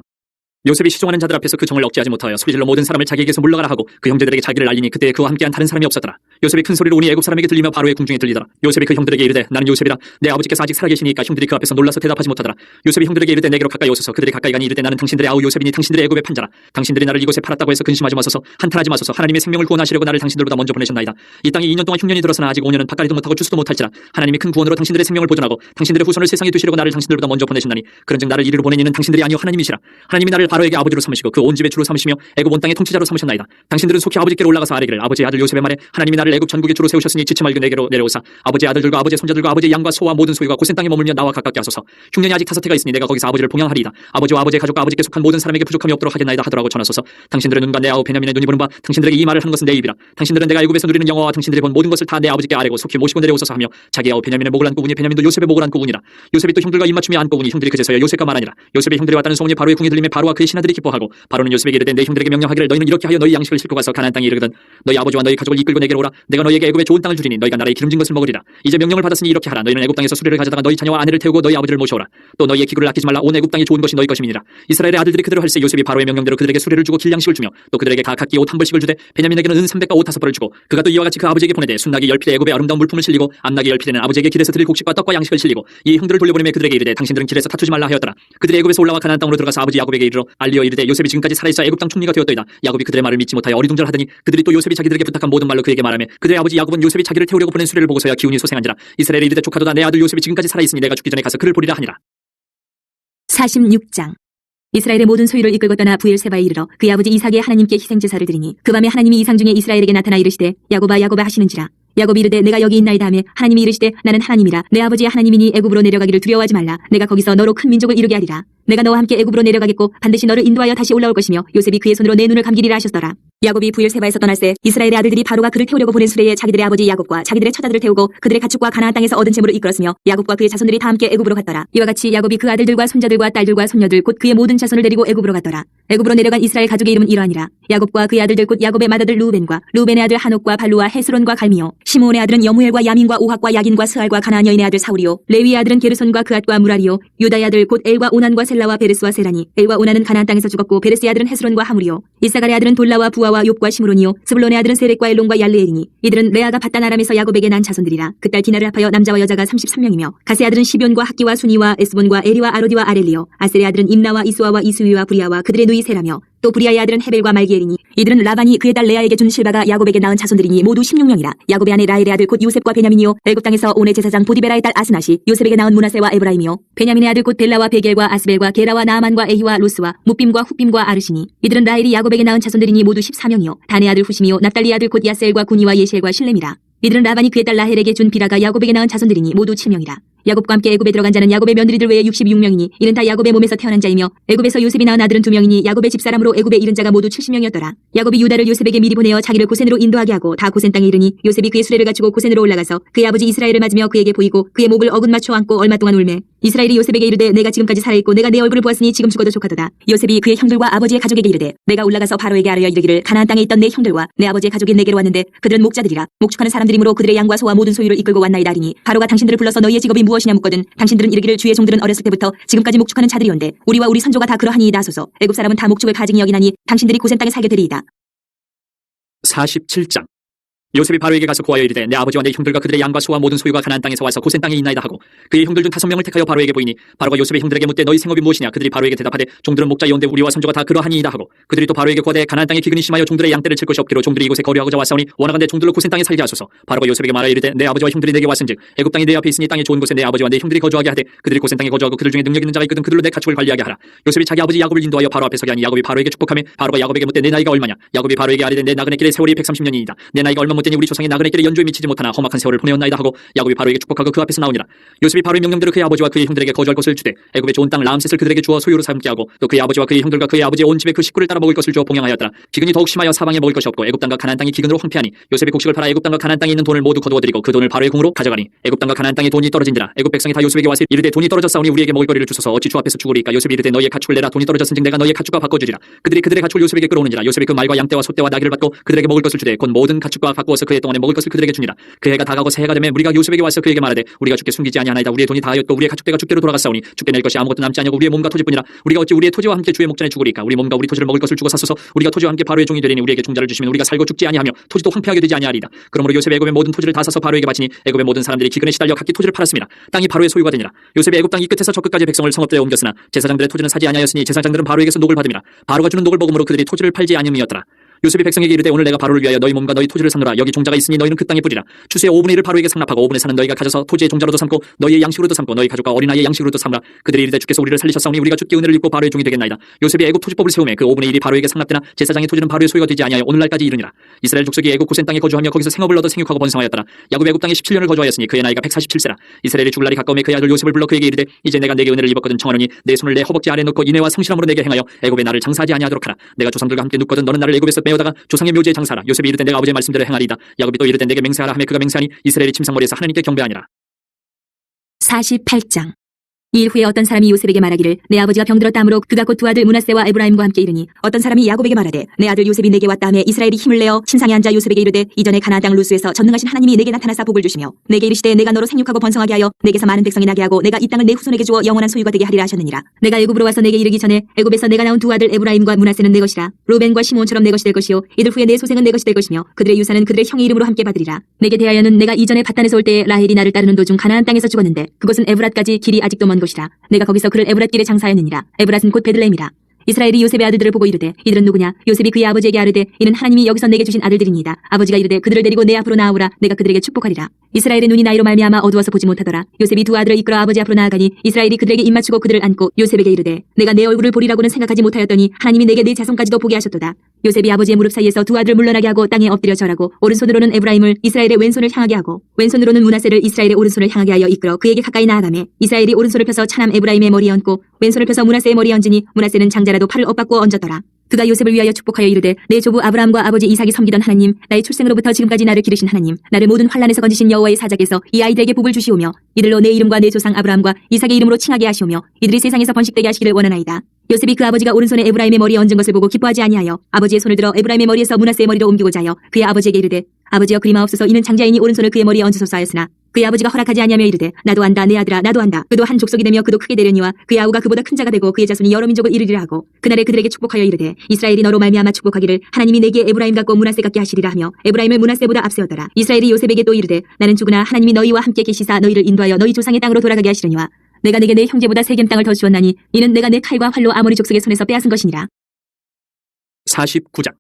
요셉이 시종하는 자들 앞에서 그 정을 억제하지 못하여 소리질러 모든 사람을 자기에게서 물러가라 하고 그 형제들에게 자기를 알리니 그때 그와 함께한 다른 사람이 없었더라. 요셉이 큰 소리로 오니 애굽 사람에게 들리며 바로의 궁중에 들리더라. 요셉이 그 형들에게 이르되 나는 요셉이라. 내 아버지께서 아직 살아계시니까 형들이 그 앞에서 놀라서 대답하지 못하더라. 요셉이 형들에게 이르되 내게로 가까이 오소서. 그들이 가까이 가니 이르되 나는 당신들의 아우 요셉이니 당신들의 애굽의 판자라. 당신들이 나를 이곳에 팔았다고 해서 근심하지 마소서. 한탄하지 마소서. 하나님의 생명을 구원하시려고 나를 당신들보다 먼저 보내셨나이다. 이 땅에 2년 동안 흉년이 들어서나 아직 5년은 밭가리도 못하고 추수도 못할지라. 하나님이 큰 구원으로 당신들의 생명을 보존하고 당신들의 후손을 세상에 두시려고 나를 당신들보다 먼저 보내셨나니 그런즉 나를 이리로 보낸 이는 당신들이 아니요 하나님이시라. 하나님이 나를 바로에게 아버지로 삼으시고 그 온 집의 주로 삼으시며 애굽 온 땅의 통치자로 삼으셨나이다. 당신들은 속히 아버지께로 올라가서 아뢰기를 아버지의 아들 요셉의 말에 하나님이 나를 애굽 전국의 주로 세우셨으니 지체 말고 내게로 내려오사 아버지의 아들들과 아버지의 손자들과 아버지의 양과 소와 모든 소유가 고센 땅에 머물며 나와 가깝게 하소서. 흉년이 아직 5해가 있으니 내가 거기서 아버지를 봉양하리이다. 아버지와 아버지의 가족과 아버지께 속한 모든 사람에게 부족함이 없도록 하겠나이다 하더라고 전하소서. 당신들의 눈과 내 아우 베냐민의 눈이 보는 바 당신들에게 이 말을 하는 것은 내 입이라. 당신들은 내가 애굽에서 누리는 영화와 당신들이 본 모든 것을 다 내 아버지께 아뢰고 속히 모시고 내려오소서 하며 자기 아우 베냐민의 목을 안고 우니 베냐민도 요셉의 목을 안고 우니라. 요셉이 또 형들과 입맞춤이 안고 우니 형들이 그제서야 요셉과 말하니라. 요셉의 형들이 왔다는 소문이 바로의 궁에 들리며 바로와 그의 신하들이 기뻐하고 바로는 요셉에게 이르되 내 형들에게 명령하기를 너희는 이렇게 하여 너희 양식을 싣고 가서 가나안 땅에 이르거든 너희 아버지와 너희 가족을 이끌고 내게로 오라. 내가 너희에게 애굽의 좋은 땅을 주리니 너희가 나라의 기름진 것을 먹으리라. 이제 명령을 받았으니 이렇게 하라. 너희는 애굽 땅에서 수레를 가져다가 너희 자녀와 아내를 태우고 너희 아버지를 모셔오라. 또 너희의 기구를 아끼지 말라. 온 애굽 땅이 좋은 것이 너희 것임이니라. 이스라엘의 아들들이 그대로 할세 요셉이 바로의 명령대로 그들에게 수레를 주고 길양식을 주며 또 그들에게 각기 옷 한 벌씩을 주되 베냐민에게는 은 300과 옷 5벌을 주고 그가 또 이와 같이 그 아버지에게 보내되 순나기 10필의 애굽의 아름다운 물품을 실리고 암나기 10필에는 아버지에게 길에서 드릴 곡식과 떡과 양식을 실리고 이 형들을 돌려보내며 그들에게 이르되 당신들은 길에서 다투지 말라 하였더라. 그들이 애굽에서 올라와 가나안 땅으로 들어가서 아버지 야곱에게 이르러 알리어 이르되 요셉이 지금까지 살아있어 애굽 땅 총리가 되었더이다. 야곱이 그들의 말을 믿지 못하여 어리둥절하더니 그들이 또 요셉이 자기들에게 부탁한 모든 말로 그에게 말하며 그들의 아버지 야곱은 요셉이 자기를 태우려고 보낸 수레를 보고서야 기운이 소생한지라. 이스라엘이 이르되 조카도다. 내 아들 요셉이 지금까지 살아있으니 내가 죽기 전에 가서 그를 보리라 하니라. 46장. 이스라엘의 모든 소유를 이끌고 떠나 부엘세바에 이르러 그의 아버지 이삭의 하나님께 희생제사를 드리니 그 밤에 하나님이 이상 중에 이스라엘에게 나타나 이르시되 야곱아 야곱아 하시는지라. 야곱이 이르되 내가 여기 있나이다 하며 하나님이 이르시되 나는 하나님이라. 내 아버지의 하나님이니 애굽으로 내려가기를 두려워하지 말라. 내가 거기서 너로 큰 민족을 이루게 하리라. 내가 너와 함께 애굽으로 내려가겠고 반드시 너를 인도하여 다시 올라올 것이며 요셉이 그의 손으로 내 눈을 감기리라 하셨더라. 야곱이 부엘세바에서 떠날새 이스라엘의 아들들이 바로가 그를 태우려고 보낸 수레에 자기들의 아버지 야곱과 자기들의 처자들을 태우고 그들의 가축과 가나안 땅에서 얻은 재물을 이끌었으며 야곱과 그의 자손들이 다 함께 애굽으로 갔더라. 이와 같이 야곱이 그 아들들과 손자들과 딸들과 손녀들 곧 그의 모든 자손을 데리고 애굽으로 갔더라. 애굽으로 내려간 이스라엘 가족의 이름은 이러하니라. 야곱과 그의 아들들 곧 야곱의 맏아들 루벤과 루벤의 아들 한옥과 발루와 헤스론과 갈미요. 시므온의 아들은 여무엘과 야민과 오학과 야긴과 스알과 가나안 여인의 아들 사울이요. 레위의 아들은 게르손과 그앗과 무라리요. 유다의 아들 곧 엘과 오난과 셀라와 베레스와 세라니 에와 오나는 가나안 땅에서 죽었고 베레스의 아들은 헤스론과 하물이요 이사갈의 아들은 돌라와 부아와 욥과 시므론이요 스불론의 아들은 세렉과 엘론과 얄레엘이니 이들은 레아가 밧단 아람에서 야곱에게 난 자손들이라. 그딸 디나를 합하여 남자와 여자가 33명이며 가세의 아들은 시뵑과 학기와 순이와 에스본과 에리와 아로디와 아렐리요 아셀의 아들은 임나와 이수아와 이수위와 브리아와 그들의 누이 세라며 또 브리아의 아들은 헤벨과 말기엘이니 이들은 라반이 그의 딸 레아에게 준 실바가 야곱에게 낳은 자손들이니 모두 16명이라. 야곱의 아내 라헬의 아들 곧 요셉과 베냐민이요 애굽 땅에서 온의 제사장 보디베라의 딸 아스낫이 요셉에게 낳은 문하세와 에브라임이요 베냐민의 아들 곧 벨라와 베겔과 아스벨과 게라와 나아만과 에히와 로스와 무빔과 훗빔과 아르시니 이들은 라헬이 야곱에게 낳은 자손들이니 모두 14명이요 단의 아들 후심이요 납달리 아들 곧 야셀과 구니와 예시엘과 실렘이라. 이들은 라반이 그의 딸 라헬에게 준 비라가 야곱에게 낳은 자손들이니 모두 7명이라. 야곱과 함께 애굽에 들어간 자는 야곱의 며느리들 외에 66명이니 이는 다 야곱의 몸에서 태어난 자이며 애굽에서 요셉이 낳은 아들은 2명이니 야곱의 집사람으로 애굽에 이른 자가 모두 70명이었더라. 야곱이 유다를 요셉에게 미리 보내어 자기를 고센으로 인도하게 하고 다 고센 땅에 이르니 요셉이 그의 수레를 갖추고 고센으로 올라가서 그의 아버지 이스라엘을 맞으며 그에게 보이고 그의 목을 어긋 맞춰 안고 얼마 동안 울매 이스라엘이 요셉에게 이르되 내가 지금까지 살아있고 내가 내 얼굴을 보았으니 지금 죽어도 족하도다. 요셉이 그의 형들과 아버지의 가족에게 이르되 내가 올라가서 바로에게 아뢰어 이르기를 가나안 땅에 있던 내 형들과 내 아버지의 가족이 내게로 왔는데 그들은 목자들이라 목축하는 사람들이므로 그들의 양과 소와 모든 소유를 이끌고 왔나이다 하리니 바로가 당신들을 불러서 너희의 직업이 무엇이냐 묻거든 당신들은 이르기를 주의 종들은 어렸을 때부터 지금까지 목축하는 자들이온데 우리와 우리 선조가 다 그러하니이다 하소서. 애굽 사람은 다 목축을 가증히 여기나니 당신들이 고센 땅에 살게 되리이다. 47장. 요셉이 바로에게 가서 고하여 이르되 내 아버지와 내 형들과 그들의 양과 소와 모든 소유가 가나안 땅에서 와서 고센 땅에 있나이다 하고 그의 형들 중 5명을 택하여 바로에게 보이니 바로가 요셉의 형들에게 묻되 너희 생업이 무엇이냐 그들이 바로에게 대답하되 종들은 목자이온데 우리와 선조가 다 그러하니이다 하고 그들이 또 바로에게 고하되 가나안 땅에 기근이 심하여 종들의 양떼를 칠 것이 없기로 종들이 이곳에 거류하고자 왔사오니 원하건대 종들로 고센 땅에 살게 하소서. 바로가 요셉에게 말하여 이르되 내 아버지와 형들이 내게 왔은즉 애굽 땅이 내 앞에 있으니 땅이 좋은 곳에 내 아버지와 내 형들이 거주하게 하되 그들이 고센 땅에 거주하고 그들 중에 능력 있는 자가 있거든 그들로 내 가축을 관리하게 하라. 요셉이 자기 아버지 야곱을 인도하여 바로 앞에 서게 하니 야곱이 바로에게 축복하며 바로가 야곱에게 묻되 내 나이가 얼마냐. 야곱이 바로에게 아뢰되 내 나그네 길의 세월이 130년이니이다. 내 나이가 얼마 못되니 우리 조상의 나그네 길에 연조에 미치지 못하나 험악한 세월을 보내었나이다 하고 야곱이 바로에게 축복하고 그 앞에서 나오니라. 요셉이 바로의 명령대로 그의 아버지와 그의 형들에게 거주할 것을 주되 애굽의 좋은 땅 라암셋을 그들에게 주어 소유로 삼게 하고 또 그의 아버지와 그의 형들과 그의 아버지의 온 집에 그 식구를 따라 먹을 것을 주어 봉양하였더라. 기근이 더욱 심하여 사방에 먹을 것이 없고 애굽 땅과 가나안 땅이 기근으로 황폐하니 요셉이 곡식을 팔아 애굽 땅과 가나안 땅에 있는 돈을 모두 거두어들이고 그 돈을 바로의 공으로 가져가니 애굽 땅과 가나안 땅에 돈이 떨어진지라. 애굽 백성이 다 요셉에게 와서 이르되 돈이 떨어졌사오니 우리에게 먹을 거리를 주소서 어찌 주 앞에서 죽으리까. 요셉이 이르되 너희의 가축을 내라. 돈이 떨어졌은즉 내가 너희의 가축과 바꿔주리라. 그들이 그들의 가축을 요셉에게 끌어오는지라. 요셉이 그 말과 양떼와 소떼와 나귀를 받고 그들에게 먹을 것을 주되 곧 모든 가축과 바꾸어서 그의 동안에 먹을 것을 그들에게 주니라. 그 해가 다가고 새해가 되매 우리가 요셉에게 와서 그에게 말하되 우리가 주께 숨기지 아니하나이다. 우리의 돈이 다하였고 우리의 가축대가 주께로 돌아갔사오니 주께 낼 것이 아무것도 남지 아니하고 우리의 몸과 토지뿐이라. 우리가 어찌 우리의 토지와 함께 주의 목전에 죽으리까. 우리 몸과 우리 토지를 먹을 것을 주고 사소서. 우리가 토지와 함께 바로의 종이 되리니 우리에게 종자를 주시면 우리가 살고 죽지 아니하며 토지도 황폐하게 되지 아니하리이다. 그러므로 요셉이 애굽의 모든 토지를 다 사서 바로에게 바치니 애굽의 모든 사람들이 기근에 시달려 각기 토지를 팔았습니다. 땅이 바로의 소유가 되니라. 요셉이 애굽 땅 이 끝에서 저 끝까지 백성을 성읍들에 옮겼으나 제사장들의 토지는 사지 아니하였으니 제사장들은 바로에게서 녹을 받음이라. 바로가 주는 녹을 먹음으로 그들이 토지를 팔지 아니함이었더라. 요셉이 백성에게 이르되 오늘 내가 바로를 위하여 너희 몸과 너희 토지를 상노라. 여기 종자가 있으니 너희는 그 땅에 뿌리라. 추수의 5분의 1을 바로에게 상납하고 5분의 4는 너희가 가져서 토지의 종자로도 삼고 너희의 양식으로도 삼고 너희 가족과 어린아이의 양식으로도 삼으라. 그들이 이르되 주께서 우리를 살리셨사오니 우리가 주께 은혜를 입고 바로의 종이 되겠나이다. 요셉이 애굽 토지법을 세우매 그 5분의 1이 바로에게 상납되나 제사장의 토지는 바로의 소유가 되지 아니하여 오늘날까지 이르니라. 이스라엘 족속이 애굽 고센 땅에 거주하며 거기서 생업을 얻어 생육하고 번성하였더라. 야곱이 애굽 땅에 17년을 거주하였으니 그의 나이가 147세라. 이스라엘이 죽을 날이 가까움에 그의 아들 요셉을 불러 그에게 이르되 이제 내가 내게 은혜를 입었거든 청하노니 내 손을 내 허벅지 아래 놓고 인애와 성실함으로 내게 행하여 애굽에 나를 장사하지 아니하도록 하라. 내가 조상들과 함께 눕거든 너는 나를 애굽에서 빼어다가 조상의 묘지에 장사하라. 요셉이 이르되 내가 아버지의 말씀대로 행하리이다. 야곱이 또 이르되 내게 맹세하라 하며 그가 맹세하니 이스라엘이 침상머리에서 하나님께 경배하니라. 48장. 이 후에 어떤 사람이 요셉에게 말하기를 내 아버지가 병들었다 하므로 그가 곧 두 아들 므낫세와 에브라임과 함께 이르니 어떤 사람이 야곱에게 말하되 내 아들 요셉이 내게 왔다 하며 이스라엘이 힘을 내어 신상에 앉아 요셉에게 이르되 이전에 가나안 땅 루스에서 전능하신 하나님이 내게 나타나사 복을 주시며 내게 이르시되 내가 너로 생육하고 번성하게 하여 내게서 많은 백성이 나게 하고 내가 이 땅을 내 후손에게 주어 영원한 소유가 되게 하리라 하셨느니라. 내가 애굽으로 와서 내게 이르기 전에 애굽에서 내가 낳은 두 아들 에브라임과 므낫세는 내 것이라. 루벤과 시몬처럼 내 것이 될 것이요 이들 후에 내 소생은 내 것이 될 것이며 그들의 유산은 그들의 형의 이름으로 함께 받으리라. 내게 대하여는 내가 이전에 밧단에서 올 때에 라헬이 나를 따르는 도중 가나안 땅에서 죽었는데 그곳은 에브랏까지 길이 아직도 먼 곳이라. 내가 거기서 그를 에브랏 길에 장사하였느니라. 에브랏은 곧 베들레헴이라. 이스라엘이 요셉의 아들들을 보고 이르되 이들은 누구냐. 요셉이 그의 아버지에게 아뢰되 이는 하나님이 여기서 내게 주신 아들들이니이다. 아버지가 이르되 그들을 데리고 내 앞으로 나아오라. 내가 그들에게 축복하리라. 이스라엘의 눈이 나이로 말미암아 어두워서 보지 못하더라. 요셉이 두 아들을 이끌어 아버지 앞으로 나아가니 이스라엘이 그들에게 입맞추고 그들을 안고 요셉에게 이르되 내가 내 얼굴을 보리라고는 생각하지 못하였더니 하나님이 내게 내 자손까지도 보게 하셨도다. 요셉이 아버지의 무릎 사이에서 두 아들을 물러나게 하고 땅에 엎드려 절하고 오른손으로는 에브라임을 이스라엘의 왼손을 향하게 하고 왼손으로는 므낫세를 이스라엘의 오른손을 향하게 하여 이끌어 그에게 가까이 나아가매 이스라엘이 오른손을 펴서 차남 에브라임의 머리에 얹고 왼손을 펴서 므낫세의 머리에 얹으니 므낫세는 장자라도 팔을 엇받고 얹었더라. 그가 요셉을 위하여 축복하여 이르되 내 조부 아브라함과 아버지 이삭이 섬기던 하나님 나의 출생으로부터 지금까지 나를 기르신 하나님 나를 모든 환난에서 건지신 여호와의 사자께서 이 아이들에게 복을 주시오며 이들로 내 이름과 내 조상 아브라함과 이삭의 이름으로 칭하게 하시오며 이들이 세상에서 번식되게 하시기를 원하나이다. 요셉이 그 아버지가 오른손에 에브라임의 머리에 얹은 것을 보고 기뻐하지 아니하여 아버지의 손을 들어 에브라임의 머리에서 므낫세의 머리로 옮기고자 하여 그의 아버지에게 이르되 아버지여 그리마옵소서 이는 장자이니 오른손을 그의 머리에 얹으소서 하였으나 그의 아버지가 허락하지 아니하며 이르되 나도 안다 내 아들아 나도 안다. 그도 한 족속이 되며 그도 크게 되려니와 그의 아우가 그보다 큰 자가 되고 그의 자손이 여러 민족을 이르리라 하고 그날에 그들에게 축복하여 이르되 이스라엘이 너로 말미암아 축복하기를 하나님이 내게 에브라임 같고 므낫세 같게 하시리라 하며 에브라임을 므낫세보다 앞세웠더라. 이스라엘이 요셉에게 또 이르되 나는 죽으나 하나님이 너희와 함께 계시사 너희를 인도하여 너희 조상의 땅으로 돌아가게 하시려니와 내가 내게 내 형제보다 세겜 땅을 더 주었나니 이는 내가 내 칼과 활로 아모리 족속의 손에서 빼앗은 것이니라. 49장.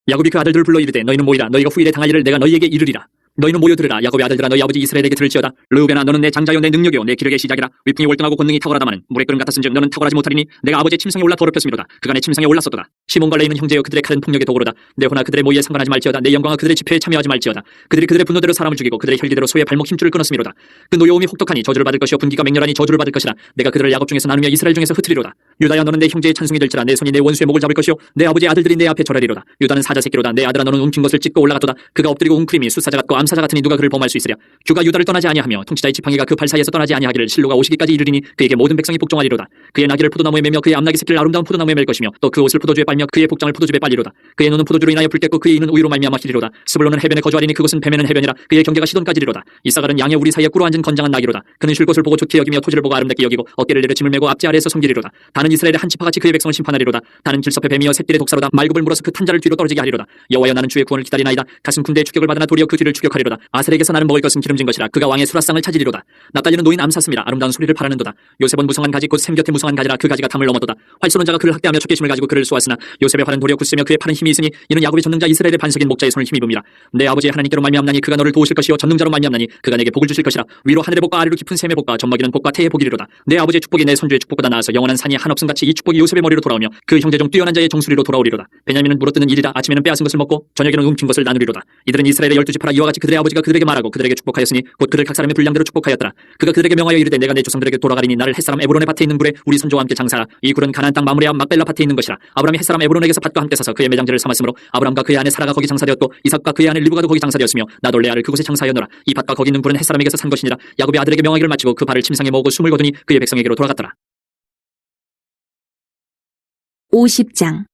야곱이 그 아들들을 불러 이르되 너희는 모이라 너희가 후일에 당할 일을 내가 너희에게 이르리라. 너희는 모여 들으라. 야곱의 아들들아 너희 아버지 이스라엘에게 들을지어다. 르우벤아 너는 내 장자요 내 능력이요 내 기력의 시작이라. 위풍이 월등하고 권능이 탁월하다마는 물의 끓음 같았은즉 너는 탁월하지 못하리니 내가 아버지의 침상에 올라 더럽혔음이로다. 그가 내 침상에 올랐었도다. 시몬과 레이는 형제여 그들의 칼은 폭력의 도구로다. 내 호나 그들의 모의에 상관하지 말지어다. 내 영광아 그들의 집회에 참여하지 말지어다. 그들이 그들의 분노대로 사람을 죽이고 그들의 혈기대로 소의 발목 힘줄을 끊었음이로다. 그 노여움이 혹독하니 저주를 받을 것이요 분기가 맹렬하니 저주를 받을 것이라. 내가 그들을 야곱 중에서 나누며 이스라엘 중에서 흩으리로다. 유다야 너는 내 형제의 찬송이 될지라. 내 손이 내 원수의 목을 잡을 것이요 내 아버지의 아들들이 내 앞에 절하리로다. 유다는 사자 새끼로다. 내 아들아 너는 움킨 것을 찢고 올라갔도다. 그가 엎드리고 웅크림이 숫사자 같고 암사자 같으니 누가 그를 범할 수 있으랴. 규가 유다를 떠나지 아니하며 통치자의 지팡이가 그 발 사이에서 떠나지 아니하기를 실로가 오시기까지 이르리니 그에게 모든 백성이 복종하리로다. 그의 나귀를 포도나무에 매며 그의 암나귀 새끼를 아름다운 포도나무에 맬 것이며 또 그 옷을 포도주에 빨며 그의 복장을 포도즙에 빨리로다. 그의 눈은 포도주로 인하여 붉겠고 그의 이는 우유로 말미암아 희리로다. 스불론은 해변에 거주하리니 그곳은 뱀에는 해변이라. 그의 경계가 시돈까지리로다. 이사갈은 양의 우리 사이에 꿇어 앉은 건장한 나귀로다. 그는 쉴 곳을 보고 좋게 여기며 토지를 보고 아름답게 여기고 어깨를 내려 짐을 메고 앞지 아래에서 섬기리로다. 다는 이스라엘의 한 치파같이 그의 백성을 심판하리로다. 다는 길섭의 뱀이여 샛길의 독사로다. 말굽을 물어서 그 탄자를 뒤로 떨어지게 하리로다. 여호와여 나는 주의 구원을 기다리나이다. 가슴 군대의 추격을 받으나 도리어 그 뒤를 추격하리로다. 아셀에게서 나는 먹을 것은 기름진 것이라. 그가 왕의 수라상을 찾으리로다. 납달리는 노인 암사슴이라. 아름다운 소리를 바라는도다. 요셉은 무성한 가지 곧 샘 곁에 무성한 가지라. 그 가지가 담을 넘었도다. 활쏘는 자가 그를 학대하며 촛개심을 가지고 그를 쏘았으나 요셉의 활은 도리어 굳세며 그의 팔은 힘이 있으니 이는 야곱의 전능자 이스라엘의 반석인 목자의 손을 힘입음이라. 내 아버지의 하나님께로 말미암나니 그가 너를 도우실 것이요 전능자로 말미암나니 그가 내게 복을 주실 것이라. 위로 하늘의 복과 아래로 깊은 샘의 복과 젖먹이는 복과 태의 복이리로다. 내 아버지의 축복이 내 선주의 축복보다 나아서 영원한 산이 한없음같이 이 축복이 요셉의 머리로 돌아오며 그 형제 중 뛰어난 자의 정수리로 돌아오리로다. 베냐민은 물어뜯는 일이라. 아침에는 빼앗은 것을 먹고 저녁에는 움킨 것을 나누리로다. 이들은 이스라엘의 12지파라. 이와 같이 그들의 아버지가 그들에게 말하고 그들에게 축복하였으니 곧 그들 각 사람의 분량대로 축복하였더라. 그가 그들에게 명하여 이르되 내가 내 조상들에게 돌아가리니 나를 햇사람 에브론의 밭에 있는 굴에 우리 선조와 함께 장사하라. 이 굴은 가나안 땅 마므레와 막벨라 밭에 있는 것이라. 아브라함이 햇사람 에브론에게서 밭과 함께 사서 그의 매장지를 삼았으므로 아브라함과 그의 아내 사라가 거기 장사되었고 이삭과 그의 아내 리브가도 거기 장사되었으며 나도 레아를 그곳에 장사하였노라. 이 밭과 거기 있는 굴은 햇사람에게서 산 것이니라. 야곱의 아들에게 명하기를 마치고 그 발을 침상에 모으고 숨을 거두니 그의 백성에게로 돌아갔더라. 50장.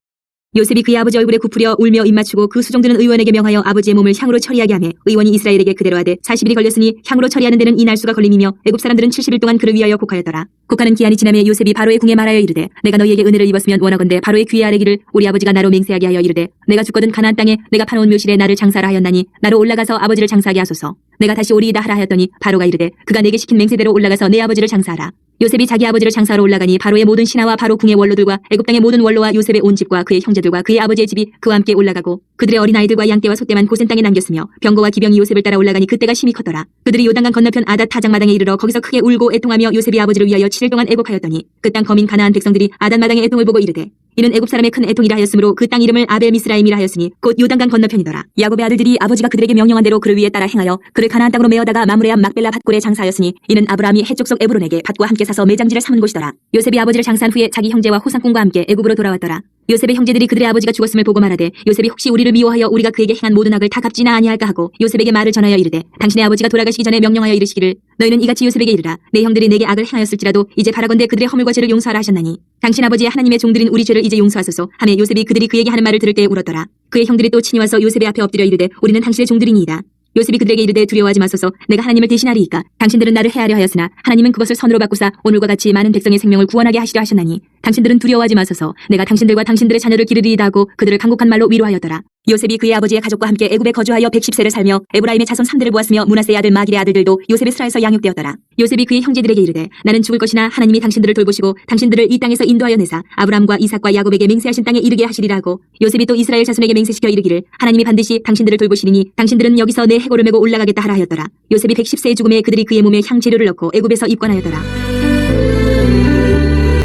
요셉이 그의 아버지 얼굴에 굽으려 울며 입맞추고 그 수종들은 의원에게 명하여 아버지의 몸을 향으로 처리하게 하며 의원이 이스라엘에게 그대로 하되 40일이 걸렸으니 향으로 처리하는 데는 이 날수가 걸림이며 애굽 사람들은 70일 동안 그를 위하여 곡하였더라. 곡하는 기한이 지나매 요셉이 바로의 궁에 말하여 이르되 내가 너희에게 은혜를 입었으면 원하건대 바로의 귀에 아뢰기를 우리 아버지가 나로 맹세하게 하여 이르되 내가 죽거든 가나안 땅에 내가 파놓은 묘실에 나를 장사라 하였나니 나로 올라가서 아버지를 장사하게 하소서. 내가 다시 오리이다 하라 하였더니 바로가 이르되 그가 내게 시킨 맹세대로 올라가서 내 아버지를 장사하라. 요셉이 자기 아버지를 장사하러 올라가니 바로의 모든 신하와 바로 궁의 원로들과 애굽 땅의 모든 원로와 요셉의 온 집과 그의 형제들과 그의 아버지의 집이 그와 함께 올라가고 그들의 어린아이들과 양떼와 소떼만 고센 땅에 남겼으며 병거와 기병이 요셉을 따라 올라가니 그때가 심히 컸더라. 그들이 요단강 건너편 아닷 타작마당에 이르러 거기서 크게 울고 애통하며 요셉이 아버지를 위하여 7일 동안 애곡하였더니 그 땅 거민 가나안 백성들이 아닷 마당의 애통을 보고 이르되 이는 애굽 사람의 큰 애통이라 하였으므로 그 땅 이름을 아벨 미스라임이라 하였으니 곧 요단강 건너편이더라. 야곱의 아들들이 아버지가 그들에게 명령한 대로 그를 위에 따라 행하여 그를 가나안 땅으로 메어다가 마므레암 막벨라 밭골에 장사하였으니 이는 아브라함이 해쪽 속 에브론에게 밭과 함께 사서 매장지를 삼은 곳이더라. 요셉이 아버지를 장사한 후에 자기 형제와 호상꾼과 함께 애굽으로 돌아왔더라. 요셉의 형제들이 그들의 아버지가 죽었음을 보고 말하되 요셉이 혹시 우리를 미워하여 우리가 그에게 행한 모든 악을 다 갚지나 아니할까 하고 요셉에게 말을 전하여 이르되 당신의 아버지가 돌아가시기 전에 명령하여 이르시기를 너희는 이같이 요셉에게 이르라. 내 형들이 내게 악을 행하였을지라도 이제 바라건대 그들의 허물과 죄를 용서하라 하셨나니 당신 아버지의 하나님의 종들인 우리 죄를 이제 용서하소서 하매 요셉이 그들이 그에게 하는 말을 들을 때에 울었더라. 그의 형들이 또 친히 와서 요셉의 앞에 엎드려 이르되 우리는 당신의 종들이니이다. 요셉이 그들에게 이르되 두려워하지 마소서. 내가 하나님을 대신하리이까. 당신들은 나를 해하려 하였으나 하나님은 그것을 선으로 바꾸사 오늘과 같이 많은 백성의 생명을 구원하게 하시려 하셨나니 당신들은 두려워하지 마소서. 내가 당신들과 당신들의 자녀를 기르리이다 하고 그들을 간곡한 말로 위로하였더라. 요셉이 그의 아버지의 가족과 함께 애굽에 거주하여 110세를 살며 에브라임의 자손 3대를 보았으며 므낫세의 아들 마길의 아들들도 요셉의 수라에서 양육되었더라. 요셉이 그의 형제들에게 이르되 나는 죽을 것이나 하나님이 당신들을 돌보시고 당신들을 이 땅에서 인도하여 내사 아브라함과 이삭과 야곱에게 맹세하신 땅에 이르게 하시리라 하고 요셉이 또 이스라엘 자손에게 맹세시켜 이르기를 하나님이 반드시 당신들을 돌보시리니 당신들은 여기서 내 해골을 메고 올라가겠다 하라 하였더라. 요셉이 110세의 죽음에 그들이 그의 몸에 향 재료를 넣고 애굽에서 입관하였더라.